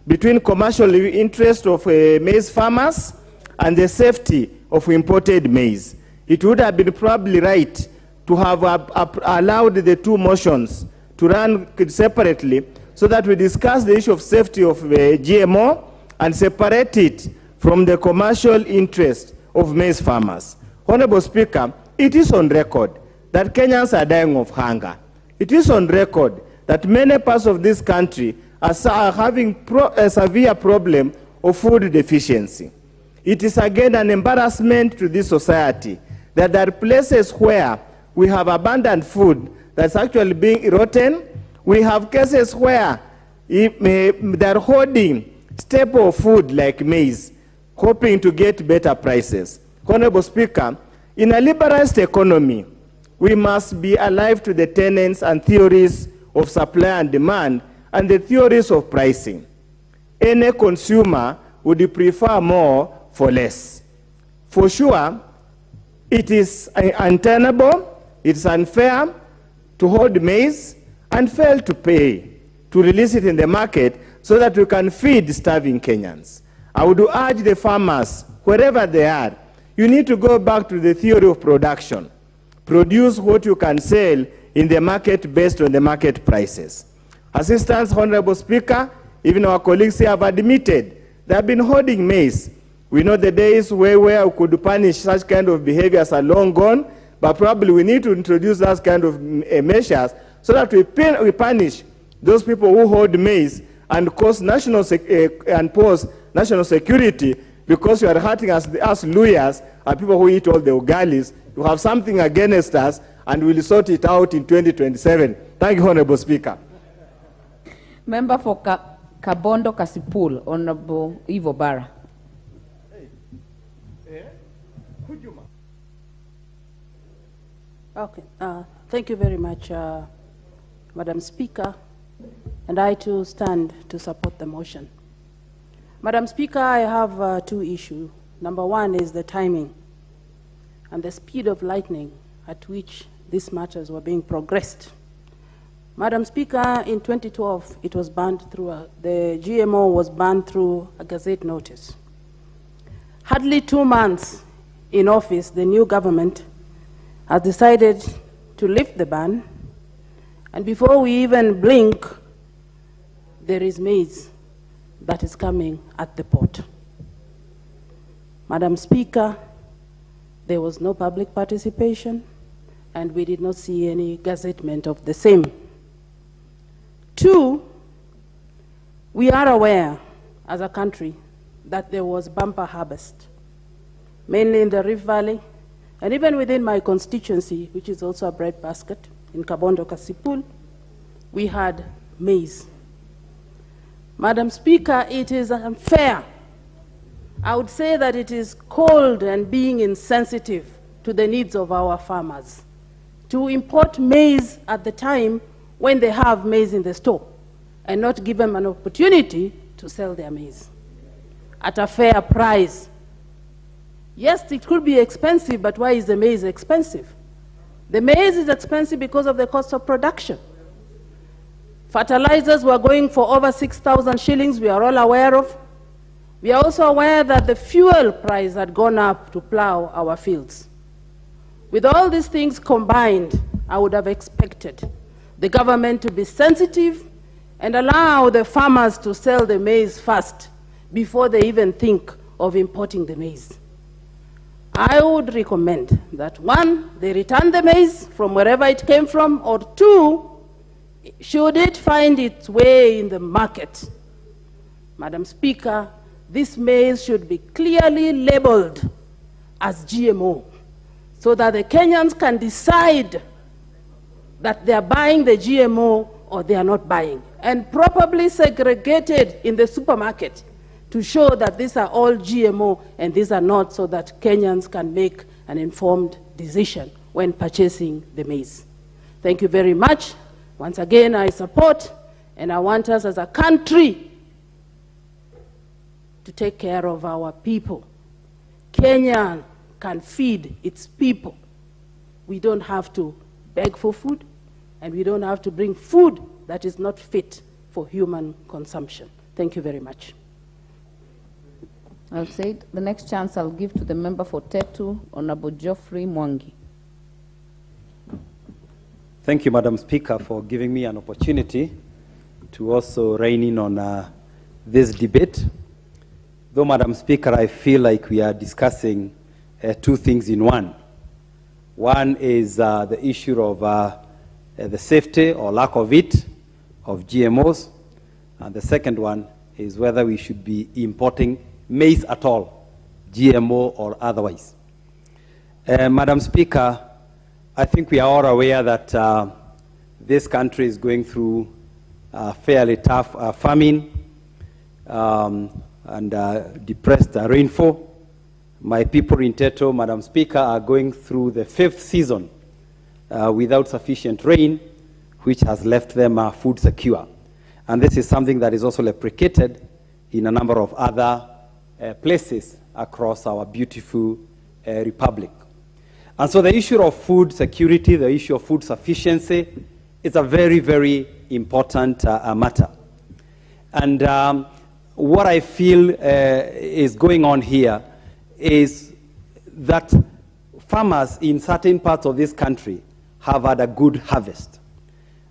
between commercial interest of maize farmers and the safety of imported maize. It would have been probably right to have allowed the two motions to run separately so that we discuss the issue of safety of GMO and separate it from the commercial interest of maize farmers. Honorable Speaker, it is on record that Kenyans are dying of hunger. It is on record that many parts of this country are having a severe problem of food deficiency. It is again an embarrassment to this society that there are places where we have abundant food that's actually being rotten. We have cases where they're hoarding staple food like maize, hoping to get better prices. Honorable Speaker, in a liberalized economy, we must be alive to the tenets and theories of supply and demand and the theories of pricing. Any consumer would prefer more for less. For sure, it is untenable, it's unfair to hold maize and fail to pay, to release it in the market so that we can feed starving Kenyans. I would urge the farmers, wherever they are, you need to go back to the theory of production. Produce what you can sell in the market based on the market prices. Assistant Honorable Speaker, even our colleagues here have admitted they have been hoarding maize. We know the days where we could punish such kind of behaviors are long gone, but probably we need to introduce that kind of measures so that we punish those people who hoard maize and cause national security, because you are hurting us lawyers and people who eat all the ugalis. You have something against us, and we'll sort it out in 2027. Thank you, Honorable Speaker. Member for Kabondo Kasipul, Honorable Ivo Barra. Okay, thank you very much, Madam Speaker, and I too stand to support the motion. Madam Speaker, I have two issues. Number one is the timing and the speed of lightning at which these matters were being progressed. Madam Speaker, in 2012, it was banned through, the GMO was banned through a Gazette notice. Hardly 2 months in office, the new government has decided to lift the ban, and before we even blink, there is maize that is coming at the port. Madam Speaker, there was no public participation, and we did not see any gazettement of the same. Two, we are aware as a country that there was bumper harvest, mainly in the Rift Valley, and even within my constituency, which is also a breadbasket, in Kabondo Kasipul, we had maize. Madam Speaker, it is unfair. I would say that it is cold and being insensitive to the needs of our farmers to import maize at the time when they have maize in the store and not give them an opportunity to sell their maize at a fair price. Yes, it could be expensive, but why is the maize expensive? The maize is expensive because of the cost of production. Fertilizers were going for over 6,000 shillings, we are all aware of. We are also aware that the fuel price had gone up to plow our fields. With all these things combined, I would have expected the government to be sensitive and allow the farmers to sell the maize first before they even think of importing the maize. I would recommend that, one, they return the maize from wherever it came from, or two, should it find its way in the market, Madam Speaker, this maize should be clearly labeled as GMO so that the Kenyans can decide that they are buying the GMO or they are not buying, and properly segregated in the supermarket to show that these are all GMO and these are not, so that Kenyans can make an informed decision when purchasing the maize. Thank you very much. Once again, I support, and I want us as a country to take care of our people. Kenya can feed its people. We don't have to beg for food, and we don't have to bring food that is not fit for human consumption. Thank you very much. I'll say it. The next chance I'll give to the member for Tetu, Honorable Geoffrey Mwangi. Thank you, Madam Speaker, for giving me an opportunity to also rein in on this debate. Though, Madam Speaker, I feel like we are discussing two things in one. One is the issue of the safety or lack of it, of GMOs. And the second one is whether we should be importing maize at all, GMO or otherwise. Madam Speaker, I think we are all aware that this country is going through fairly tough famine and depressed rainfall. My people in Teto, Madam Speaker, are going through the 5th season without sufficient rain, which has left them food secure. And this is something that is also replicated in a number of other places across our beautiful republic. And so the issue of food security, the issue of food sufficiency is a very, very important matter. And what I feel is going on here is that farmers in certain parts of this country have had a good harvest,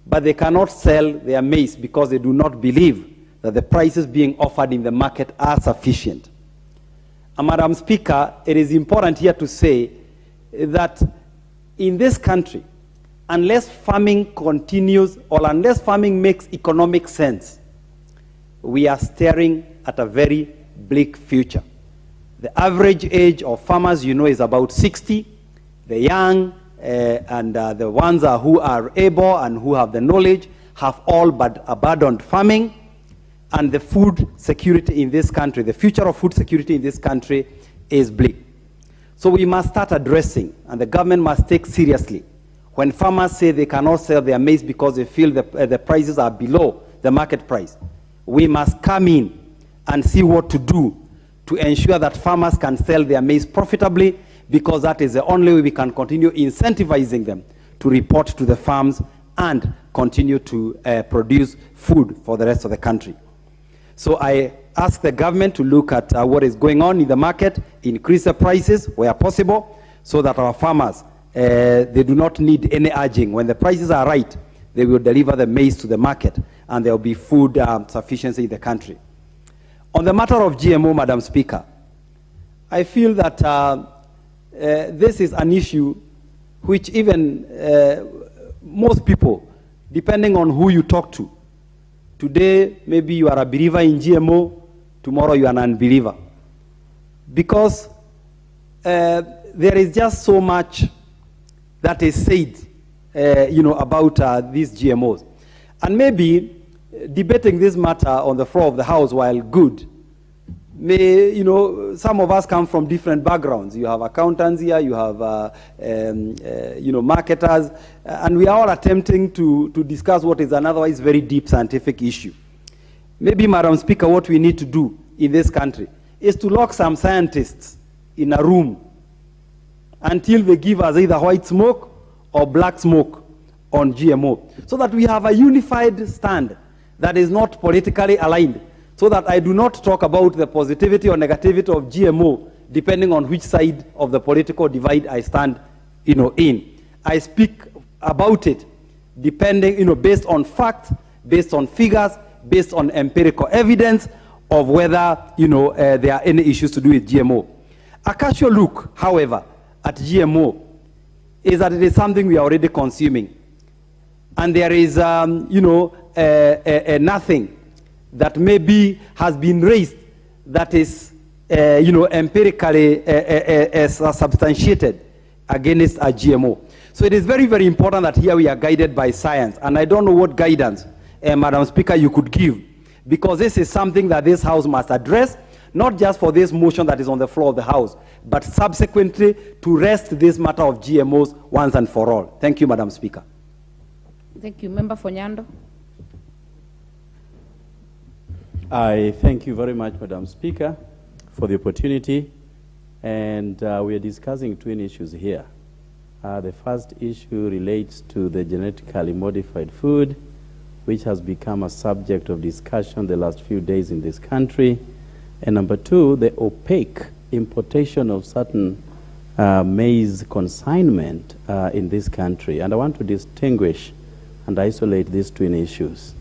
but they cannot sell their maize because they do not believe that the prices being offered in the market are sufficient. And Madam Speaker, it is important here to say that in this country, unless farming continues or unless farming makes economic sense, we are staring at a very bleak future. The average age of farmers, you know, is about 60. The young and the ones who are able and who have the knowledge have all but abandoned farming. And the food security in this country, the future of food security in this country is bleak. So we must start addressing, and the government must take seriously, when farmers say they cannot sell their maize because they feel the prices are below the market price. We must come in and see what to do to ensure that farmers can sell their maize profitably, because that is the only way we can continue incentivizing them to report to the farms and continue to produce food for the rest of the country. So I ask the government to look at what is going on in the market, increase the prices where possible, so that our farmers, they do not need any urging. When the prices are right, they will deliver the maize to the market, and there will be food sufficiency in the country. On the matter of GMO, Madam Speaker, I feel that this is an issue which even most people, depending on who you talk to, today maybe you are a believer in GMO, tomorrow you are an unbeliever. Because there is just so much that is said about these GMOs. And maybe debating this matter on the floor of the House, while good, some of us come from different backgrounds. You have accountants here, you have marketers, and we are all attempting to discuss what is an otherwise very deep scientific issue. Maybe, Madam Speaker, what we need to do in this country is to lock some scientists in a room until they give us either white smoke or black smoke on GMO, so that we have a unified stand that is not politically aligned, so that I do not talk about the positivity or negativity of GMO depending on which side of the political divide I stand in. I speak about it depending, based on facts, based on figures, based on empirical evidence of whether there are any issues to do with GMO. A casual look, however, at GMO is that it is something we are already consuming. And there is, nothing that maybe has been raised that is, empirically substantiated against a GMO. So it is very, very important that here we are guided by science. And I don't know what guidance, Madam Speaker, you could give, because this is something that this House must address, not just for this motion that is on the floor of the House, but subsequently to rest this matter of GMOs once and for all. Thank you, Madam Speaker. Thank you. Member for Nyando. I thank you very much, Madam Speaker, for the opportunity. And we are discussing twin issues here. The first issue relates to the genetically modified food, which has become a subject of discussion the last few days in this country. And number two, the opaque importation of certain maize consignment in this country. And I want to distinguish and isolate these twin issues.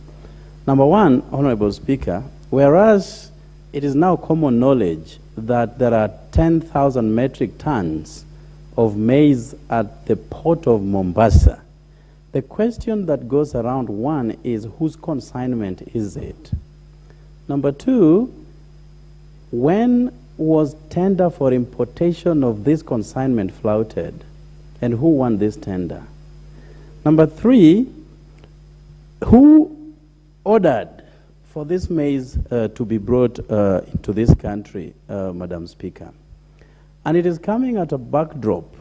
Number one, Honorable Speaker, whereas it is now common knowledge that there are 10,000 metric tons of maize at the port of Mombasa, the question that goes around, one, is whose consignment is it? Number two, when was tender for importation of this consignment flouted, and who won this tender? Number three, who ordered for this maize to be brought into this country, Madam Speaker? And it is coming at a backdrop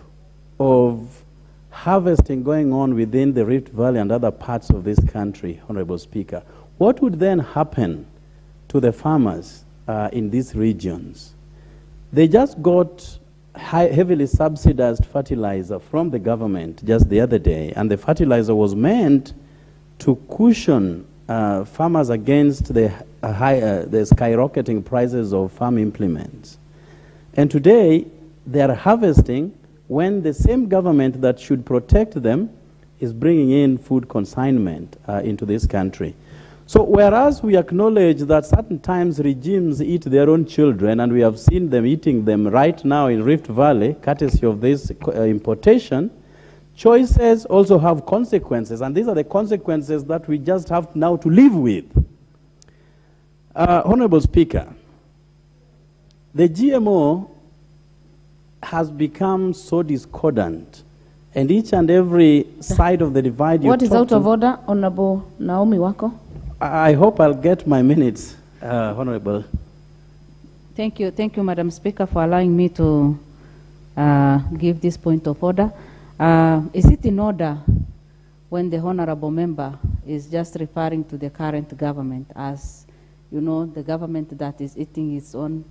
of harvesting going on within the Rift Valley and other parts of this country, Honorable Speaker. What would then happen to the farmers in these regions? They just got heavily subsidized fertilizer from the government just the other day, and the fertilizer was meant to cushion farmers against the skyrocketing prices of farm implements. And today, they are harvesting when the same government that should protect them is bringing in food consignment into this country. So whereas we acknowledge that certain times regimes eat their own children, and we have seen them eating them right now in Rift Valley, courtesy of this importation, choices also have consequences, and these are the consequences that we just have now to live with. Honorable Speaker, the GMO has become so discordant, and each and every side of the divide you What is out of order, Honorable Naomi Wako? I hope I'll get my minutes, Honorable. Thank you, Madam Speaker, for allowing me to give this point of order. Is it in order when the honorable member is just referring to the current government as, you know, the government that is eating its own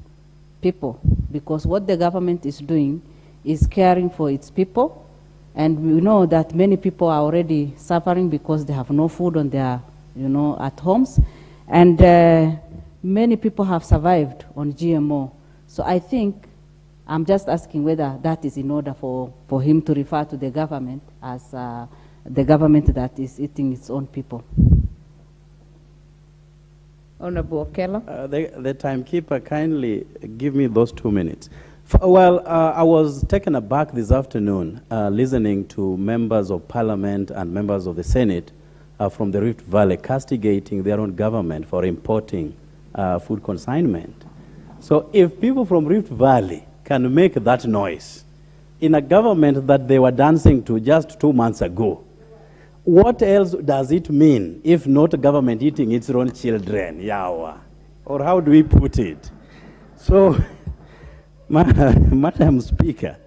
people? Because what the government is doing is caring for its people, and we know that many people are already suffering because they have no food on their, you know, at homes, and many people have survived on GMO. So I think I'm just asking whether that is in order for him to refer to the government as the government that is eating its own people. Honorable Okello. The timekeeper, kindly give me those 2 minutes. Well, I was taken aback this afternoon listening to members of Parliament and members of the Senate from the Rift Valley castigating their own government for importing food consignment. So if people from Rift Valley can make that noise in a government that they were dancing to just 2 months ago, what else does it mean if not a government eating its own children, Yawa? Or how do we put it? So, Madam Speaker,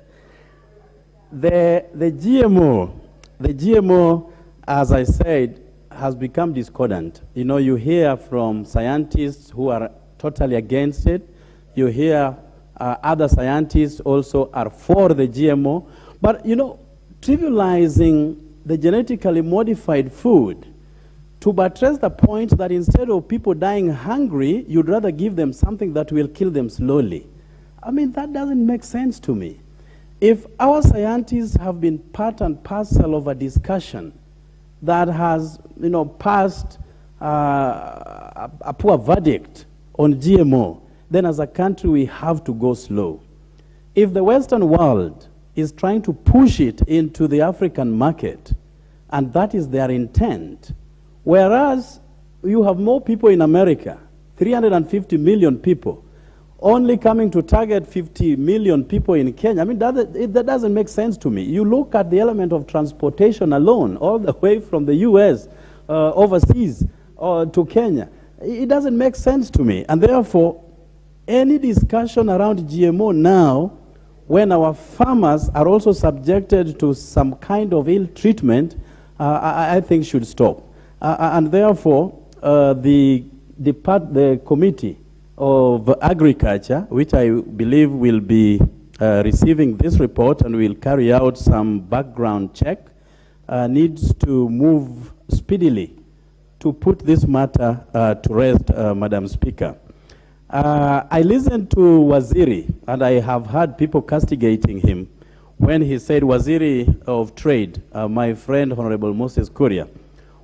the GMO, as I said, has become discordant. You know, you hear from scientists who are totally against it. You hear other scientists also are for the GMO. But, you know, trivializing the genetically modified food to buttress the point that instead of people dying hungry, you'd rather give them something that will kill them slowly. I mean, that doesn't make sense to me. If our scientists have been part and parcel of a discussion that has, you know, passed a poor verdict on GMO, then as a country we have to go slow. If the Western world is trying to push it into the African market, and that is their intent, whereas you have more people in America, 350 million people, only coming to target 50 million people in Kenya. I mean, that doesn't make sense to me. You look at the element of transportation alone, all the way from the US overseas to Kenya. It doesn't make sense to me. And therefore, any discussion around GMO now, when our farmers are also subjected to some kind of ill treatment, I think should stop. And therefore, the committee of agriculture, which I believe will be receiving this report and will carry out some background check, needs to move speedily to put this matter to rest, Madam Speaker. I listened to Waziri, and I have heard people castigating him when he said, Waziri of Trade, my friend Honorable Moses Kuria,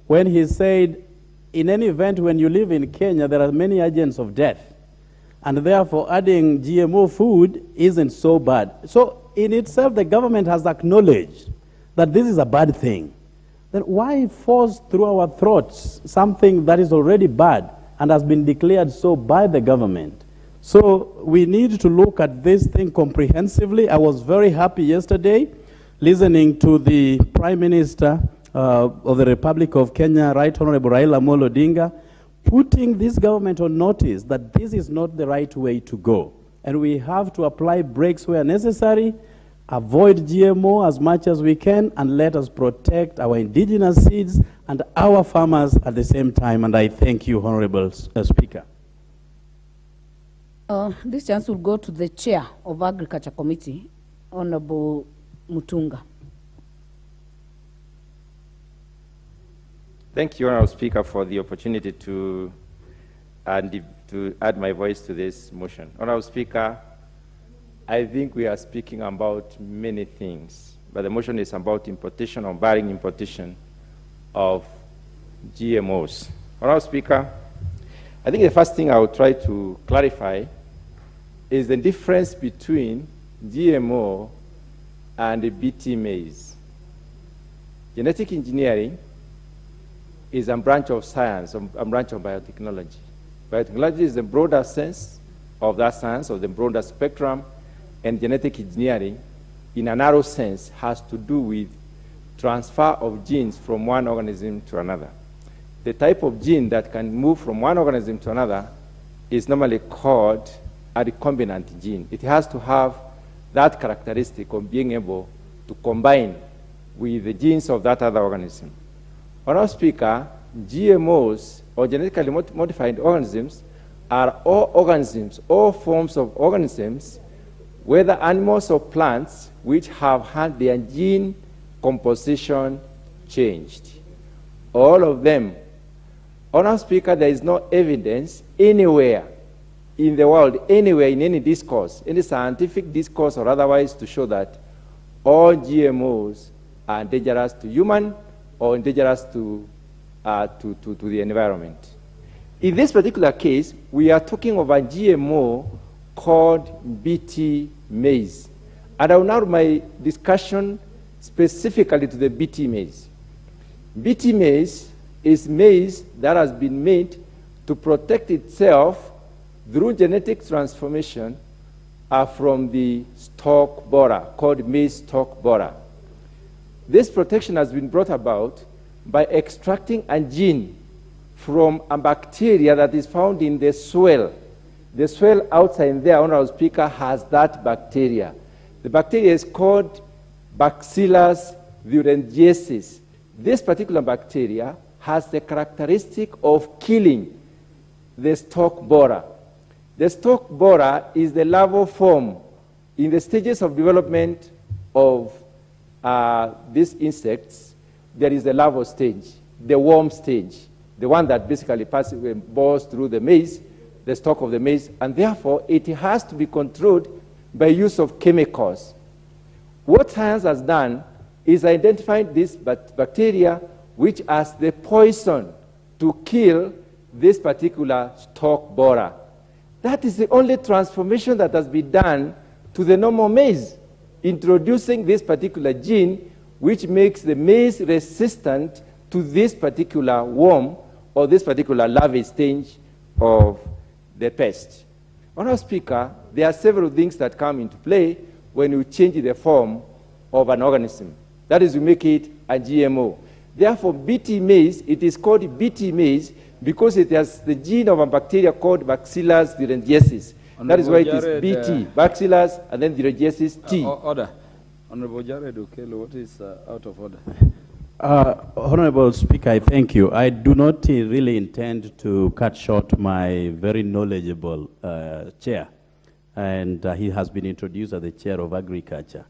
when he said, in any event, when you live in Kenya, there are many agents of death, and therefore adding GMO food isn't so bad. So in itself, the government has acknowledged that this is a bad thing. Then why force through our throats something that is already bad and has been declared so by the government? So we need to look at this thing comprehensively. I was very happy yesterday listening to the Prime Minister of the Republic of Kenya, Right Honorable Raila Amolo Odinga, putting this government on notice that this is not the right way to go. And we have to apply brakes where necessary, avoid GMO as much as we can, and let us protect our indigenous seeds and our farmers at the same time. And I thank you, Honorable Speaker. This chance will go to the chair of Agriculture Committee, Honorable Mutunga. Thank you, Honorable Speaker, for the opportunity to add my voice to this motion. Honorable Speaker, I think we are speaking about many things, but the motion is about importation or barring importation of GMOs. Honorable Speaker, I think the first thing I will try to clarify is the difference between GMO and the BT maize. Genetic engineering is a branch of science, a branch of biotechnology. Biotechnology is the broader sense of that science, of the broader spectrum, and genetic engineering, in a narrow sense, has to do with transfer of genes from one organism to another. The type of gene that can move from one organism to another is normally called a recombinant gene. It has to have that characteristic of being able to combine with the genes of that other organism. Honorable Speaker, GMOs, or genetically modified organisms, are all organisms, all forms of organisms, whether animals or plants, which have had their gene composition changed. All of them. Honorable Speaker, there is no evidence anywhere in the world, anywhere in any discourse, any scientific discourse or otherwise, to show that all GMOs are dangerous to human or dangerous to the environment. In this particular case, we are talking of a GMO called BT maize. And I will narrow my discussion specifically to the BT maize. BT maize is maize that has been made to protect itself through genetic transformation from the stalk borer, called maize stalk borer. This protection has been brought about by extracting a gene from a bacteria that is found in the soil. The soil outside there, Honorable Speaker, has that bacteria. The bacteria is called Bacillus thuringiensis. This particular bacteria has the characteristic of killing the stalk borer. The stalk borer is the larval form in the stages of development of these insects. There is the larval stage, the worm stage, the one that basically bores through the maize, the stalk of the maize, and therefore it has to be controlled by use of chemicals. What science has done is identified this bacteria which has the poison to kill this particular stalk borer. That is the only transformation that has been done to the normal maize, introducing this particular gene which makes the maize resistant to this particular worm or this particular larvae stage of the pest. Honorable Speaker, there are several things that come into play when you change the form of an organism. That is, you make it a GMO. Therefore, BT maize, it is called BT maize because it has the gene of a bacteria called Bacillus thuringiensis. That is why it is BT, Bacillus, and then thuringiensis T. Order. Honorable Jared Okelo, what is out of order? Honorable Speaker, I thank you. I do not really intend to cut short my very knowledgeable chair. And he has been introduced as the chair of agriculture.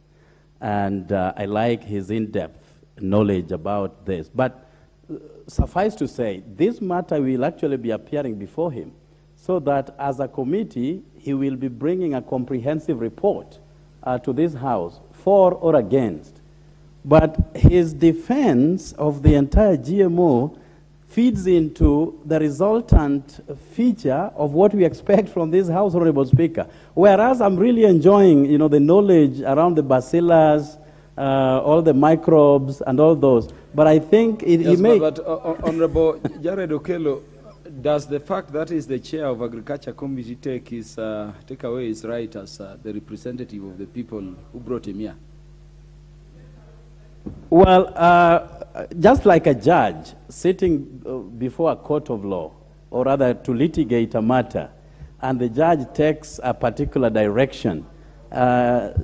And I like his in-depth knowledge about this. But suffice to say, this matter will actually be appearing before him, so that as a committee, he will be bringing a comprehensive report to this House, for or against. But his defense of the entire GMO feeds into the resultant feature of what we expect from this House, Honorable Speaker. Whereas I'm really enjoying, the knowledge around the bacillus, all the microbes and all those. But I think it may... But Honorable Jared Okelo, does the fact that he's the chair of Agriculture Committee take away his right as the representative of the people who brought him here? Well, just like a judge sitting before a court of law, or rather to litigate a matter, and the judge takes a particular direction,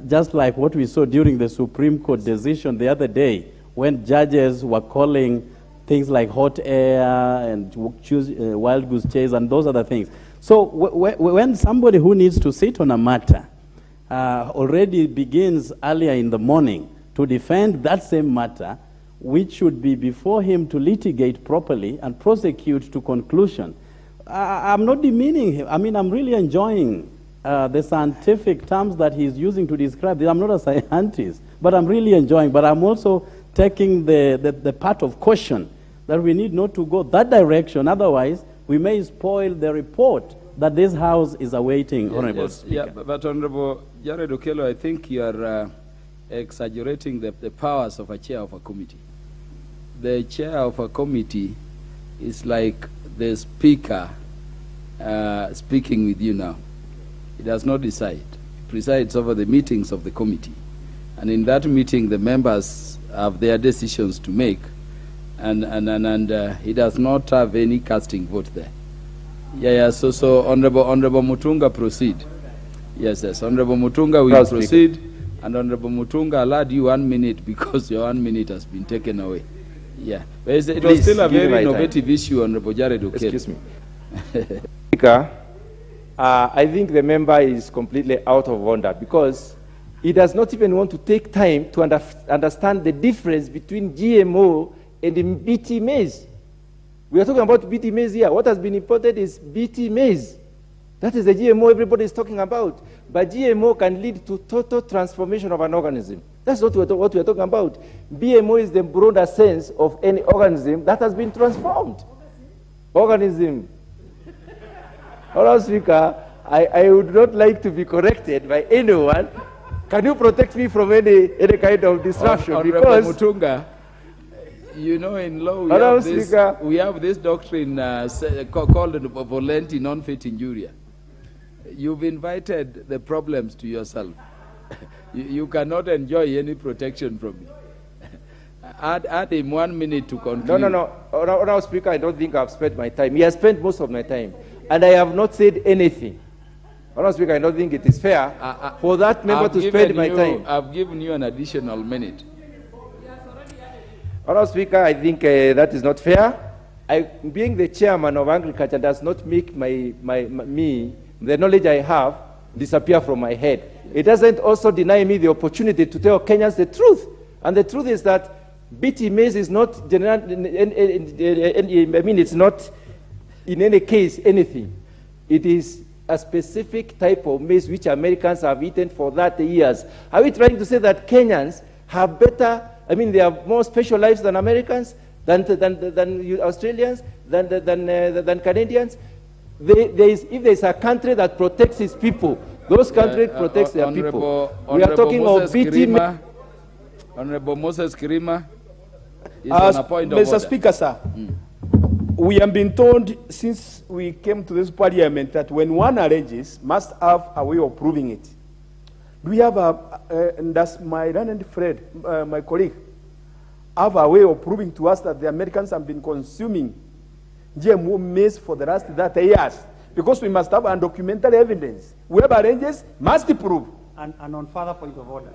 just like what we saw during the Supreme Court decision the other day, when judges were calling things like hot air and wild goose chase and those other things. So when somebody who needs to sit on a matter already begins earlier in the morning to defend that same matter, which should be before him to litigate properly and prosecute to conclusion. I'm not demeaning him. I mean, I'm really enjoying the scientific terms that he's using to describe this. I'm not a scientist, but I'm really enjoying. But I'm also taking the part of caution that we need not to go that direction. Otherwise, we may spoil the report that this House is awaiting, Honorable Speaker. Yeah, but Honorable Jared Okello, I think you are exaggerating the powers of a chair of a committee. The chair of a committee is like the speaker speaking with you now. He does not decide. He presides over the meetings of the committee. And in that meeting, the members have their decisions to make, and he does not have any casting vote there. Yeah, so Honorable Mutunga, proceed. Yes, Honorable Mutunga will proceed, and Honorable Mutunga allowed you 1 minute because your 1 minute has been taken away. Yeah, but it was still a very innovative issue, Honorable Jared Okello. Excuse me. Speaker, I think the member is completely out of order because he does not even want to take time to understand the difference between GMO and BT maize. We are talking about BT maize here. What has been imported is BT maize. That is the GMO everybody is talking about. But GMO can lead to total transformation of an organism. That's not what we are talking about. BMO is the broader sense of any organism that has been transformed. Organism. Honorable Speaker, I would not like to be corrected by anyone. Can you protect me from any kind of disruption? Because Mutunga, you know, in law we have this doctrine called volenti non fit injuria. You've invited the problems to yourself. You cannot enjoy any protection from me. Add him 1 minute to conclude. No. Honorable Speaker, I don't think I've spent my time. He has spent most of my time. And I have not said anything. Honorable Speaker, I don't think it is fair for that member to spend my time. I've given you an additional minute. Honorable Speaker, I think that is not fair. Being the chairman of agriculture does not make me, the knowledge I have, disappear from my head. It doesn't also deny me the opportunity to tell Kenyans the truth. And the truth is that BT maize is not, it's not in any case anything. It is a specific type of maize which Americans have eaten for 30 years. Are we trying to say that Kenyans have better, they have more special lives than Americans, than Australians, than Canadians? If there is a country that protects its people, those countries protect their people. We are talking of BT. Honorable Moses Kirima is on a point of Mr. order. Speaker, sir, we have been told since we came to this parliament that when one alleges, must have a way of proving it. Do we have and that's my learned friend, my colleague, have a way of proving to us that the Americans have been consuming GMO maize for the last 30 years? Because we must have undocumented evidence. Whoever arranges must prove. And on further point of order.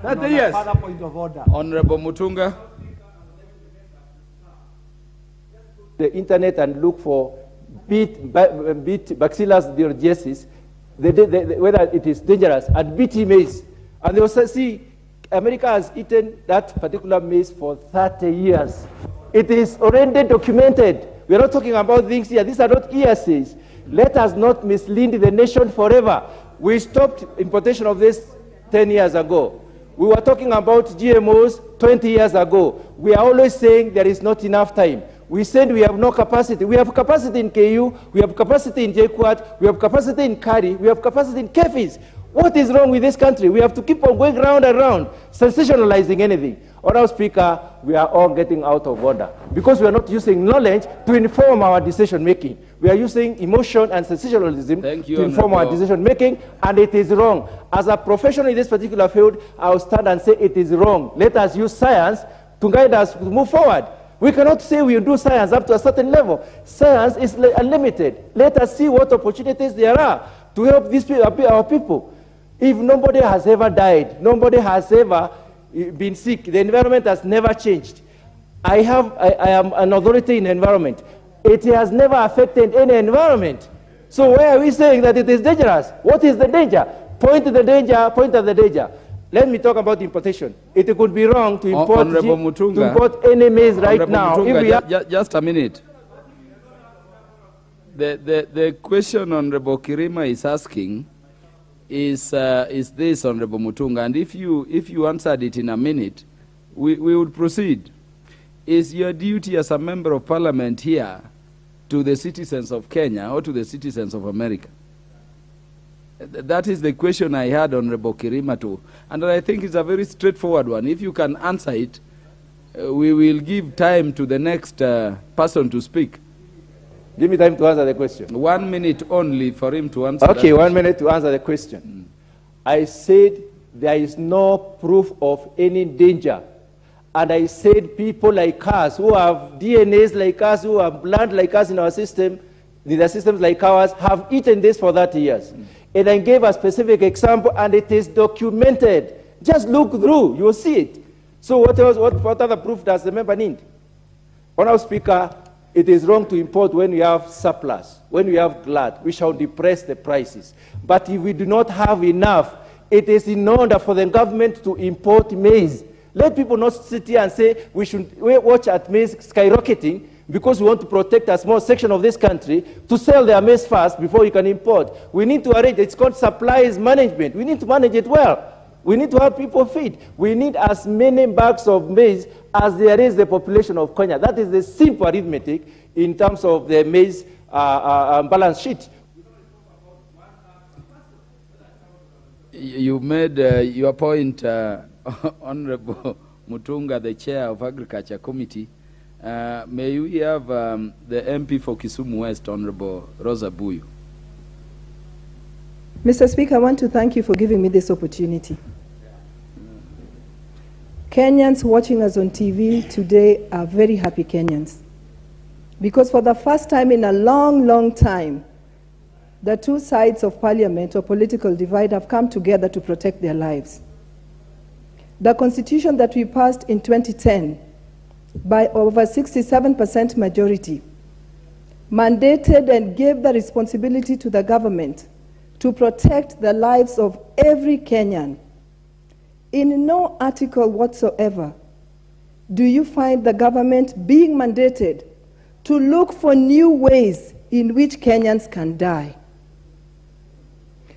30 years. Further point of order. Honorable Mutunga. The internet and look for Bacillus thuringiensis, whether it is dangerous, and BT maize. And they also see America has eaten that particular maize for 30 years. It is already documented. We are not talking about things here. These are not hearsays. Let us not mislead the nation forever. We stopped importation of this 10 years ago. We were talking about GMOs 20 years ago. We are always saying there is not enough time. We said we have no capacity. We have capacity in KU, we have capacity in JKUAT, we have capacity in Kari, we have capacity in KEFIS. What is wrong with this country? We have to keep on going round and round, sensationalizing anything. Honorable Speaker, we are all getting out of order because we are not using knowledge to inform our decision making. We are using emotion and sensationalism to inform our decision making, and it is wrong. As a professional in this particular field, I will stand and say it is wrong. Let us use science to guide us to move forward. We cannot say we will do science up to a certain level. Science is unlimited. Let us see what opportunities there are to help these people, our people. If nobody has ever died, nobody has ever been sick, the environment has never changed. I am an authority in environment. It has never affected any environment. So why are we saying that it is dangerous? What is the danger? Point at the danger. Let me talk about importation. It could be wrong to import, Honorable Mutunga, to import any maize right now. Mutunga, If we have just a minute. The question Honorable Kirima is asking is this, Honorable Mutunga, and if you answered it in a minute, we would proceed. Is your duty as a member of parliament here to the citizens of Kenya or to the citizens of America? That is the question I had, Honorable Kirima, too. And I think it's a very straightforward one. If you can answer it, we will give time to the next person to speak. Give me time to answer the question. 1 minute only for him to answer. Okay, 1 minute to answer the question. I said there is no proof of any danger. And I said people like us, who have DNAs like us, who have blood like us in our system, in the systems like ours, have eaten this for 30 years. And I gave a specific example, and it is documented. Just look through, you will see it. So what other proof does the member need? Honourable Speaker, it is wrong to import when we have surplus. When we have glut, we shall depress the prices. But if we do not have enough, it is in order for the government to import maize. Let people not sit here and say we should watch at maize skyrocketing because we want to protect a small section of this country to sell their maize fast before you can import. We need to arrange, it's called supplies management. We need to manage it well. We need to have people feed. We need as many bags of maize as there is the population of Kenya. That is the simple arithmetic in terms of the maize balance sheet. You made your point, Honorable Mutunga, the Chair of Agriculture Committee. May we have the MP for Kisumu West, Honorable Rosa Buyu. Mr. Speaker, I want to thank you for giving me this opportunity. Kenyans watching us on TV today are very happy Kenyans, because for the first time in a long, long time, the two sides of parliament or political divide have come together to protect their lives. The constitution that we passed in 2010 by over 67% majority mandated and gave the responsibility to the government to protect the lives of every Kenyan. In no article whatsoever do you find the government being mandated to look for new ways in which Kenyans can die.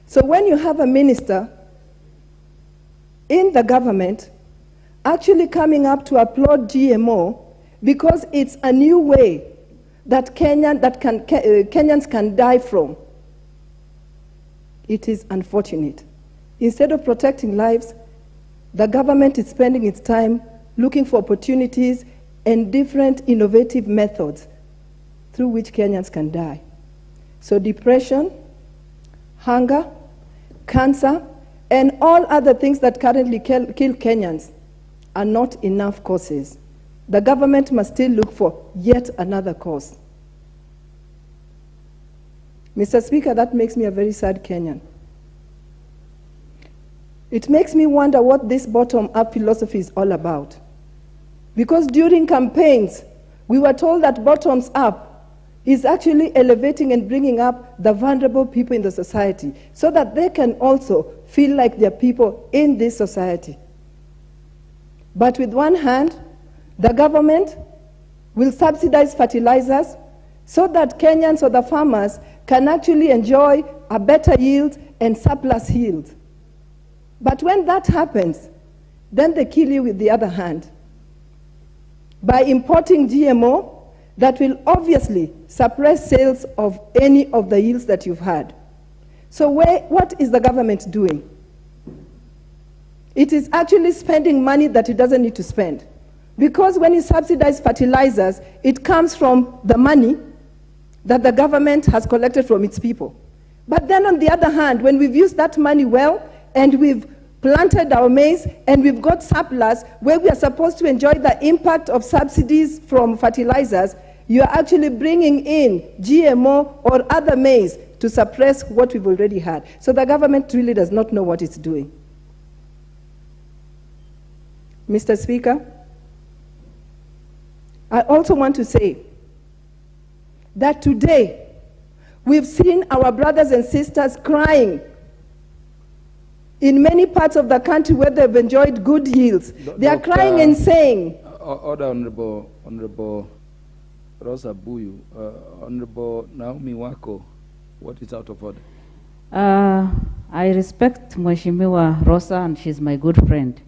So when you have a minister in the government actually coming up to applaud GMO because it's a new way that Kenyans can die from, it is unfortunate. Instead of protecting lives, the government is spending its time looking for opportunities and different innovative methods through which Kenyans can die. So depression, hunger, cancer, and all other things that currently kill Kenyans are not enough causes. The government must still look for yet another cause. Mr. Speaker, that makes me a very sad Kenyan. It makes me wonder what this bottom-up philosophy is all about. Because during campaigns, we were told that bottoms-up is actually elevating and bringing up the vulnerable people in the society so that they can also feel like they're people in this society. But with one hand, the government will subsidize fertilizers so that Kenyans or the farmers can actually enjoy a better yield and surplus yield. But when that happens, then they kill you with the other hand by importing GMO that will obviously suppress sales of any of the yields that you've had. So what is the government doing? It is actually spending money that it doesn't need to spend. Because when you subsidize fertilizers, it comes from the money that the government has collected from its people. But then on the other hand, when we've used that money well, and we've planted our maize, and we've got surplus where we are supposed to enjoy the impact of subsidies from fertilizers, you are actually bringing in GMO or other maize to suppress what we've already had. So the government really does not know what it's doing. Mr. Speaker, I also want to say that today we've seen our brothers and sisters crying in many parts of the country where they've enjoyed good yields. They are crying and saying. Order, Honorable Rosa Buyu. Honorable Naomi Wako, what is out of order? I respect Mheshimiwa Rosa, and she's my good friend.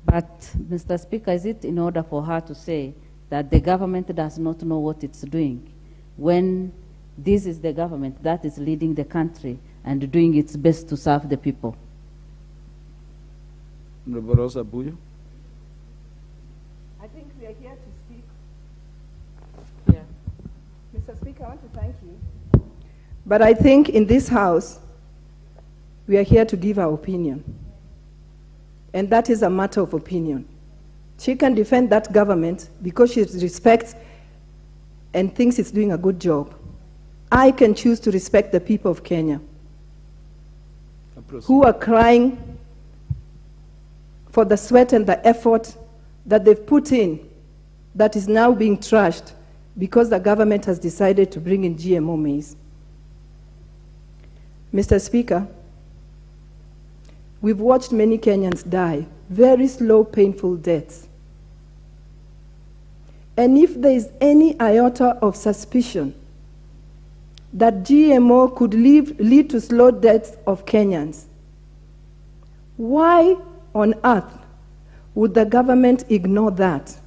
But, Mr. Speaker, is it in order for her to say that the government does not know what it's doing when this is the government that is leading the country and doing its best to serve the people? Honorable Rosa Buyu. I think we are here to speak. Yeah. Mr. Speaker, I want to thank you. But I think in this House, we are here to give our opinion. And that is a matter of opinion. She can defend that government because she respects and thinks it's doing a good job. I can choose to respect the people of Kenya who are crying for the sweat and the effort that they've put in that is now being trashed because the government has decided to bring in GMO maize. Mr. Speaker, we've watched many Kenyans die, very slow, painful deaths. And if there is any iota of suspicion that GMO could lead to slow deaths of Kenyans, why on earth would the government ignore that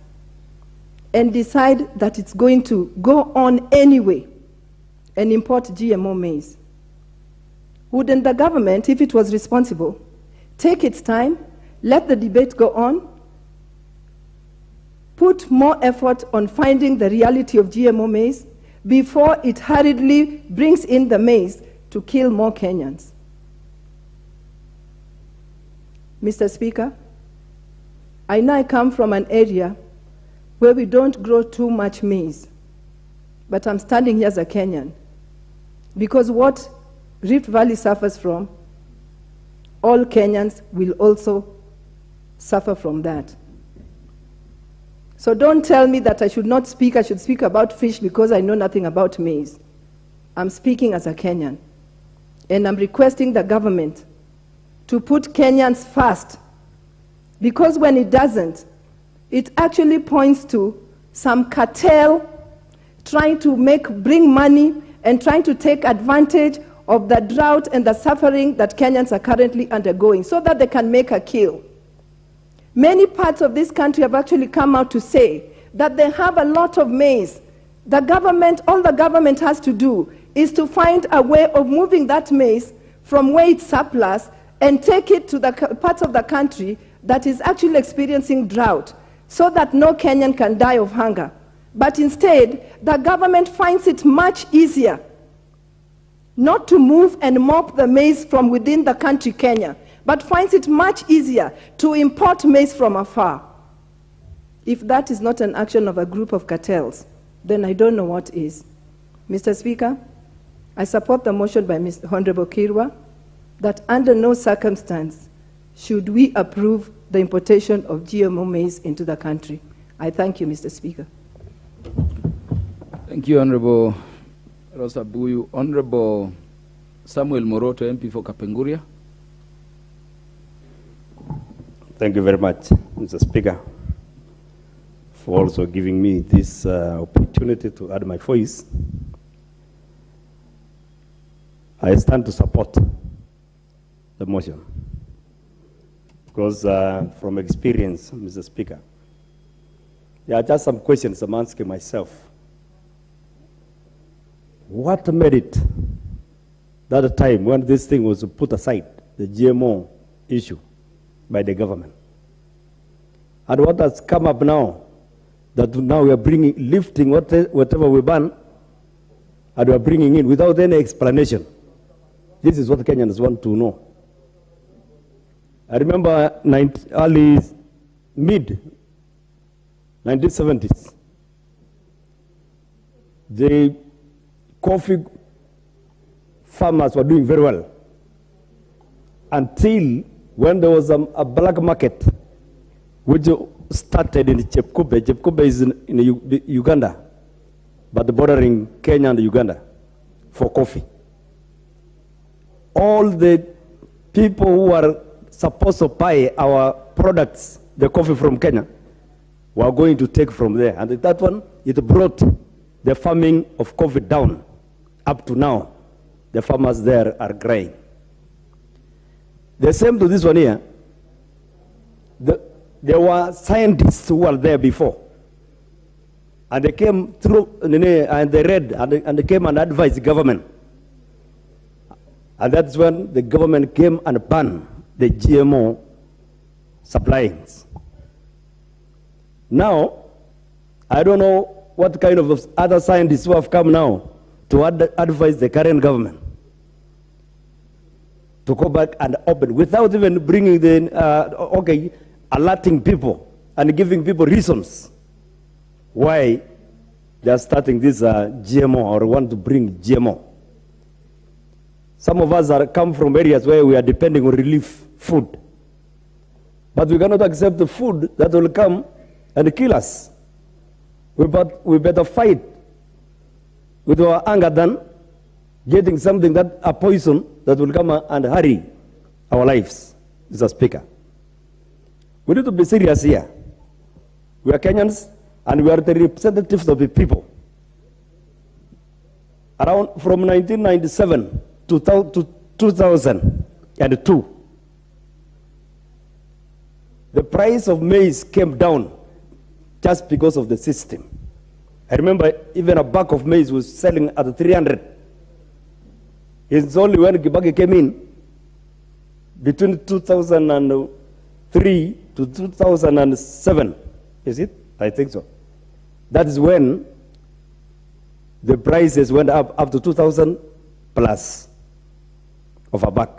and decide that it's going to go on anyway and import GMO maize? Wouldn't the government, if it was responsible, take its time, let the debate go on, put more effort on finding the reality of GMO maize before it hurriedly brings in the maize to kill more Kenyans? Mr. Speaker, I know I come from an area where we don't grow too much maize, but I'm standing here as a Kenyan because what Rift Valley suffers from, all Kenyans will also suffer from that. So don't tell me that I should not speak, I should speak about fish because I know nothing about maize. I'm speaking as a Kenyan. And I'm requesting the government to put Kenyans first, because when it doesn't, it actually points to some cartel trying to bring money and trying to take advantage of the drought and the suffering that Kenyans are currently undergoing so that they can make a kill. Many parts of this country have actually come out to say that they have a lot of maize. The government, all the government has to do is to find a way of moving that maize from where it's surplus and take it to the parts of the country that is actually experiencing drought so that no Kenyan can die of hunger. But instead, the government finds it much easier not to move and mop the maize from within the country, Kenya, but finds it much easier to import maize from afar. If that is not an action of a group of cartels, then I don't know what is. Mr. Speaker, I support the motion by Mr. Honorable Kirwa that under no circumstance should we approve the importation of GMO maize into the country. I thank you, Mr. Speaker. Thank you, Honorable Rosa Buyu. Honorable Samuel Moroto, MP for Kapenguria. Thank you very much, Mr. Speaker, for also giving me this opportunity to add my voice. I stand to support the motion because from experience, Mr. Speaker, there are just some questions I'm asking myself. What made it that time when this thing was put aside, the GMO issue, by the government? And what has come up now, that now we are lifting whatever we ban, and we are bringing in without any explanation. This is what Kenyans want to know. I remember mid-1970s, the coffee farmers were doing very well until when there was a black market which started in Chepkube. Chepkube is in Uganda, but bordering Kenya and Uganda, for coffee. All the people who are supposed to buy our products, the coffee from Kenya, we are going to take from there. And that one, it brought the farming of coffee down. Up to now, the farmers there are crying. The same to this one here. There were scientists who were there before. And they came through, and they read, and they came and advised the government. And that's when the government came and banned the GMO supplies. Now, I don't know what kind of other scientists who have come now to advise the current government to go back and open without even bringing the, alerting people and giving people reasons why they are starting this GMO or want to bring GMO. Some of us come from areas where we are depending on relief food. But we cannot accept the food that will come and kill us. We better fight with our anger than getting something that a poison that will come and hurry our lives, Mr. Speaker. We need to be serious here. We are Kenyans and we are the representatives of the people. From 1997 to 2002, the price of maize came down just because of the system. I remember even a bag of maize was selling at 300. It's only when Kibaki came in, between 2003 to 2007, is it? I think so. That is when the prices went up to 2,000 plus of a bag.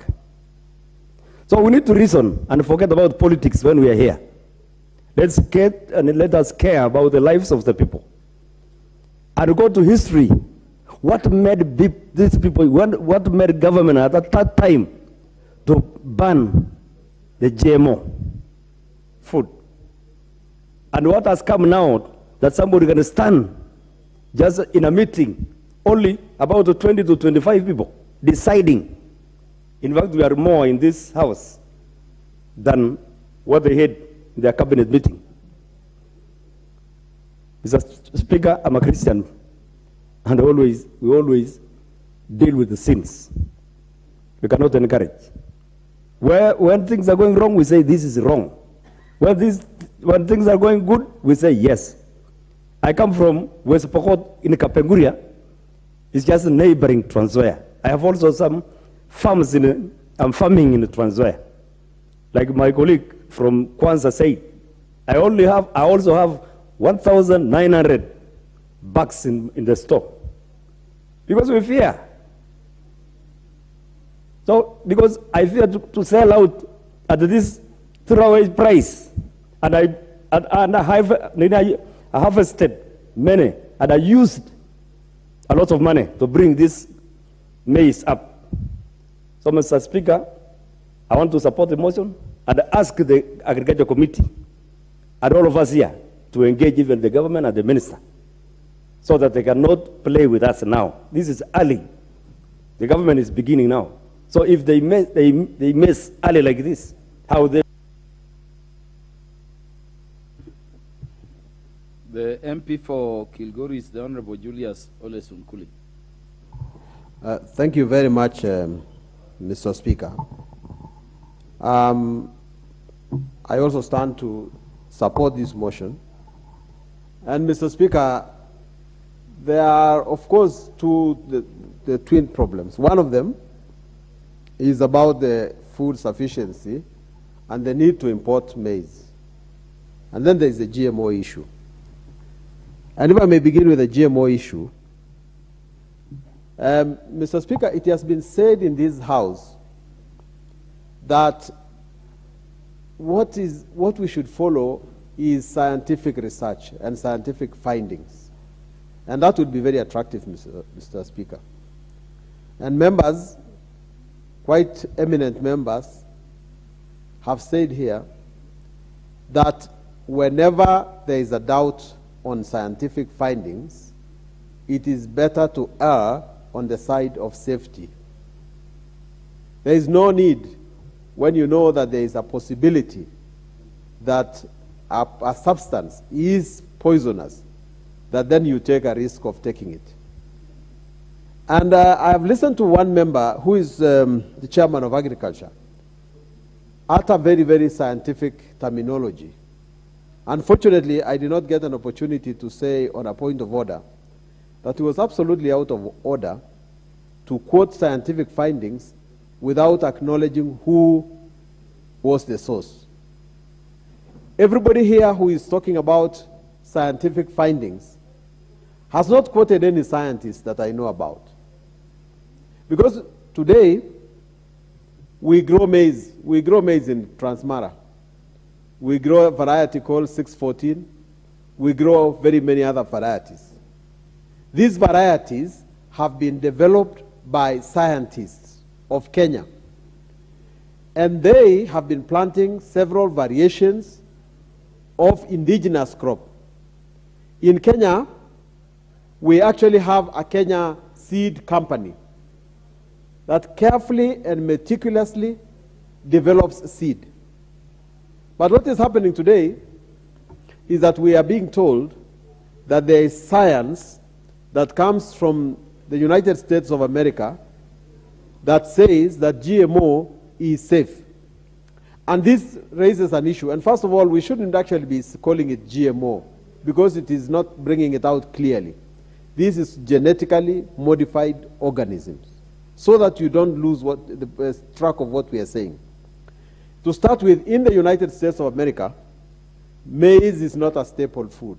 So we need to reason and forget about politics when we are here. Let's get and let us care about the lives of the people. And go to history. What made these people, what made government at that time to ban the GMO food? And what has come now that somebody can stand just in a meeting, only about 20 to 25 people deciding. In fact, we are more in this house than what they had in their cabinet meeting. Mr. Speaker, I'm a Christian, and we always deal with the sins. We cannot encourage. When things are going wrong, we say this is wrong. When things are going good, we say yes. I come from West Pokot in Kapenguria. It's just a neighboring Trans Nzoia. I have also some farms I'm farming in Trans Nzoia. Like my colleague from Kwanza said, I also have 1,900 bucks in the store. Because we fear. So, because I fear to sell out at this throwaway price, and I harvested many, and I used a lot of money to bring this maize up. So, Mr. Speaker, I want to support the motion and ask the Agriculture Committee and all of us here to engage even the government and the minister so that they cannot play with us now. This is early. The government is beginning now. So if they miss early like this, how they... The MP for Kilgore is the Honorable Julius Olesunkuli. Thank you very much, Mr. Speaker. I also stand to support this motion. And Mr. Speaker, there are, of course, the twin problems. One of them is about the food sufficiency and the need to import maize. And then there is the GMO issue. And if I may begin with the GMO issue, Mr. Speaker, it has been said in this House that what we should follow is scientific research and scientific findings. And that would be very attractive, Mr. Speaker. And members, quite eminent members, have said here that whenever there is a doubt on scientific findings, it is better to err on the side of safety. There is no need when you know that there is a possibility that a substance is poisonous, that then you take a risk of taking it. And I have listened to one member who is the chairman of agriculture utter very, very scientific terminology. Unfortunately, I did not get an opportunity to say on a point of order that it was absolutely out of order to quote scientific findings without acknowledging who was the source. Everybody here who is talking about scientific findings has not quoted any scientists that I know about. Because today, we grow maize. We grow maize in Transmara. We grow a variety called 614. We grow very many other varieties. These varieties have been developed by scientists of Kenya. And they have been planting several variations of indigenous crop. In Kenya, we actually have a Kenya seed company that carefully and meticulously develops seed. But what is happening today is that we are being told that there is science that comes from the United States of America that says that GMO is safe. And this raises an issue. And first of all, we shouldn't actually be calling it GMO because it is not bringing it out clearly. This is genetically modified organisms, so that you don't lose the track of what we are saying. To start with, in the United States of America, maize is not a staple food.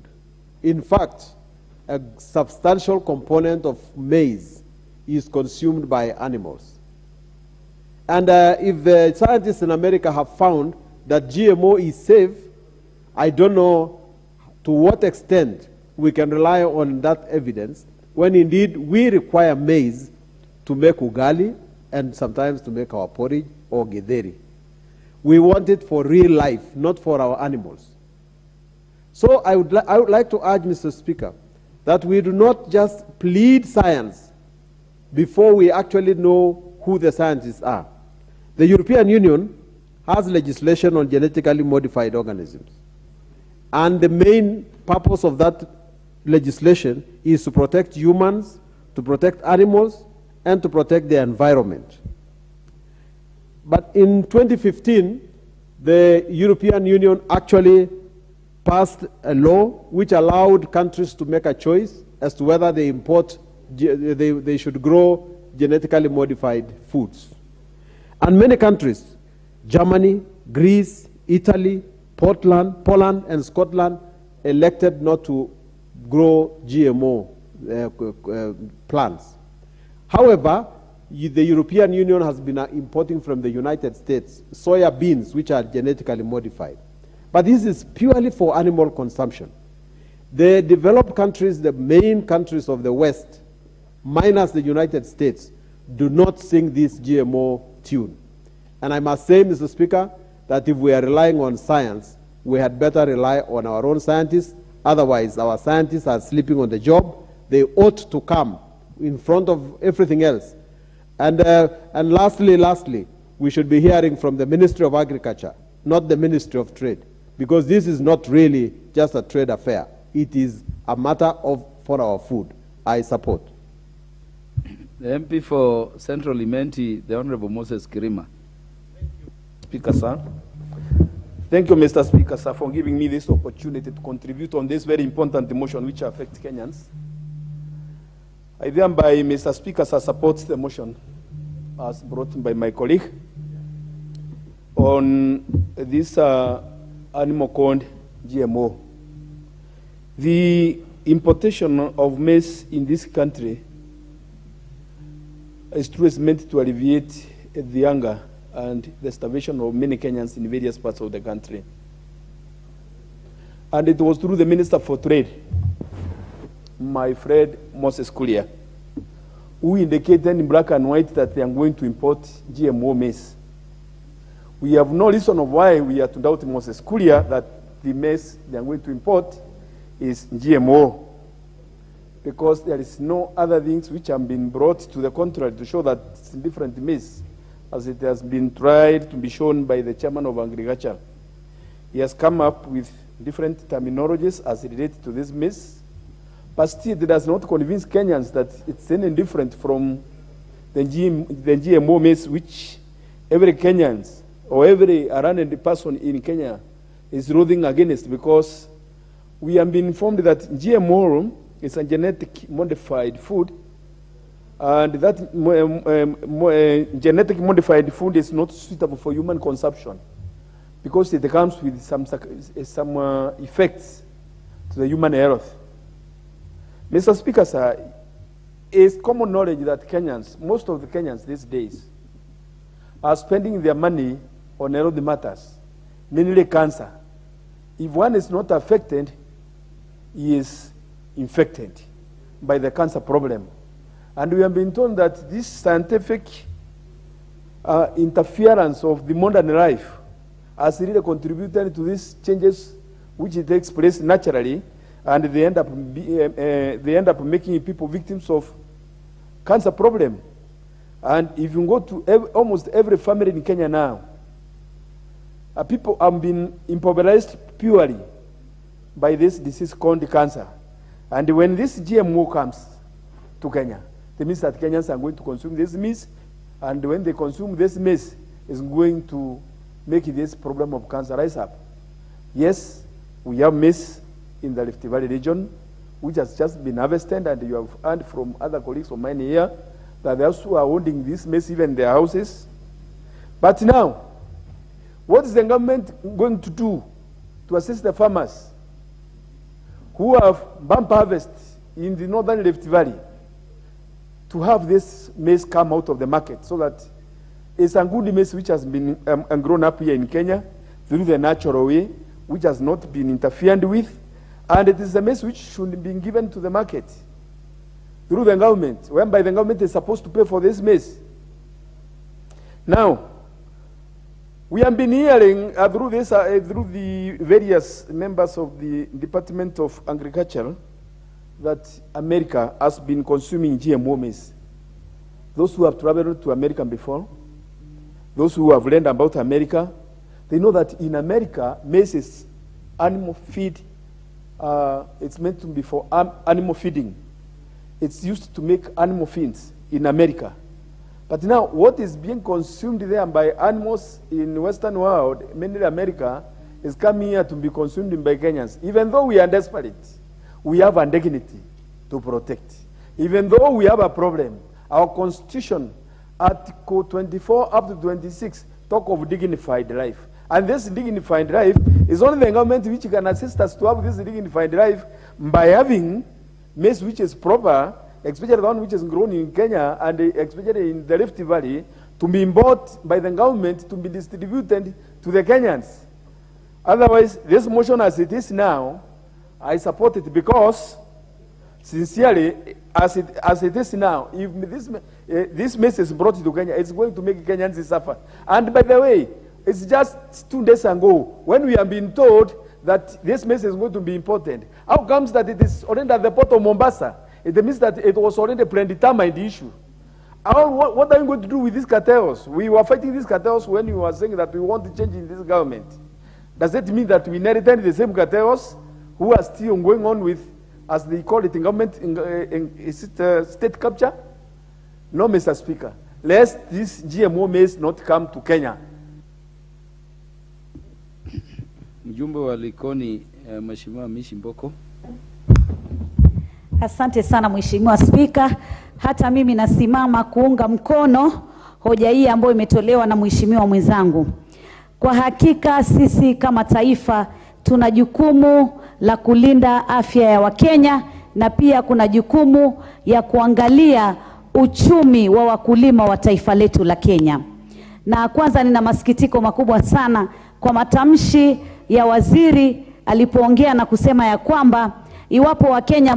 In fact, a substantial component of maize is consumed by animals. And if the scientists in America have found that GMO is safe, I don't know to what extent we can rely on that evidence when indeed we require maize to make ugali and sometimes to make our porridge or githeri. We want it for real life, not for our animals. So I would like to urge, Mr. Speaker, that we do not just plead science before we actually know who the scientists are. The European Union has legislation on genetically modified organisms. And the main purpose of that legislation is to protect humans, to protect animals, and to protect the environment. But in 2015, the European Union actually passed a law which allowed countries to make a choice as to whether they they should grow genetically modified foods. And many countries, Germany, Greece, Italy, Poland, and Scotland, elected not to grow GMO plants. However, the European Union has been importing from the United States soya beans, which are genetically modified. But this is purely for animal consumption. The developed countries, the main countries of the West, minus the United States, do not sing this GMO tune. And I must say, Mr. Speaker, that if we are relying on science, we had better rely on our own scientists. Otherwise, our scientists are sleeping on the job. They ought to come in front of everything else. And lastly, we should be hearing from the Ministry of Agriculture, not the Ministry of Trade, because this is not really just a trade affair. It is a matter for our food. I support. The MP for Central Imenti, the Honorable Moses Kirima. Speaker, sir. Thank you, Mr. Speaker, sir, for giving me this opportunity to contribute on this very important motion which affects Kenyans. I thereby, Mr. Speaker, sir, support the motion as brought by my colleague on this animal called GMO. The importation of maize in this country is meant to alleviate the hunger and the starvation of many Kenyans in various parts of the country. And it was through the Minister for Trade, my friend Moses Kuria, who indicated in black and white that they are going to import GMO maize. We have no reason of why we are to doubt Moses Kuria that the maize they are going to import is GMO, because there is no other things which have been brought to the contrary to show that it's different maize as it has been tried to be shown by the chairman of agriculture. He has come up with different terminologies as related to this maize, but still it does not convince Kenyans that it's any different from the GMO maize, which every Kenyan or every around person in Kenya is rooting against, because we have been informed that GMO is a genetic modified food, and that genetic modified food is not suitable for human consumption because it comes with some effects to the human health. Mr. Speaker, sir, it's common knowledge that Kenyans, most of the Kenyans these days, are spending their money on health matters, mainly cancer. If one is not affected, he is infected by the cancer problem. And we have been told that this scientific interference of the modern life has really contributed to these changes which takes place naturally, and they end up making people victims of cancer problem. And if you go to almost every family in Kenya now, people have been impoverished purely by this disease called cancer. And when this GMO comes to Kenya, it means that Kenyans are going to consume this maize, and when they consume this maize, it's going to make this problem of cancer rise up. Yes, we have maize in the Rift Valley region, which has just been harvested, and you have heard from other colleagues of mine here that they also are holding this maize even in their houses. But now, what is the government going to do to assist the farmers who have bump harvest in the northern Rift Valley to have this maize come out of the market, so that it's a good maize which has been grown up here in Kenya through the natural way, which has not been interfered with, and it is a maize which should be given to the market through the government, whereby the government is supposed to pay for this maize. Now, we have been hearing through the various members of the Department of Agriculture that America has been consuming GMO maize. Those who have traveled to America before, those who have learned about America, they know that in America, maize is animal feed. It's meant to be for animal feeding. It's used to make animal feeds in America. But now, what is being consumed there by animals in the Western world, mainly America, is coming here to be consumed by Kenyans. Even though we are desperate, we have a dignity to protect. Even though we have a problem, our Constitution, Article 24 up to 26, talk of dignified life. And this dignified life is only the government which can assist us to have this dignified life by having maize which is proper, especially the one which is grown in Kenya and especially in the Rift Valley, to be bought by the government to be distributed to the Kenyans. Otherwise, this motion as it is now, I support it because, sincerely, as it is now, if this maize is brought to Kenya, it's going to make Kenyans suffer. And by the way, it's just 2 days ago when we have been told that this maize is going to be imported. How comes that it is already at the port of Mombasa? It means that it was already predetermined issue. What are you going to do with these cartels? We were fighting these cartels when you were saying that we want to change in this government. Does it mean that we inherited the same cartels who are still going on with, as they call it in government, is it state capture? No, Mr. Speaker. Lest this GMO maize not come to Kenya. Mjumbe wa Likoni, Mheshimiwa Mishi Mboko. Asante sana Mheshimiwa Spika. Hata mimi nasimama kuunga mkono hoja hii ambayo imetolewa na Mheshimiwa mwenzangu. Kwa hakika sisi kama taifa tuna jukumu la kulinda afya ya Wakenya, na pia kuna jukumu ya kuangalia uchumi wa wakulima wa taifa letu la Kenya. Na kwanza nina masikitiko makubwa sana kwa matamshi ya waziri alipoongea na kusema ya kwamba iwapo Wakenya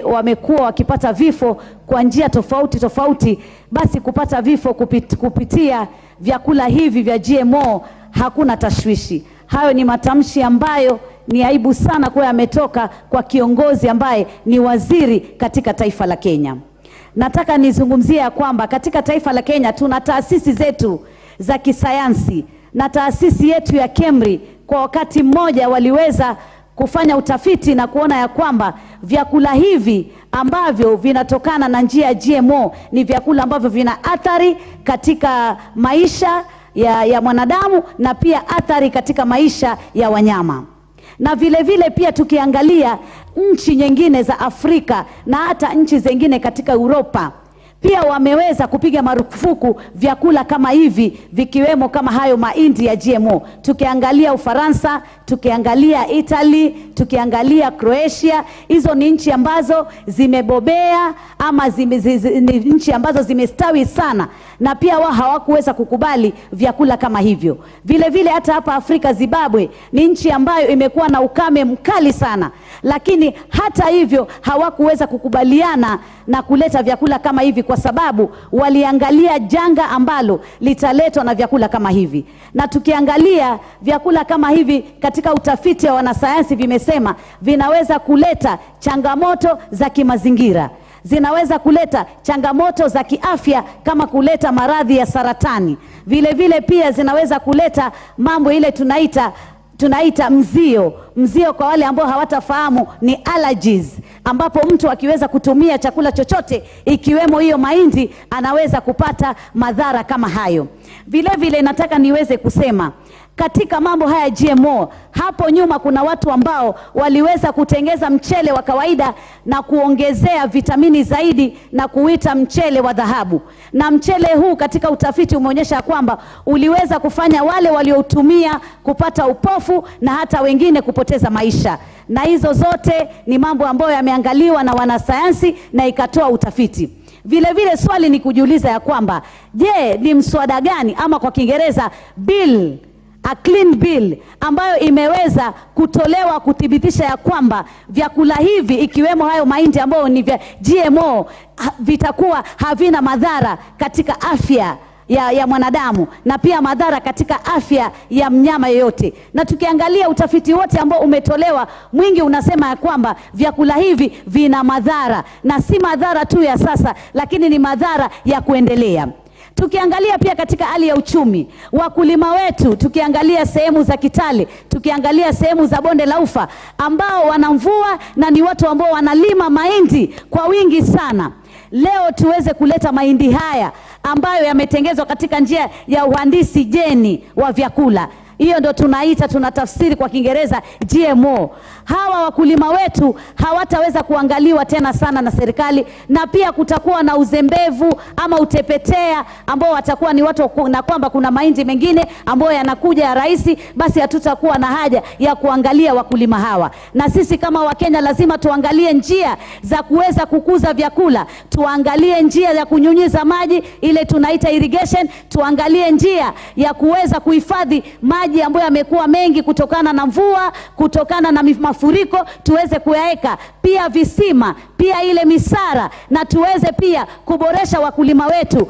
wamekuwa wakipata vifo kwa njia tofauti tofauti, basi kupata vifo kupitia vyakula hivi vya GMO hakuna tashwishi. Hayo ni matamshi ambayo ni aibu sana kwa yametoka kwa kiongozi ambaye ni waziri katika taifa la Kenya. nataka nizungumzie ya kwamba katika taifa la Kenya tuna taasisi zetu za kisayansi, na taasisi yetu ya KEMRI kwa wakati mmoja waliweza kufanya utafiti na kuona ya kwamba vyakula hivi ambavyo vinatokana na njia ya GMO ni vyakula ambavyo vina athari katika maisha ya mwanadamu na pia athari katika maisha ya wanyama. Na vile vile pia tukiangalia nchi nyingine za Afrika na hata nchi zingine katika Europa, pia wameweza kupiga marufuku vyakula kama hivi, vikiwemo kama hayo mahindi ya GMO. Tukiangalia Ufaransa, tukiangalia Italy, tukiangalia Croatia, hizo ni nchi ambazo zimebobea ama ni nchi ambazo zimestawi sana, na pia wao hawakuweza kukubali vyakula kama hivyo. Vile vile hata hapa Afrika, Zimbabwe ni nchi ambayo imekuwa na ukame mkali sana, lakini hata hivyo hawakuweza kukubaliana na kuleta vyakula kama hivi kwa sababu waliangalia janga ambalo litaletwa na vyakula kama hivi. Na tukiangalia vyakula kama hivi katika utafiti wa wanasayansi vimesema vinaweza kuleta changamoto za kimazingira, zinaweza kuleta changamoto za kiafya kama kuleta maradhi ya saratani. Vile vile pia zinaweza kuleta mambo ile tunaita mzio. Mzio kwa wale ambao hawatafahamu ni allergies, ambapo mtu akiweza kutumia chakula chochote ikiwemo hiyo mahindi anaweza kupata madhara kama hayo. Vile vile nataka niweze kusema katika mambo haya GMO, hapo nyuma kuna watu ambao waliweza kutengeza mchele wa kawaida na kuongezea vitamini zaidi na kuita mchele wa dhahabu. Na mchele huu katika utafiti umeonyesha kwamba uliweza kufanya wale waliotumia kupata upofu na hata wengine kupoteza maisha. Na hizo zote ni mambo ambayo yameangaliwa na wanasayansi na ikatoa utafiti. Vile vile swali ni kujiuliza ya kwamba je, ni mswada gani ama kwa Kiingereza bill, a clean bill, ambayo imeweza kutolewa kuthibitisha ya kwamba vyakula hivi ikiwemo hayo mahindi ambayo ni vya GMO vitakuwa havina madhara katika afya ya mwanadamu na pia madhara katika afya ya mnyama yoyote. Na tukiangalia utafiti wote ambao umetolewa, mwingi unasema ya kwamba vyakula hivi vina madhara, na si madhara tu ya sasa, lakini ni madhara ya kuendelea. Tukiangalia pia katika hali ya uchumi, wakulima wetu, tukiangalia sehemu za Kitale, tukiangalia sehemu za Bonde la Ufa ambao wana mvua na ni watu ambao wanalima mahindi kwa wingi sana, leo tuweze kuleta mahindi haya ambayo yametengezwa katika njia ya uhandisi jeni wa vyakula. Hiyo ndo tunatafsiri kwa Kiingereza GMO. Hawa wakulima wetu hawataweza kuangaliwa tena sana na serikali, na pia kutakuwa na uzembevu ama utepetea ambao watakuwa ni watu, na kwamba kuna mahindi mengine ambayo yanakuja ya rahisi, basi hatutakuwa na haja ya kuangalia wakulima hawa. Na sisi kama Wakenya lazima tuangalie njia za kuweza kukuza vyakula, tuangalie njia ya kunyunyiza maji ile tunaita irrigation, tuangalie njia ya kuweza kuhifadhi maji ambayo yamekuwa mengi kutokana na mvua, kutokana na mafuriko, tuweze kuyaweka pia visima, pia ile misara, na tuweze pia kuboresha wakulima wetu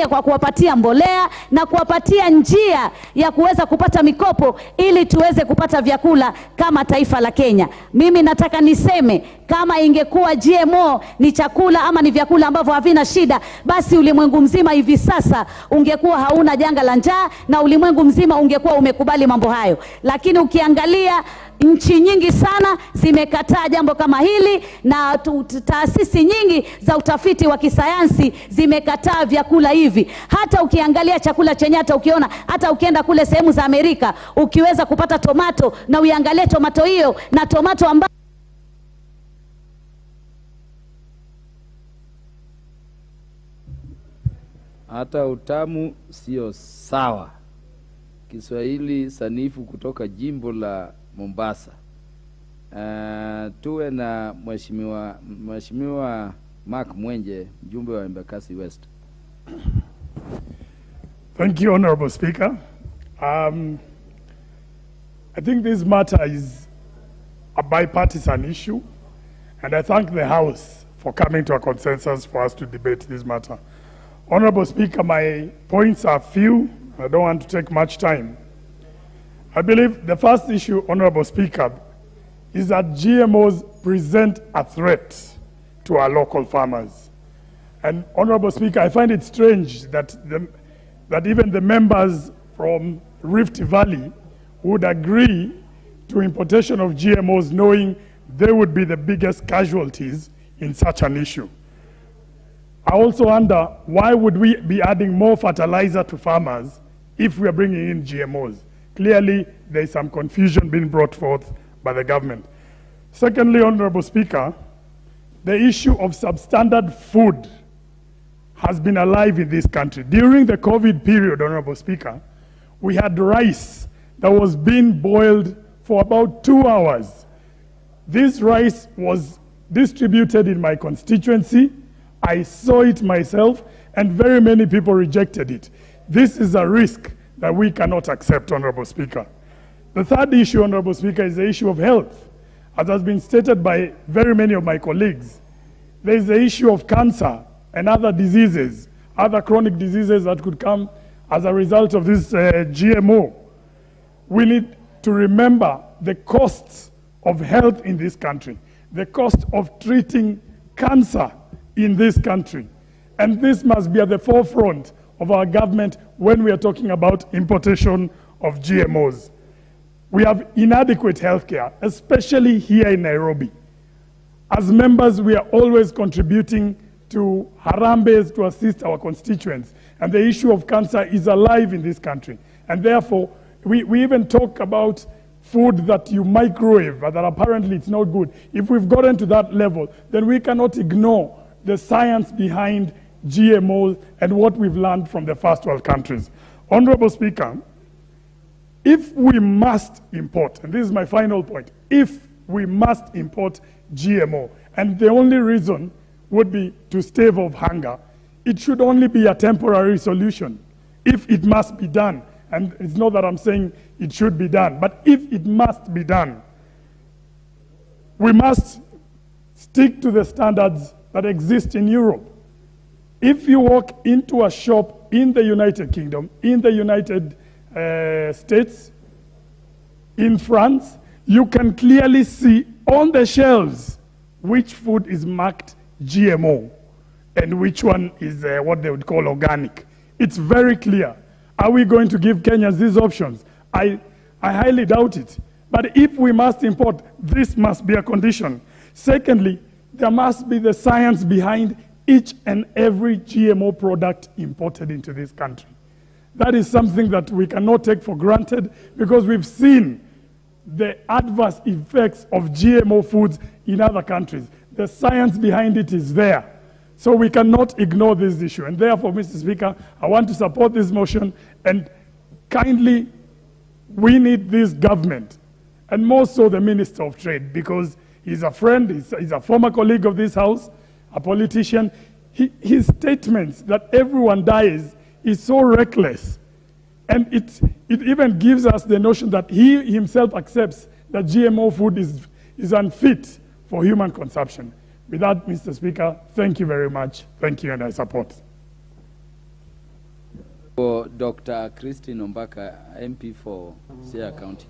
kwa kuwapatia mbolea na kuwapatia njia ya kuweza kupata mikopo ili tuweze kupata vyakula kama taifa la Kenya. Mimi nataka niseme kama ingekuwa GMO ni chakula ama ni vyakula ambavyo havina shida, basi ulimwengu mzima hivi sasa ungekuwa hauna janga la njaa na ulimwengu mzima ungekuwa umekubali mambo hayo. Lakini ukiangalia nchi nyingi sana zimekataa jambo kama hili, na taasisi nyingi za utafiti wa kisayansi zimekataa vyakula hivi. Hata ukiangalia chakula chenye, hata ukienda kule sehemu za Amerika, ukiweza kupata tomato na uiangalie tomato hiyo na tomato ambayo hata utamu sio sawa. Kiswahili sanifu kutoka jimbo la Mombasa. Tuwe na Mheshimiwa Mark Mwenje, mjumbe wa Embakasi West. Thank you, Honorable Speaker. I think this matter is a bipartisan issue, and I thank the House for coming to a consensus for us to debate this matter. Honorable Speaker, my points are few. I don't want to take much time. I believe the first issue, Honorable Speaker, is that GMOs present a threat to our local farmers. And Honorable Speaker, I find it strange that, that even the members from Rift Valley would agree to importation of GMOs knowing they would be the biggest casualties in such an issue. I also wonder, why would we be adding more fertilizer to farmers if we are bringing in GMOs? Clearly, there is some confusion being brought forth by the government. Secondly, Honorable Speaker, the issue of substandard food has been alive in this country. During the COVID period, Honorable Speaker, we had rice that was being boiled for about 2 hours. This rice was distributed in my constituency. I saw it myself, and very many people rejected it. This is a risk that we cannot accept, Honorable Speaker. The third issue, Honorable Speaker, is the issue of health. As has been stated by very many of my colleagues, there is the issue of cancer and other diseases, other chronic diseases that could come as a result of this GMO. We need to remember the costs of health in this country, the cost of treating cancer in this country. And this must be at the forefront of our government when we are talking about importation of GMOs. We have inadequate health care, especially here in Nairobi. As members, we are always contributing to Harambes to assist our constituents. And the issue of cancer is alive in this country. And therefore, we even talk about food that you microwave, that apparently it's not good. If we've gotten to that level, then we cannot ignore the science behind GMOs and what we've learned from the first world countries. Honorable Speaker, if we must import, and this is my final point, if we must import GMO, and the only reason would be to stave off hunger, it should only be a temporary solution if it must be done. And it's not that I'm saying it should be done, but if it must be done, we must stick to the standards that exist in Europe. If you walk into a shop in the United Kingdom, in the United States, in France, you can clearly see on the shelves which food is marked GMO and which one is what they would call organic. It's very clear. Are we going to give Kenyans these options? I highly doubt it. But if we must import, this must be a condition. Secondly, there must be the science behind each and every GMO product imported into this country. That is something that we cannot take for granted because we've seen the adverse effects of GMO foods in other countries. The science behind it is there. So we cannot ignore this issue. And therefore, Mr. Speaker, I want to support this motion and kindly, we need this government, and more so the Minister of Trade, because he's a friend, he's a former colleague of this House, a politician. His statements that everyone dies is so reckless. And it even gives us the notion that he himself accepts that GMO food is unfit for human consumption. With that, Mr. Speaker, thank you very much. Thank you, and I support. For Dr. Christine Ombaka, MP for Siaya County.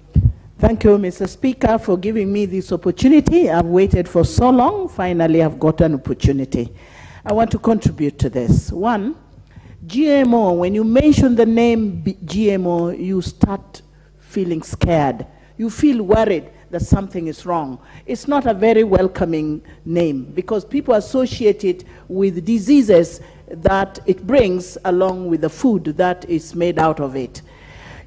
Thank you, Mr. Speaker, for giving me this opportunity. I've waited for so long. Finally, I've got an opportunity. I want to contribute to this. One, GMO, when you mention the name GMO, you start feeling scared. You feel worried that something is wrong. It's not a very welcoming name because people associate it with diseases that it brings along with the food that is made out of it.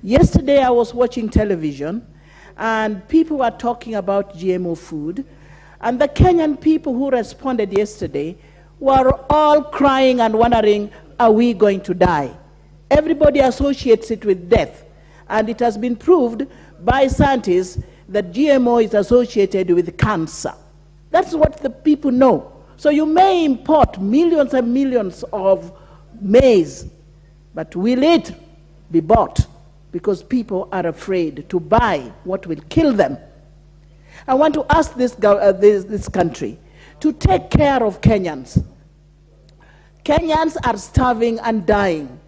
Yesterday, I was watching television and people were talking about GMO food, and the Kenyan people who responded yesterday were all crying and wondering, are we going to die? Everybody associates it with death, and it has been proved by scientists that GMO is associated with cancer. That's what the people know. So you may import millions and millions of maize, but will it be bought? Because people are afraid to buy what will kill them. I want to ask this country to take care of Kenyans. Kenyans are starving and dying.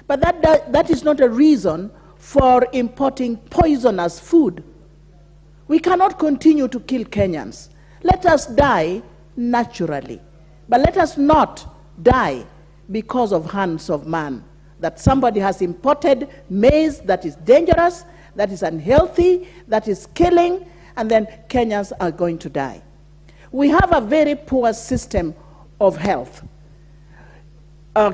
But that is not a reason for importing poisonous food. We cannot continue to kill Kenyans. Let us die naturally. But let us not die because of hands of man. That somebody has imported maize that is dangerous, that is unhealthy, that is killing, and then Kenyans are going to die. We have a very poor system of health.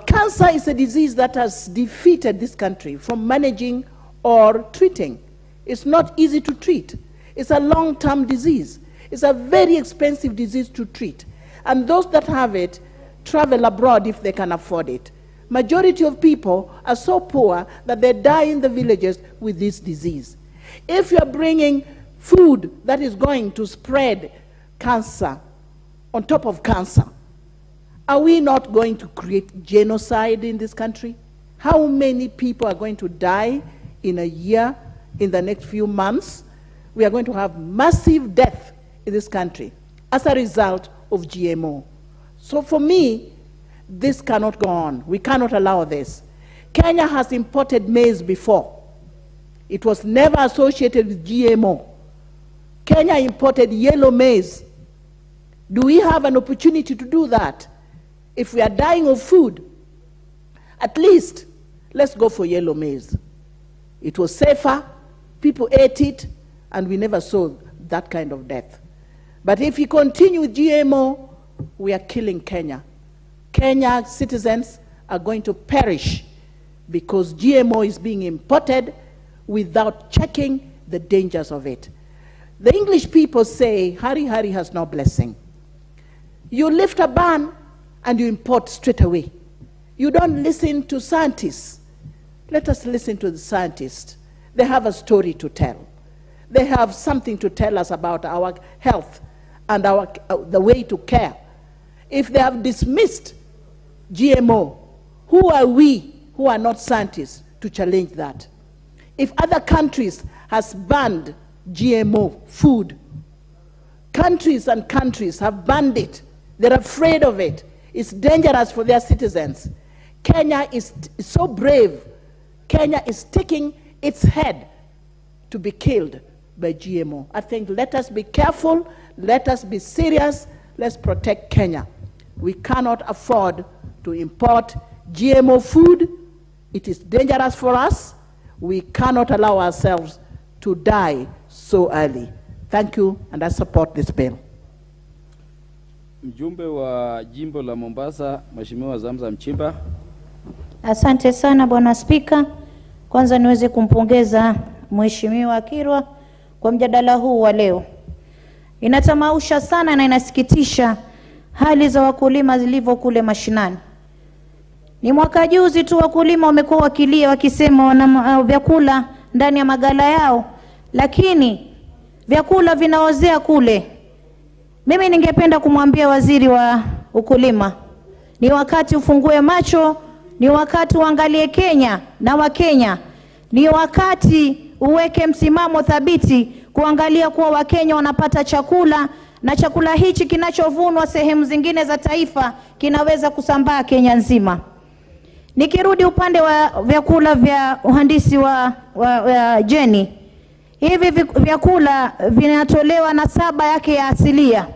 Cancer is a disease that has defeated this country from managing or treating. It's not easy to treat. It's a long-term disease. It's a very expensive disease to treat. And those that have it travel abroad if they can afford it. Majority of people are so poor that they die in the villages with this disease. If you're bringing food that is going to spread cancer on top of cancer, are we not going to create genocide in this country? How many people are going to die in a year, in the next few months? We are going to have massive death in this country as a result of GMO. So for me, this cannot go on. We cannot allow this. Kenya has imported maize before. It was never associated with GMO. Kenya imported yellow maize. Do we have an opportunity to do that? If we are dying of food, at least let's go for yellow maize. It was safer, people ate it, and we never saw that kind of death. But if we continue with GMO, we are killing Kenya. Kenya citizens are going to perish because GMO is being imported without checking the dangers of it. The English people say, hurry, hurry has no blessing. You lift a ban and you import straight away. You don't listen to scientists. Let us listen to the scientists. They have a story to tell. They have something to tell us about our health and the way to care. If they have dismissed GMO, who are we who are not scientists to challenge that? If other countries has banned GMO food, countries and countries have banned it, they're afraid of it, it's dangerous for their citizens. Kenya is so brave. Kenya is taking its head to be killed by GMO. I think let us be careful, let us be serious, let's protect Kenya. We cannot afford to import GMO food. It is dangerous for us. We cannot allow ourselves to die so early. Thank you, and I support this bill. Mjumbe wa jimbo la Mombasa, Mheshimiwa Zamza Mchimba. Asante sana Bwana Spika. Kwanza niweze kumpongeza Mheshimiwa Kirwa kwa mjadala huu wa leo. Inatamausha sana na inasikitisha hali za wakulima zilivyo kule mashinani. Ni mwaka juzi tu wakulima wamekuwa wakilia wakisema wana vyakula ndani ya magala yao, lakini vyakula vinaozea kule. Mimi ningependa kumwambia waziri wa ukulima, ni wakati ufungue macho, ni wakati uangalie Kenya na Wakenya, ni wakati uweke msimamo thabiti kuangalia kuwa Wakenya wanapata chakula, na chakula hichi kinachovunwa sehemu zingine za taifa kinaweza kusambaa Kenya nzima. Nikirudi upande wa vyakula vya uhandisi wa jeni, hivi vyakula vinatolewa na saba yake ya asilia,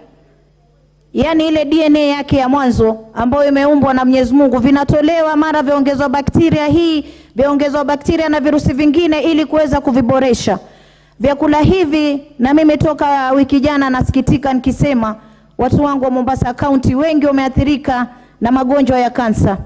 yani ile DNA yake ya mwanzo ambayo imeumbwa na Mwenyezi Mungu, vinatolewa mara viongezwa bakteria hii, viongezwa bakteria na virusi vingine ili kuweza kuviboresha vyakula hivi. Na mimi toka wiki jana nasikitika nikisema watu wangu wa Mombasa County wengi wameathirika na magonjwa ya kansa.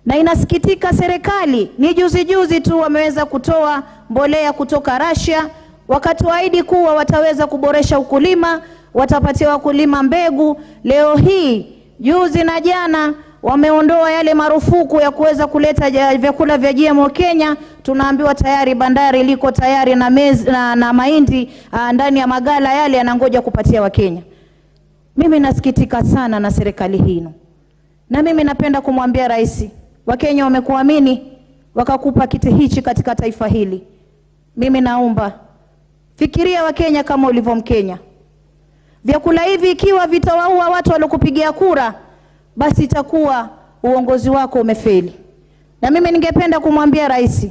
Na inasikitika serikali ni juzi tu wameweza kutoa mbolea kutoka Russia, wakatuahidi kuwa wataweza kuboresha ukulima, watapatia wakulima mbegu. Leo hii juzi na jana wameondoa yale marufuku ya kuweza kuleta vyakula vya GMO Kenya. Tunaambiwa tayari bandari liko tayari na maize na mahindi ndani ya magala yale yanangoja kupatia Wakenya. Mimi nasikitika sana na serikali hino. Na mimi napenda kumwambia rais, Wakenya wamekuamini wakakupa kiti hichi katika taifa hili. Mimi naomba fikiria Wakenya kama ulivyo Mkenya. Vyakula hivi ikiwa vitawaua watu waliokupigia kura, basi itakuwa uongozi wako umefeli. Na mimi ningependa kumwambia rais,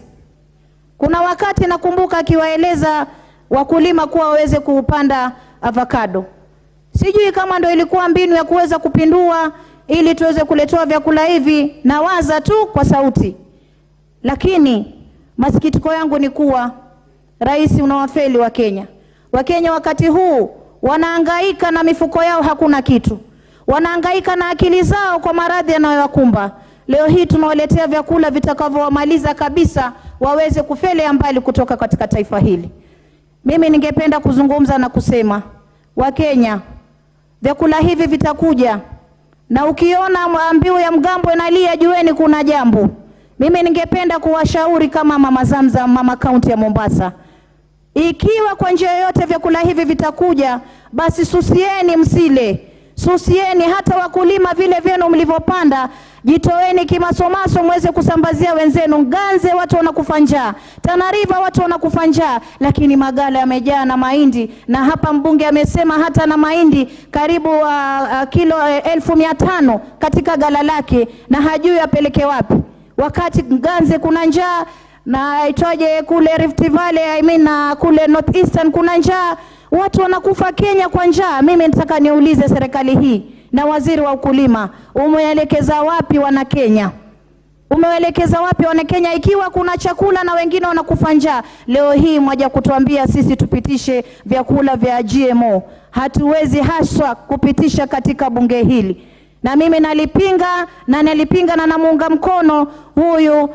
kuna wakati nakumbuka akiwaeleza wakulima kuwa waweze kupanda avocado. Sijui kama ndio ilikuwa mbinu ya kuweza kupindua ili tuweze kuletewa vyakula hivi, na waza tu kwa sauti. Lakini masikitiko yangu ni kuwa rais unawafeli wa Kenya. Wakenya wakati huu wanahangaika na mifuko yao, hakuna kitu. Wanahangaika na akili zao kwa maradhi yanayowakumba. Leo hii tunawaletea vyakula vitakavyowamaliza kabisa, waweze kufelea mbali kutoka katika taifa hili. Mimi ningependa kuzungumza na kusema, Wakenya, vyakula hivi vitakuja, na ukiona mbiu ya mgambo inalia, jueni kuna jambo. Mimi ningependa kuwashauri kama Mama Zamzam, mama kaunti ya Mombasa, ikiwa kwa njia yoyote vyakula hivi vitakuja, basi susieni, msile. Susieni hata wakulima vile vyenu mlivyopanda, jitoeni kimasomaso muweze kusambazia wenzenu. Ganze watu wanakufa njaa, Tana River watu wanakufa njaa, lakini magala yamejaa na mahindi. Na hapa mbunge amesema hata na mahindi karibu kilo 1500 katika gala lake, na hajui apeleke wapi. Wakati Ganze kuna njaa, na itoje kule Rift Valley, na kule North Eastern kuna njaa, watu wanakufa Kenya kwa njaa. Mimi nataka niulize serikali hii na waziri wa ukulima, umeelekeza wapi wana Kenya? Umeelekeza wapi wana Kenya ikiwa kuna chakula na wengine wanakufa njaa? Leo hii mwaja kutuambia sisi tupitishe vyakula vya GMO. Hatuwezi haswa kupitisha katika bunge hili. Na mimi nalipinga na namuunga mkono huyu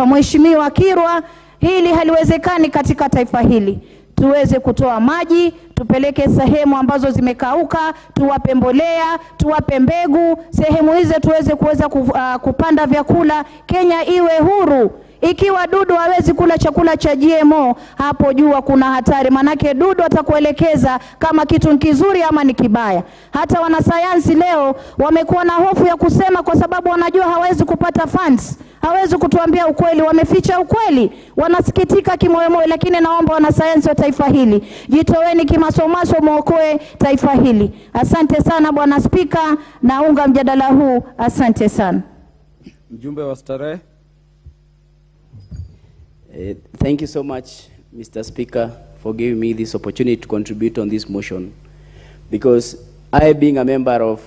mheshimiwa Kirwa. Hili haliwezekani katika taifa hili. Tuweze kutoa maji, tupeleke sehemu ambazo zimekauka, tuwape mbolea, tuwape mbegu, sehemu hizo tuweze kupanda vyakula. Kenya iwe huru. Ikiwa dudu hawezi kula chakula cha GMO, hapo jua kuna hatari, manake dudu atakuelekeza kama kitu kizuri ama ni kibaya. Hata wanasayansi leo wamekuwa na hofu ya kusema, kwa sababu wanajua hawezi kupata funds, hawezi kutuambia ukweli, wameficha ukweli, wanasikitika kimoyomoyo. Lakini naomba wanasayansi wa taifa hili, jitoweni kimasomaso, muokoe taifa hili. Asante sana Bwana Spika, naunga mjadala huu. Asante sana. Mjumbe wa Starehe. Thank you so much, Mr. Speaker, for giving me this opportunity to contribute on this motion. Because I, being a member of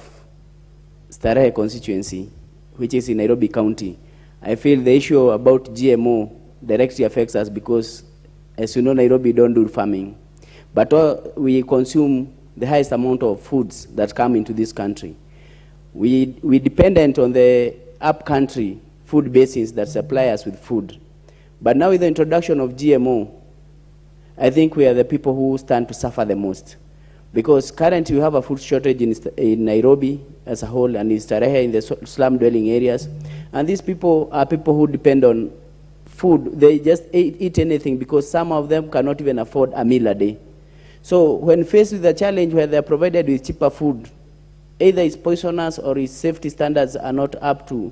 Starehe constituency, which is in Nairobi County, I feel the issue about GMO directly affects us because, as you know, Nairobi don't do farming. But we consume the highest amount of foods that come into this country. We dependent on the up-country food basins that supply us with food. But now with the introduction of GMO, I think we are the people who stand to suffer the most. Because currently we have a food shortage in Nairobi as a whole, and in Starehe, in the slum dwelling areas. And these people are people who depend on food. They just eat anything because some of them cannot even afford a meal a day. So when faced with a challenge where they are provided with cheaper food, either it's poisonous or its safety standards are not up to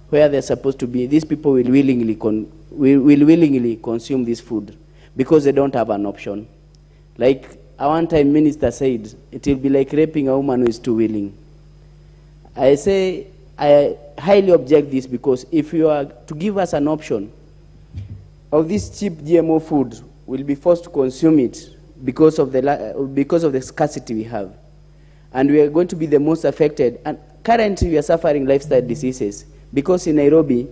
where they're supposed to be, these people will willingly consume this food because they don't have an option. Like a one-time minister said, it will be like raping a woman who is too willing. I say I highly object this because if you are to give us an option of this cheap GMO food, we'll be forced to consume it because of the scarcity we have. And we are going to be the most affected. And currently we are suffering lifestyle diseases because in Nairobi,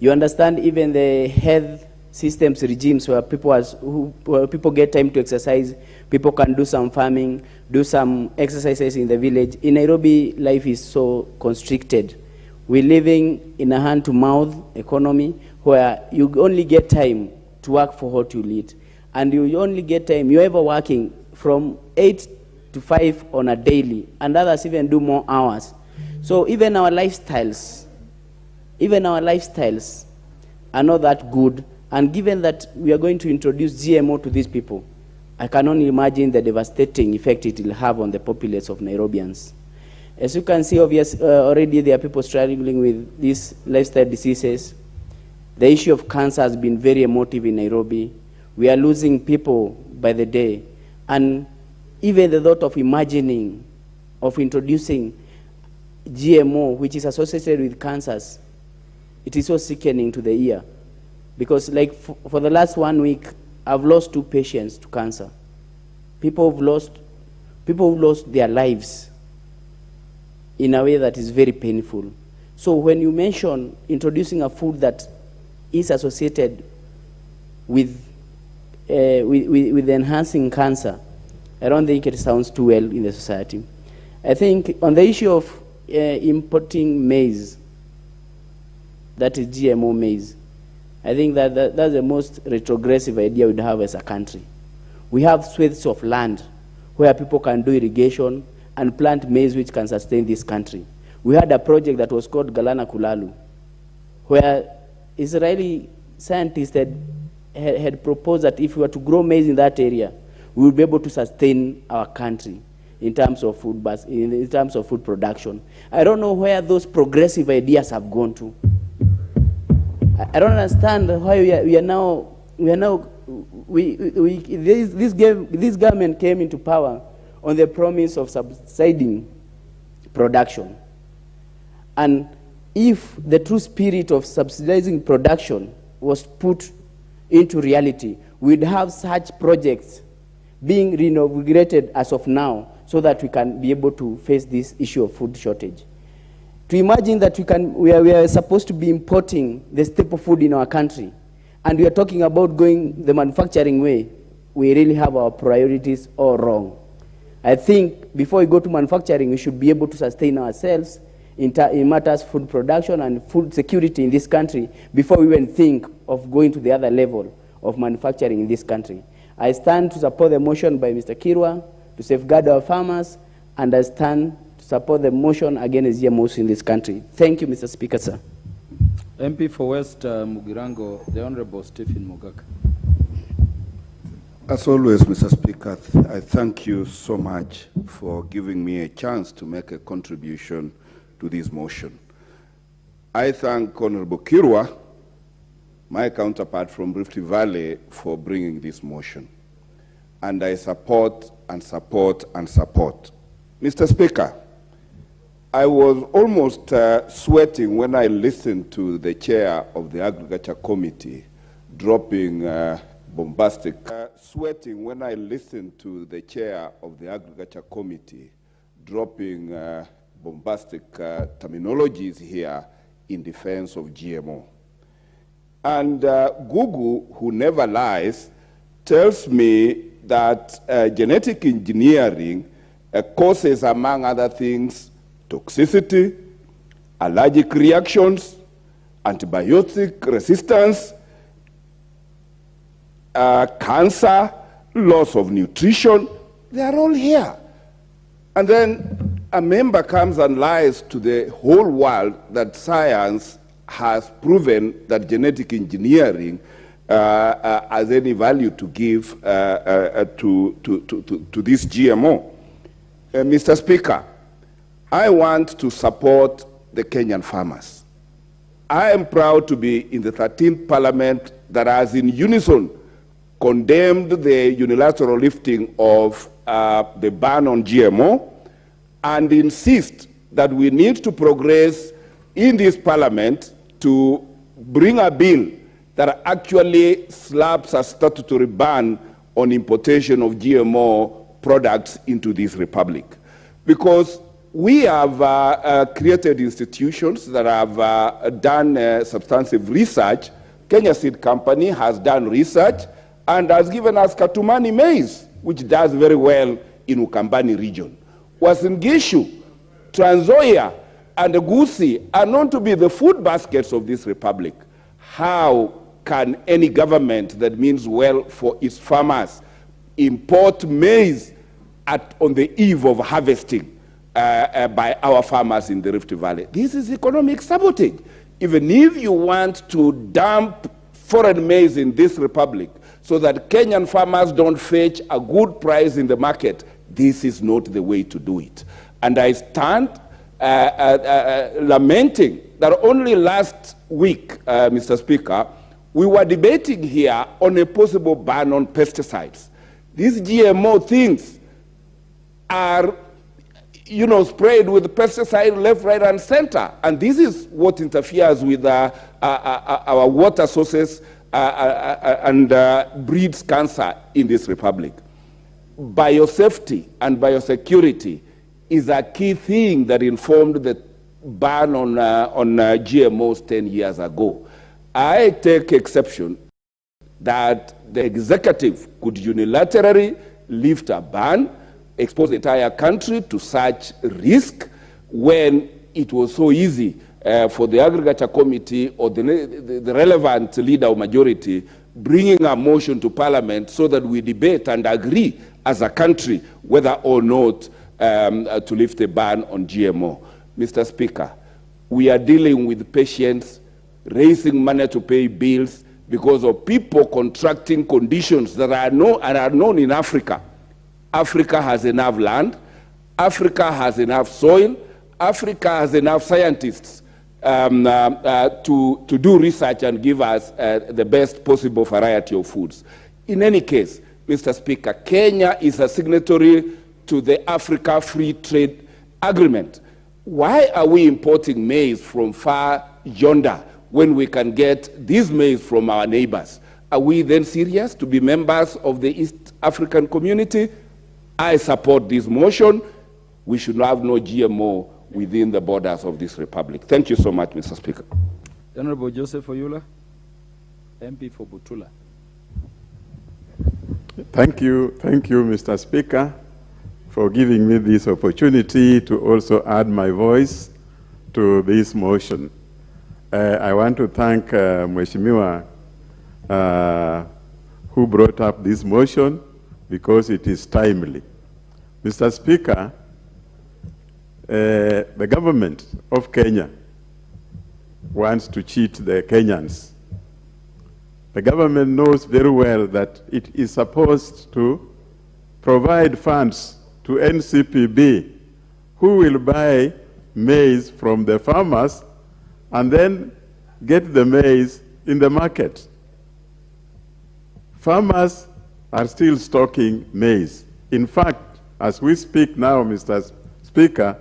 you understand, even the health systems regimes where people get time to exercise, people can do some farming, do some exercises in the village. In Nairobi, life is so constricted. We're living in a hand-to-mouth economy where you only get time to work for what you eat. And you only get time, you're ever working from 8 to 5 on a daily, and others even do more hours. So even our lifestyles are not that good. And given that we are going to introduce GMO to these people, I can only imagine the devastating effect it will have on the populace of Nairobians. As you can see, already there are people struggling with these lifestyle diseases. The issue of cancer has been very emotive in Nairobi. We are losing people by the day. And even the thought of introducing GMO, which is associated with cancers, it is so sickening to the ear. Because like for the last 1 week, I've lost 2 patients to cancer. People who've lost their lives in a way that is very painful. So when you mention introducing a food that is associated with enhancing cancer, I don't think it sounds too well in the society. I think on the issue of importing maize, that is GMO maize, I think that's the most retrogressive idea we'd have as a country. We have swathes of land where people can do irrigation and plant maize which can sustain this country. We had a project that was called Galana Kulalu, where Israeli scientists had proposed that if we were to grow maize in that area, we would be able to sustain our country in terms of food production. I don't know where those progressive ideas have gone to. I don't understand why this government came into power on the promise of subsidizing production. And if the true spirit of subsidizing production was put into reality, we'd have such projects being reinvigorated as of now so that we can be able to face this issue of food shortage. To imagine that we are supposed to be importing the staple food in our country, and we are talking about going the manufacturing way, we really have our priorities all wrong. I think before we go to manufacturing, we should be able to sustain ourselves in matters of food production and food security in this country before we even think of going to the other level of manufacturing in this country. I stand to support the motion by Mr. Kirwa to safeguard our farmers, and I stand to support the motion against GMOs in this country. Thank you, Mr. Speaker, sir. MP for West Mugirango, the Honorable Stephen Mogaka. As always, Mr. Speaker, I thank you so much for giving me a chance to make a contribution to this motion. I thank Honorable Kirwa, my counterpart from Rift Valley, for bringing this motion. And I support and support and support. Mr. Speaker, I was almost sweating when I listened to the chair of the Agriculture Committee dropping bombastic terminologies here in defense of GMO. And Google, who never lies, tells me that genetic engineering causes, among other things, toxicity, allergic reactions, antibiotic resistance, cancer, loss of nutrition. They are all here. And then a member comes and lies to the whole world that science has proven that genetic engineering has any value to give to this GMO. Mr. Speaker, I want to support the Kenyan farmers. I am proud to be in the 13th Parliament that has in unison condemned the unilateral lifting of the ban on GMO and insist that we need to progress in this Parliament to bring a bill that actually slaps a statutory ban on importation of GMO products into this republic. Because we have created institutions that have done substantive research. Kenya Seed Company has done research and has given us Katumani maize, which does very well in Ukambani region. Uasin Gishu, Trans Nzoia, and Gusii are known to be the food baskets of this republic. How can any government that means well for its farmers import maize on the eve of harvesting by our farmers in the Rift Valley? This is economic sabotage. Even if you want to dump foreign maize in this republic so that Kenyan farmers don't fetch a good price in the market, this is not the way to do it. And I stand lamenting that only last week, Mr. Speaker, we were debating here on a possible ban on pesticides. These GMO things are, sprayed with pesticide left, right, and center. And this is what interferes with our water sources and breeds cancer in this republic. Biosafety and biosecurity is a key thing that informed the ban on GMOs 10 years ago. I take exception that the executive could unilaterally lift a ban, expose the entire country to such risk when it was so easy for the Agriculture Committee or the relevant leader or majority bringing a motion to Parliament so that we debate and agree as a country whether or not to lift a ban on GMO. Mr. Speaker, we are dealing with patients raising money to pay bills because of people contracting conditions that are known in Africa. Africa has enough land, Africa has enough soil, Africa has enough scientists to do research and give us the best possible variety of foods. In any case, Mr. Speaker, Kenya is a signatory to the Africa Free Trade Agreement. Why are we importing maize from far yonder when we can get this maize from our neighbors? Are we then serious to be members of the East African community? I support this motion. We should have no GMO within the borders of this republic. Thank you so much, Mr. Speaker. The Honorable Joseph Oyula, MP for Butula. Thank you, Mr. Speaker, for giving me this opportunity to also add my voice to this motion. I want to thank Mheshimiwa who brought up this motion because it is timely. Mr. Speaker, the government of Kenya wants to cheat the Kenyans. The government knows very well that it is supposed to provide funds to NCPB, who will buy maize from the farmers and then get the maize in the market. Farmers are still stocking maize. In fact, as we speak now, Mr. Speaker,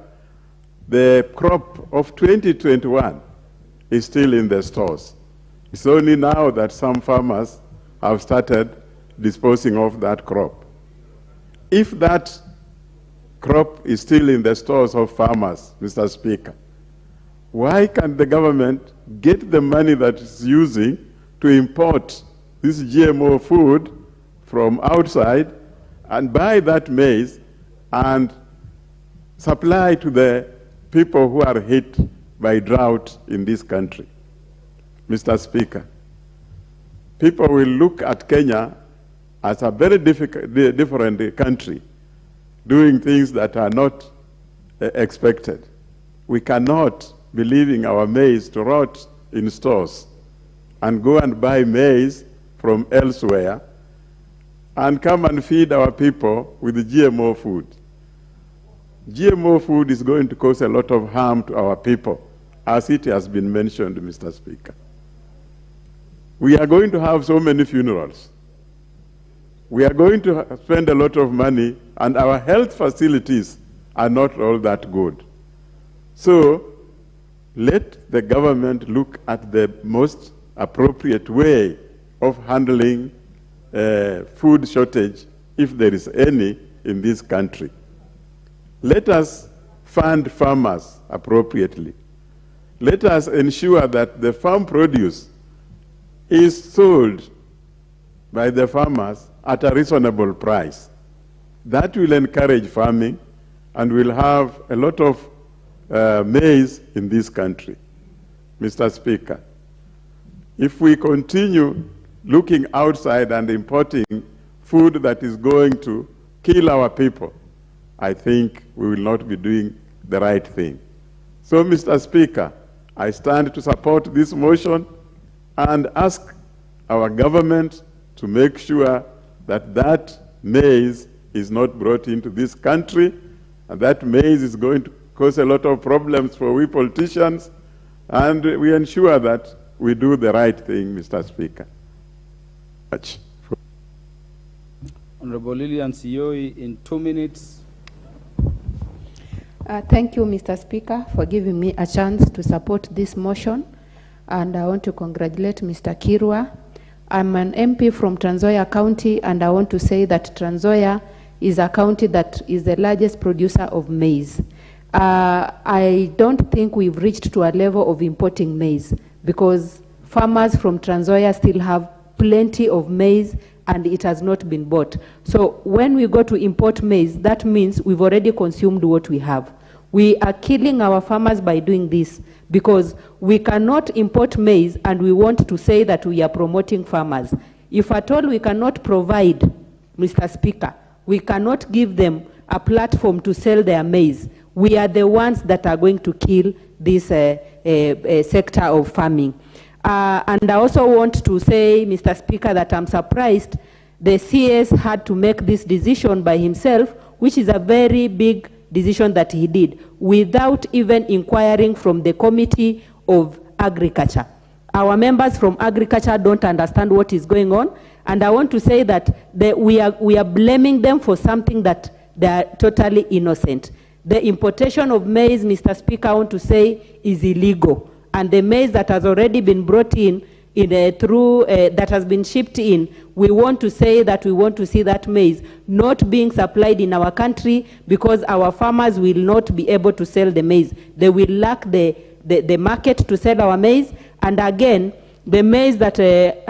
the crop of 2021 is still in the stores. It's only now that some farmers have started disposing of that crop. If that crop is still in the stores of farmers, Mr. Speaker, why can't the government get the money that it's using to import this GMO food from outside and buy that maize and supply to the people who are hit by drought in this country? Mr. Speaker, people will look at Kenya as a very different country, doing things that are not expected. We cannot be leaving our maize to rot in stores and go and buy maize from elsewhere and come and feed our people with GMO food. GMO food is going to cause a lot of harm to our people, as it has been mentioned, Mr. Speaker. We are going to have so many funerals. We are going to spend a lot of money, and our health facilities are not all that good. So let the government look at the most appropriate way of handling food shortage, if there is any, in this country. Let us fund farmers appropriately. Let us ensure that the farm produce is sold by the farmers at a reasonable price. That will encourage farming and will have a lot of maize in this country. Mr. Speaker, if we continue looking outside and importing food that is going to kill our people, I think we will not be doing the right thing. So, Mr. Speaker, I stand to support this motion and ask our government to make sure that that maize is not brought into this country, and that maize is going to cause a lot of problems for we politicians, and we ensure that we do the right thing, Mr. Speaker. Honorable Lilian Sioi, in 2 minutes. Thank you, Mr. Speaker, for giving me a chance to support this motion. And I want to congratulate Mr. Kirwa. I'm an MP from Trans Nzoia County, and I want to say that Trans Nzoia is a county that is the largest producer of maize. I don't think we've reached to a level of importing maize because farmers from Trans Nzoia still have plenty of maize and it has not been bought. So when we go to import maize, that means we've already consumed what we have. We are killing our farmers by doing this because we cannot import maize and we want to say that we are promoting farmers. If at all we cannot provide, Mr. Speaker, we cannot give them a platform to sell their maize. We are the ones that are going to kill this sector of farming. And I also want to say, Mr. Speaker, that I'm surprised the CS had to make this decision by himself, which is a very big decision that he did, without even inquiring from the Committee of Agriculture. Our members from Agriculture don't understand what is going on, and I want to say that we are blaming them for something that they are totally innocent. The importation of maize, Mr. Speaker, I want to say is illegal. And the maize that has already been brought in that has been shipped in, we want to say that we want to see that maize not being supplied in our country because our farmers will not be able to sell the maize. They will lack the market to sell our maize. And again, the maize that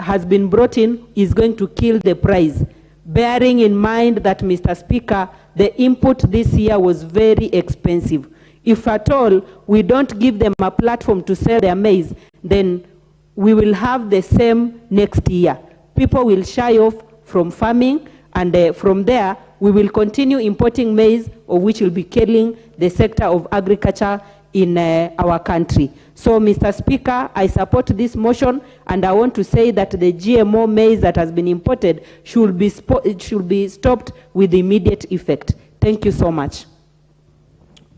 has been brought in is going to kill the price. Bearing in mind that, Mr. Speaker, the input this year was very expensive. If at all we don't give them a platform to sell their maize, then we will have the same next year. People will shy off from farming, and from there we will continue importing maize, of which will be killing the sector of agriculture in our country. So, Mr. Speaker, I support this motion, and I want to say that the GMO maize that has been imported should be stopped with immediate effect. Thank you so much.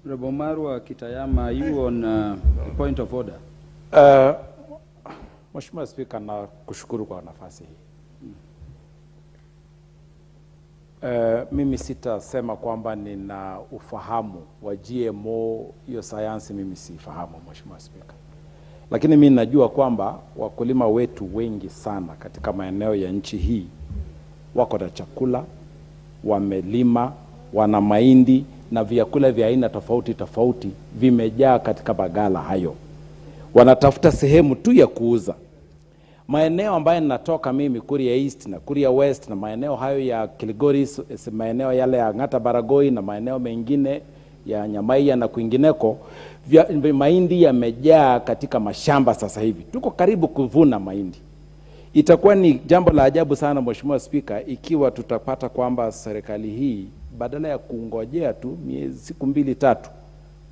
Honorable Marwa Kitayama, are you on point of order? Mheshimiwa Spika, na kushukuru kwa nafasi hii. Mimi sitasema kwamba nina ufahamu wa GMO, hiyo sayansi mimi sifahamu, Mheshimiwa Spika. Lakini mimi najua kwamba wakulima wetu wengi sana katika maeneo ya nchi hii wako na chakula, wamelima, wana mahindi na vyakula vya aina tofauti tofauti vimejaa katika bagala hayo. Wanatafuta sehemu tu ya kuuza. Maeneo ambayo ninatoka mimi, Kuria East na Kuria West, na maeneo hayo ya Kilgoris, maeneo yale ya Ngata Baragoi na maeneo mengine ya Nyamaiya na kwingineko, mahindi yamejaa katika mashamba sasa hivi. Tuko karibu kuvuna mahindi. Itakuwa ni jambo la ajabu sana, Mheshimiwa Spika, ikiwa tutapata kwamba serikali hii badala ya kungojea tu siku 2-3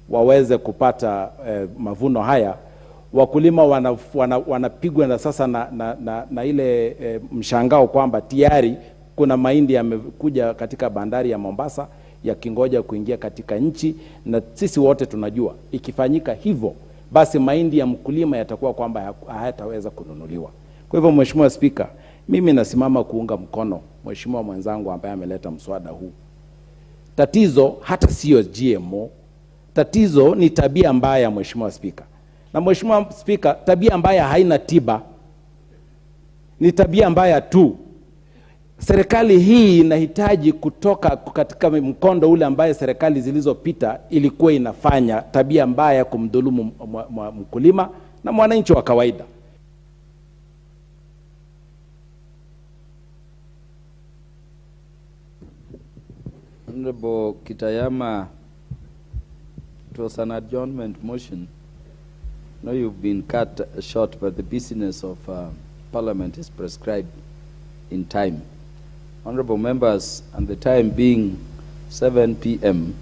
waweze kupata mavuno haya, wakulima wanapigwa na sasa na ile mshangao kwamba tayari kuna mahindi yamekuja katika bandari ya Mombasa yakingoja kuingia katika nchi, na sisi wote tunajua ikifanyika hivyo basi mahindi ya mkulima yatakuwa kwamba hayataweza kununuliwa. Kwa hivyo, Mheshimiwa Spika, mimi nasimama kuunga mkono Mheshimiwa mwenzangu ambaye ameleta mswada huu. Tatizo hata sio GMO, tatizo ni tabia mbaya, Mheshimiwa Spika. Na Mheshimiwa Spika, tabia mbaya haina tiba, ni tabia mbaya tu. Serikali hii inahitaji kutoka katika mkondo ule ambaye serikali zilizopita ilikuwa inafanya, tabia mbaya kumdhulumu mkulima na mwananchi wa kawaida. Honorable Kitayama, it was an adjournment motion. No, you've been cut short, but the business of Parliament is prescribed in time. Honorable members, and the time being 7 p.m.,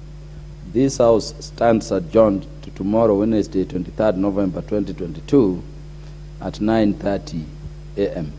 this House stands adjourned to tomorrow, Wednesday, 23rd November 2022, at 9:30 a.m.